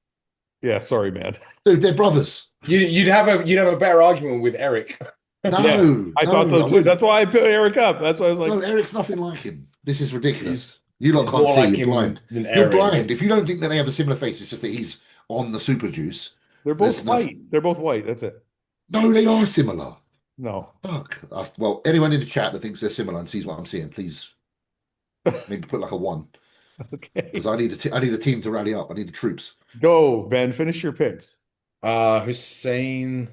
Yeah, sorry, man. Dude, they're brothers. You'd have a better argument with Eric. No, Yeah, I thought so too. wouldn't. That's why I put Eric up. That's why I was like, No, Eric's nothing like him. This is ridiculous. You lot He's can't more see. like You're him blind. than You're Aaron. blind. If you don't think that they have a similar face, it's just that he's on the super juice. they're both There's white. nothing. They're both white. That's it. No, they are similar. No. Fuck. Well, anyone in the chat that thinks they're similar and sees what I'm seeing, please maybe put like a 1 Okay. because I need a team to rally up. I need the troops. Go, Ben. Finish your picks. Hussein.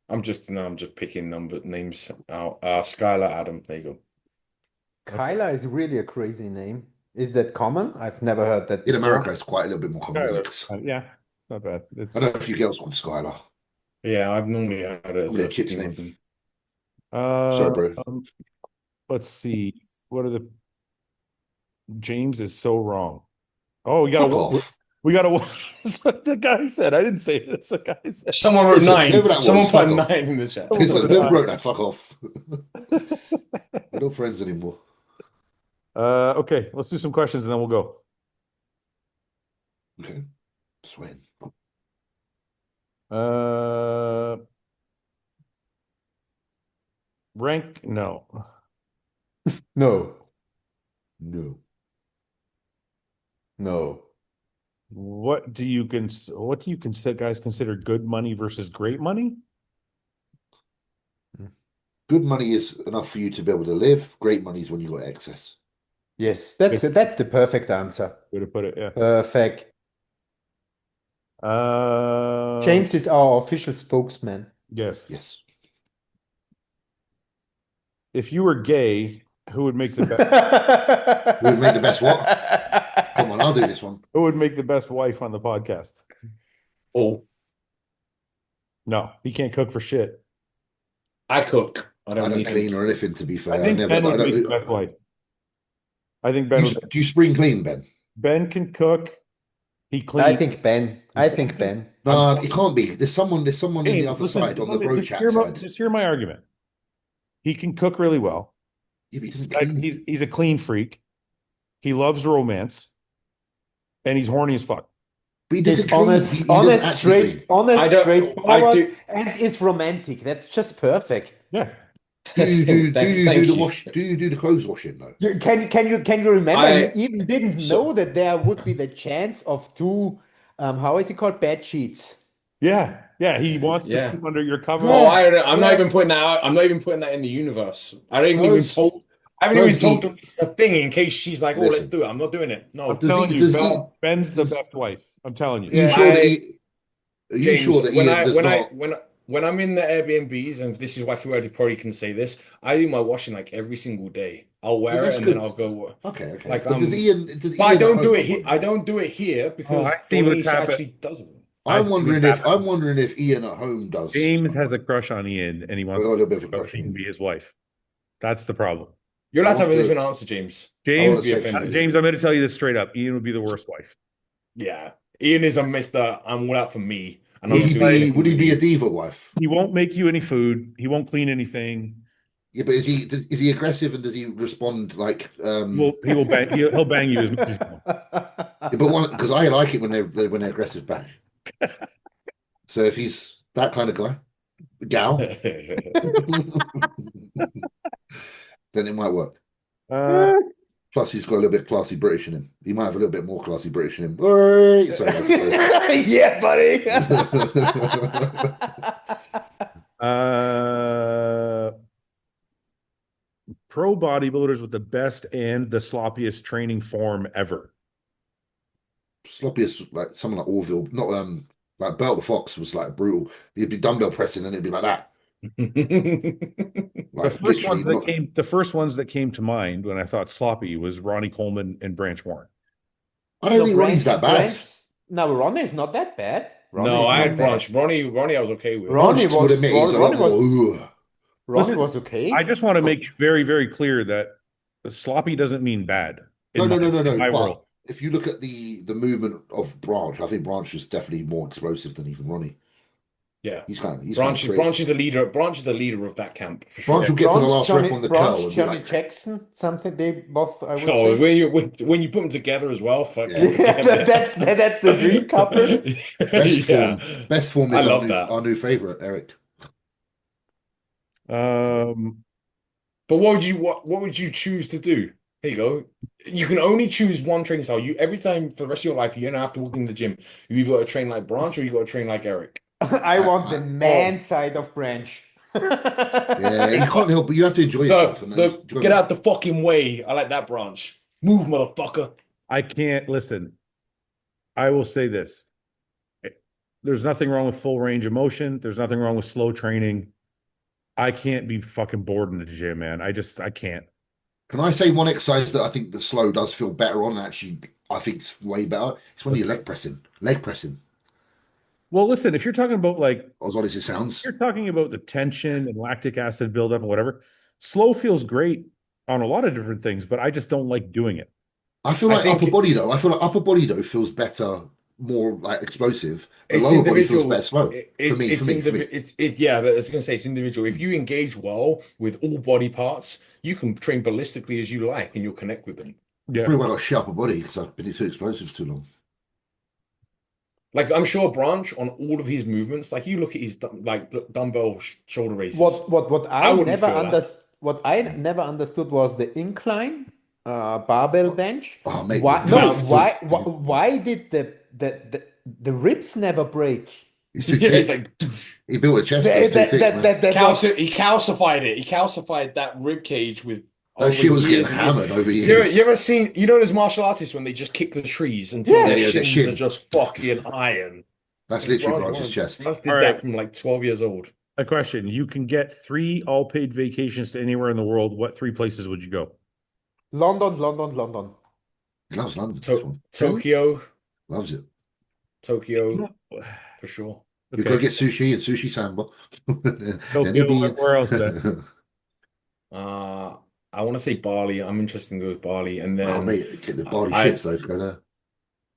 I'm just picking names out. Skylar Adam. There you go. Kyla is really a crazy name. Is that common? I've never heard that In before. America, it's quite a little bit more common. Isn't it? 'Cause Yeah, not bad. It's I know a few girls called Skylar. Yeah, I've normally heard it as Probably a a chick's female name. thing. Sorry, bro. Let's see. What are the James is so wrong. Oh, we got Fuck off. we got to That's what the guy said. I didn't say this. The guy said. Someone wrote Listen, 9. whoever that Someone was, put fuck off. 9 in the chat. Listen, whoever wrote that, fuck off. We're not friends anymore. Okay, let's do some questions and then we'll go. Okay. Sweating. Rank, no. No. No. No. What do you consider, guys, consider good money versus great money? Good money is enough for you to be able to live. Great money is when you got excess. Yes, that's the perfect answer. Way to put it, yeah. Perfect. James is our official spokesman. Yes. Yes. If you were gay, who would make the best? Who would make the best what? Come on, I'll do this one. Who would make the best wife on the podcast? Oh, No, he can't cook for shit. I cook. I I don't don't need clean to. or anything, to be fair. I think never. Ben I would make the don't. best wife. I think Ben Do would. you spring clean, Ben? Ben can cook. He I cleans. think Ben. I think Ben. No, it can't be. There's someone on Hey, the other listen, side, on the bro just chat hear side. just hear my argument. He can cook really well. Yeah, but he doesn't clean. He's a clean freak. He loves romance, and he's horny as fuck. But he He's doesn't clean. honest, He doesn't actually clean. honest, I straightforward, do. and is romantic. That's just perfect. Yeah. Do you do Thank the you. wash? Do you do the clothes washing though? Can you remember? I- He even didn't know that there would be the chance of two, how is it called, bed sheets. Yeah. Yeah. He wants to Yeah. sleep under your cover. Oh, I don't know. I'm not Yeah. even putting that out. I'm not even putting that in the universe. I don't even Does- told. I haven't even does told he- her it's a thing in case she's like, "Oh, let's Listen. do it." I'm not doing it. No, I'm Does telling he- you, does Ben, he- Ben's the does- best wife. I'm telling you. Are you Yeah. sure that he? Are you James, sure that when Ian I does when not? I when I'm in the Airbnbs, and this is why Fouad probably can say this, I do my washing like every single day. I'll wear Well, it that's and good. then I'll go. Okay. Like, But does Ian? Does But I Ian don't at do home it here. want I one? don't do it here because I see what's Doris happened. actually does it. I see what's I'm wondering if Ian at home does. James has a crush on Ian, and he wants a little bit of a to crush on he can Ian. be his wife. That's the problem. You're allowed to have a want to- different answer, James. James, want Be to offended. James, I'm going to tell you this straight up. Ian would be the worst wife. Yeah, Ian is a Mister. I'm all out for me, and I'm Would not he doing be? anything Would he with be you. a diva wife? He won't make you any food. He won't clean anything. Yeah, but is he aggressive and does he respond like? He will bang. He'll bang you as much as you want. Yeah, but because I like it when they're aggressive back. So if he's that kind of guy, gal, then it might work. Plus, he's got a little bit classy British in him. He might have a little bit more classy British in him. Sorry, that's Yeah, buddy. Pro bodybuilders with the best and the sloppiest training form ever. Sloppiest, like someone like Orville, not like Belt the Fox was like brutal. He'd be dumbbell pressing and it'd be like that. Like The first ones that came to mind when I thought sloppy was Ronnie Coleman and Branch Warren. I don't think Ronnie's that bad. No, Ronnie is not that bad. No, I had Branch. Ronnie, I was okay with. Ronnie Branch, would admit, he's a lot more. Ronnie was okay. I just want to make very, very clear that sloppy doesn't mean bad. No. In my But world. if you look at the movement of Branch, I think Branch is definitely more explosive than even Ronnie. Yeah, he's kind of Branch is the leader. Branch is the leader of that camp for sure. Branch will get to the last rep on the curl. Johnny Jackson, something they both. I would Oh, say. when you put them together as well, fuck Yeah, that's the dream couple. Best form is I love that. our new favorite, Eric. But what would you choose to do? Here you go. You can only choose one training style. You every time for the rest of your life, you're gonna have to walk in the gym. You either got to train like Branch or you got to train like Eric. I want the man side of Branch. Yeah, you can't help, but you have to enjoy yourself. Get out the fucking way. I like that Branch. Move, motherfucker. I can't listen. I will say this. There's nothing wrong with full range of motion. There's nothing wrong with slow training. I can't be fucking bored in the gym, man. I can't. Can I say one exercise that I think the slow does feel better on? Actually, I think it's way better. It's when you're leg pressing. Leg pressing. Well, listen, if you're talking about like, as odd as it sounds, you're talking about the tension and lactic acid buildup and whatever. Slow feels great on a lot of different things, but I just don't like doing it. I feel like upper body though. I feel like upper body though feels better, more like explosive. The lower body feels better slow. For me. Yeah, I was gonna say it's individual. If you engage well with all body parts, you can train ballistically as you like, and you'll connect with them. Yeah, pretty well got shit upper body because I've been too explosive for too long. Like I'm sure Branch on all of his movements, like you look at his like dumbbell shoulder raises. What I I wouldn't never feel that. understood, what I never understood was the incline barbell bench. Oh, mate, Why? the No, Nah, why? tough. Why did the ribs never break? He's too yeah, it's thick. like He built a chest that's too thick, man. That was he calcified it. He calcified that rib cage with That over shit was getting years and years. hammered over You years. ever seen, those martial artists when they just kick the trees until Yeah. their Yeah, their shins are shin. just fucking iron? That's Like, literally Branch's chest. Branch did All that right. from like 12 years old. A question. You can get 3 all-paid vacations to anywhere in the world. What 3 places would you go? London, London, London. He loves London. This one. Tokyo, Loves it. Tokyo, for sure. You Okay. go get sushi and sushi samba. Then Tokyo, you'll be where else then? I want to say Bali. I'm interested in going with Bali, and Oh, then mate, get the Bali I- shits though. If you go there.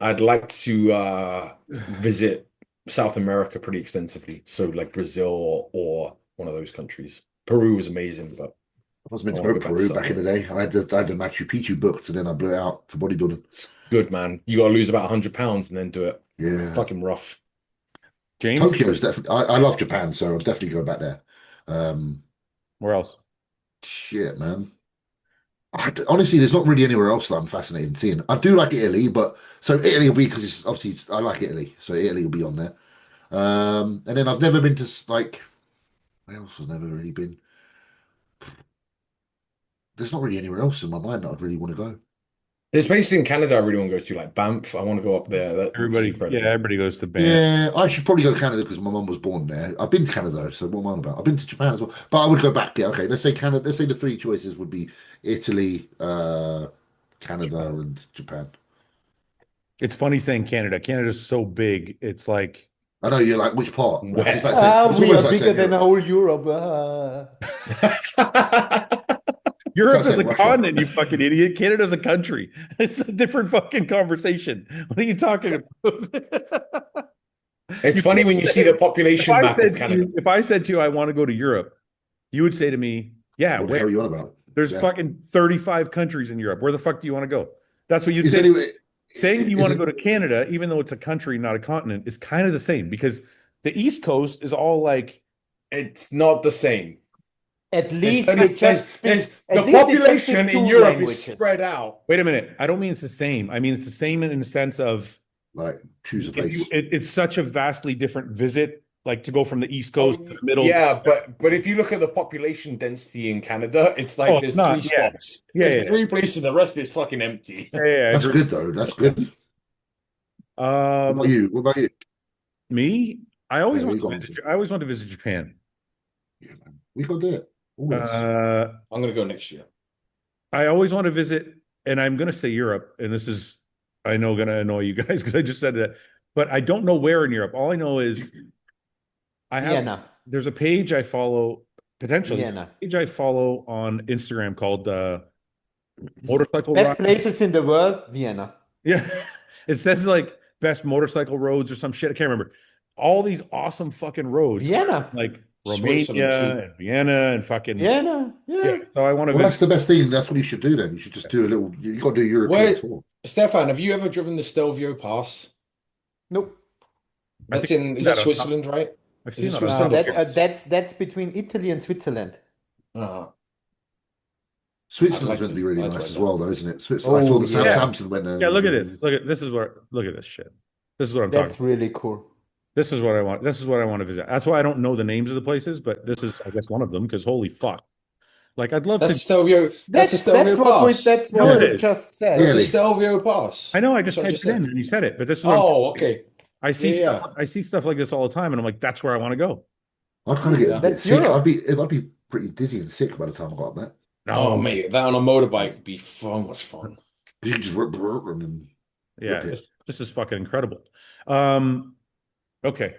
I'd like to visit South America pretty extensively. So like Brazil or one of those countries. Peru was amazing, but I was meant to I wanna go go back Peru to back in the day. I had the Machu Picchu booked and then I blew it out for bodybuilding. it's good, man. You gotta lose about 100 pounds and then do it. Yeah. Fucking rough. James, Tokyo's definitely, I love Japan, so I'll definitely go back there. where else? Shit, man. Honestly, there's not really anywhere else that I'm fascinated in seeing. I do like Italy, but so Italy will be because it's obviously I like Italy, so Italy will be on there. And then I've never been to like where else have I never really been? There's not really anywhere else in my mind that I'd really want to go. There's places in Canada I really want to go to, like Banff. I want to go up there. That looks Everybody, incredible. yeah, everybody goes to Banff. Yeah, I should probably go Canada because my mum was born there. I've been to Canada, so what am I on about? I've been to Japan as well, but I would go back. Yeah, okay. Let's say Canada. Let's say the 3 choices would be Italy, Canada, and Japan. It's funny saying Canada. Canada's so big. It's like I know you're like which part? Where? It's like saying, it's We almost are like bigger saying than Europe. whole Europe. Europe It's is like a Russia. continent, you fucking idiot. Canada's a country. It's a different fucking conversation. What are you talking about? It's You funny can't when you say- see the population map of Canada. If I said to you, I want to go to Europe, you would say to me, yeah, What the where? hell are you on about? There's Yeah. fucking 35 countries in Europe. Where the fuck do you want to go? That's what you'd Is say. anyway, Saying you is want to it- go to Canada, even though it's a country, not a continent, is kind of the same because the East Coast is all like, It's not the same. At There's least only- they just speak, there's- at the least they just population speak in 2 Europe languages. is spread out. wait a minute. I don't mean it's the same. I mean, it's the same in the sense of like choose a if place? it's such a vastly different visit, like to go from the East Coast to the middle. Yeah, but if you look at the population density in Canada, it's like Oh, there's it's not, 3 yeah. spots. Yeah, There's yeah. 3 places, the rest is fucking empty. Yeah, I That's agree. good though. That's good. What about you? What about you? Me, I always Yeah, want you to got visit, I always want to visit Japan. Yeah, man. We got to do it. Always. I'm gonna go next year. I always want to visit, and I'm going to say Europe, and this is, I know, going to annoy you guys because I just said that, but I don't know where in Europe. All I know is I have, Vienna. there's a page I follow, potentially, Vienna. page I follow on Instagram called Motorcycle Best Ride. places in the world, Vienna. Yeah. It says like best motorcycle roads or some shit. I can't remember. All these awesome fucking roads. Vienna. Like Switzerland, Romania too. and Vienna and fucking Vienna. Yeah. yeah. So I want to Well, that's visit. the best thing. That's what you should do then. You should just do a little. You got to do a European Where- tour. Stefan, have you ever driven the Stelvio Pass? Nope. I That's think is that that on top. Switzerland, right? I've Is seen it that on Switzerland top or of France? That's between Italy and Switzerland. Uh-huh. Switzerland's like meant to be to- really I'd nice like as that. well, though, isn't it? Switzerland. I saw that Sam yeah. Sampson went there. Yeah, look at this. Look at this is where look at this shit. This is what I'm That's talking. really cool. This is what I want. This is what I want to visit. That's why I don't know the names of the places, but this is, I guess, one of them because holy fuck. Like I'd love That's to. the Stelvio. That's the Stelvio That's what Pass. that's No, what it we is. just said. That's Really? the Stelvio Pass. I know I just That's what I typed just it in said. and you said it, but this is what Oh, okay. I see Yeah, stuff. I see stuff like this all the time, and I'm like, that's where I want to go. I'd kind of get a bit That's sick. Europe. I'd be pretty dizzy and sick by the time I got up there. Oh, mate, that on a motorbike would be so much fun. You can just rip and then Yeah, rip it. this is fucking incredible. Okay.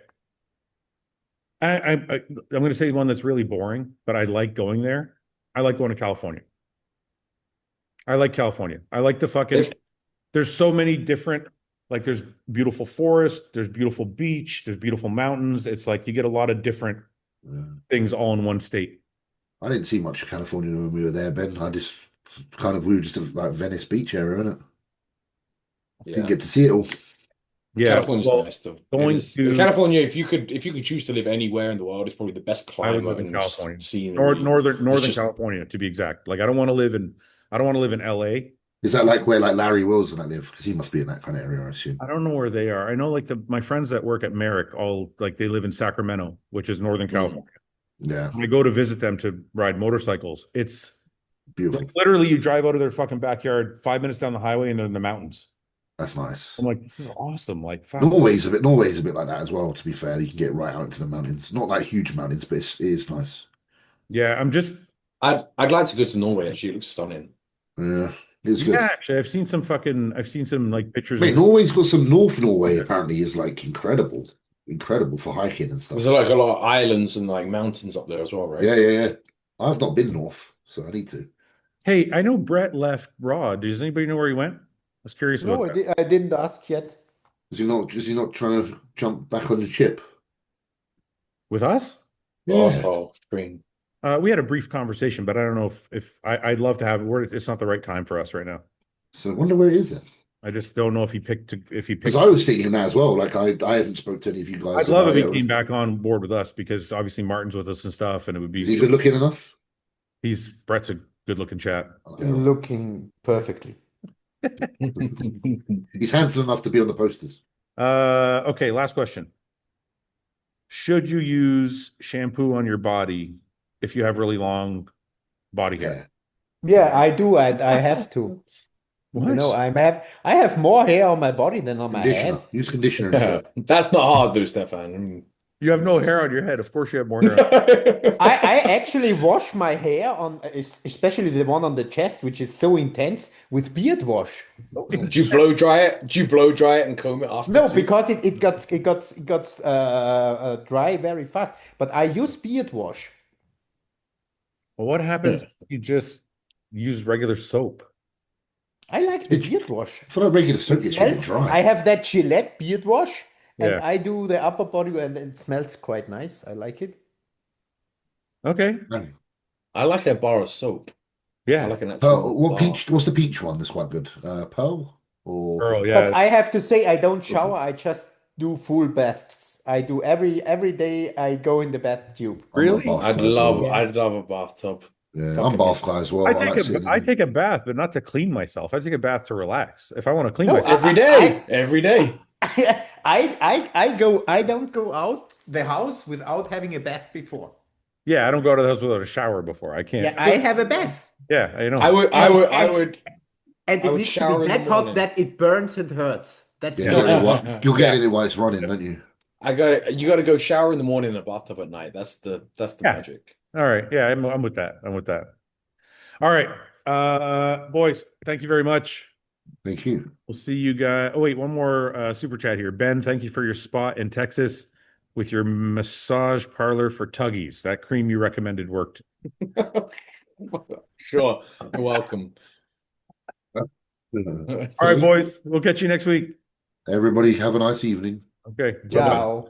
I'm going to say one that's really boring, but I like going there. I like going to California. I like California. I like the fucking. If- There's so many different. Like there's beautiful forest, there's beautiful beach, there's beautiful mountains. It's like you get a lot of different Yeah. things all in one state. I didn't see much of California when we were there, Ben. I just we were just like Venice Beach area, innit? Yeah. Didn't get to see it all. Yeah, California's well, nice though. going to California, if you could choose to live anywhere in the world, it's probably the best I would climate live in and California, scenery. Northern just California to be exact. Like I don't want to live in LA. Is that like where like Larry Wilson I live? Because he must be in that kind of area, I assume. I don't know where they are. I know like my friends that work at Merrick all like they live in Sacramento, which is Northern California. Yeah, When I go to visit them to ride motorcycles, it's beautiful. like literally you drive out of their fucking backyard 5 minutes down the highway and they're in the mountains. That's nice. I'm like, this is awesome. Like, fuck. Norway's a bit like that as well, to be fair. You can get right out into the mountains. Not like huge mountains, but it is nice. Yeah, I'm just I'd like to go to Norway actually. It looks stunning. Yeah, it's good. yeah, actually I've seen some like pictures Mate, of Norway's got some North Norway apparently is like incredible. Incredible for hiking and stuff. There's like a lot of islands and like mountains up there as well, right? Yeah. I've not been north, so I need to. Hey, I know Brett left Raw. Does anybody know where he went? I was curious about No, that. I didn't ask yet. Is he not trying to jump back on the ship? With us? Yeah. Hostile stream. We had a brief conversation, but I don't know if I'd love to have it. It's not the right time for us right now. So I wonder where it is then. I just don't know if he picked. Because I was thinking that as well. Like I haven't spoke to any of you guys. I'd love if he about it. came back on board with us because obviously Martin's with us and stuff, and it would be. Is he good looking enough? Brett's a good looking chap. Okay. Looking perfectly. He's handsome enough to be on the posters. Okay, last question. Should you use shampoo on your body if you have really long body hair? Yeah, I do. I have to. What? You know, I have more hair on my body than on my Conditioner. head. Use conditioner instead. That's not hard though, Stefan. You have no hair on your head. Of course you have more hair on. I actually wash my hair on, especially the one on the chest, which is so intense, with beard wash. Do you blow dry it? Do you blow dry it and comb it after? No, because it got dry very fast. But I use beard wash. Well, what happens if you just use regular soap? I like the beard wash. For a regular soap, It it's really smells, dry. I have that Gillette beard wash, and Yeah. I do the upper body, and it smells quite nice. I like it. Okay. I like a bar of soap. I Yeah. like an actual Pearl, what bar. peach? What's the peach one that's quite good? Pearl or Girl, But yeah. I have to say, I don't shower. I just do full baths. I do every day. I go in the bath tube. I'm not a Really? bath guy as well. I'd love a bathtub. Yeah, Fucking I'm bath yes. guy as well. I like take sitting I in- take a bath, but not to clean myself. I take a bath to relax. If I want to clean No, myself. Every day. Every day. I don't go out the house without having a bath before. Yeah, I don't go to the house without a shower before. I can't. Yeah, I have a bath, Yeah, I know. I would and I it would needs to shower be in the that hot morning. that it burns and hurts. That's Yeah, the you'll get it while it's running, don't you? you gotta go shower in the morning and a bathtub at night. That's the Yeah. magic. All right. Yeah, I'm with that. I'm with that. All right. Boys, thank you very much. Thank you. We'll see you guys. Oh, wait, one more super chat here. Ben, thank you for your spot in Texas with your massage parlor for tuggies. That cream you recommended worked. Sure. You're welcome. All right, boys. We'll catch you next week. Everybody have a nice evening. Okay. Bye-bye. Ciao.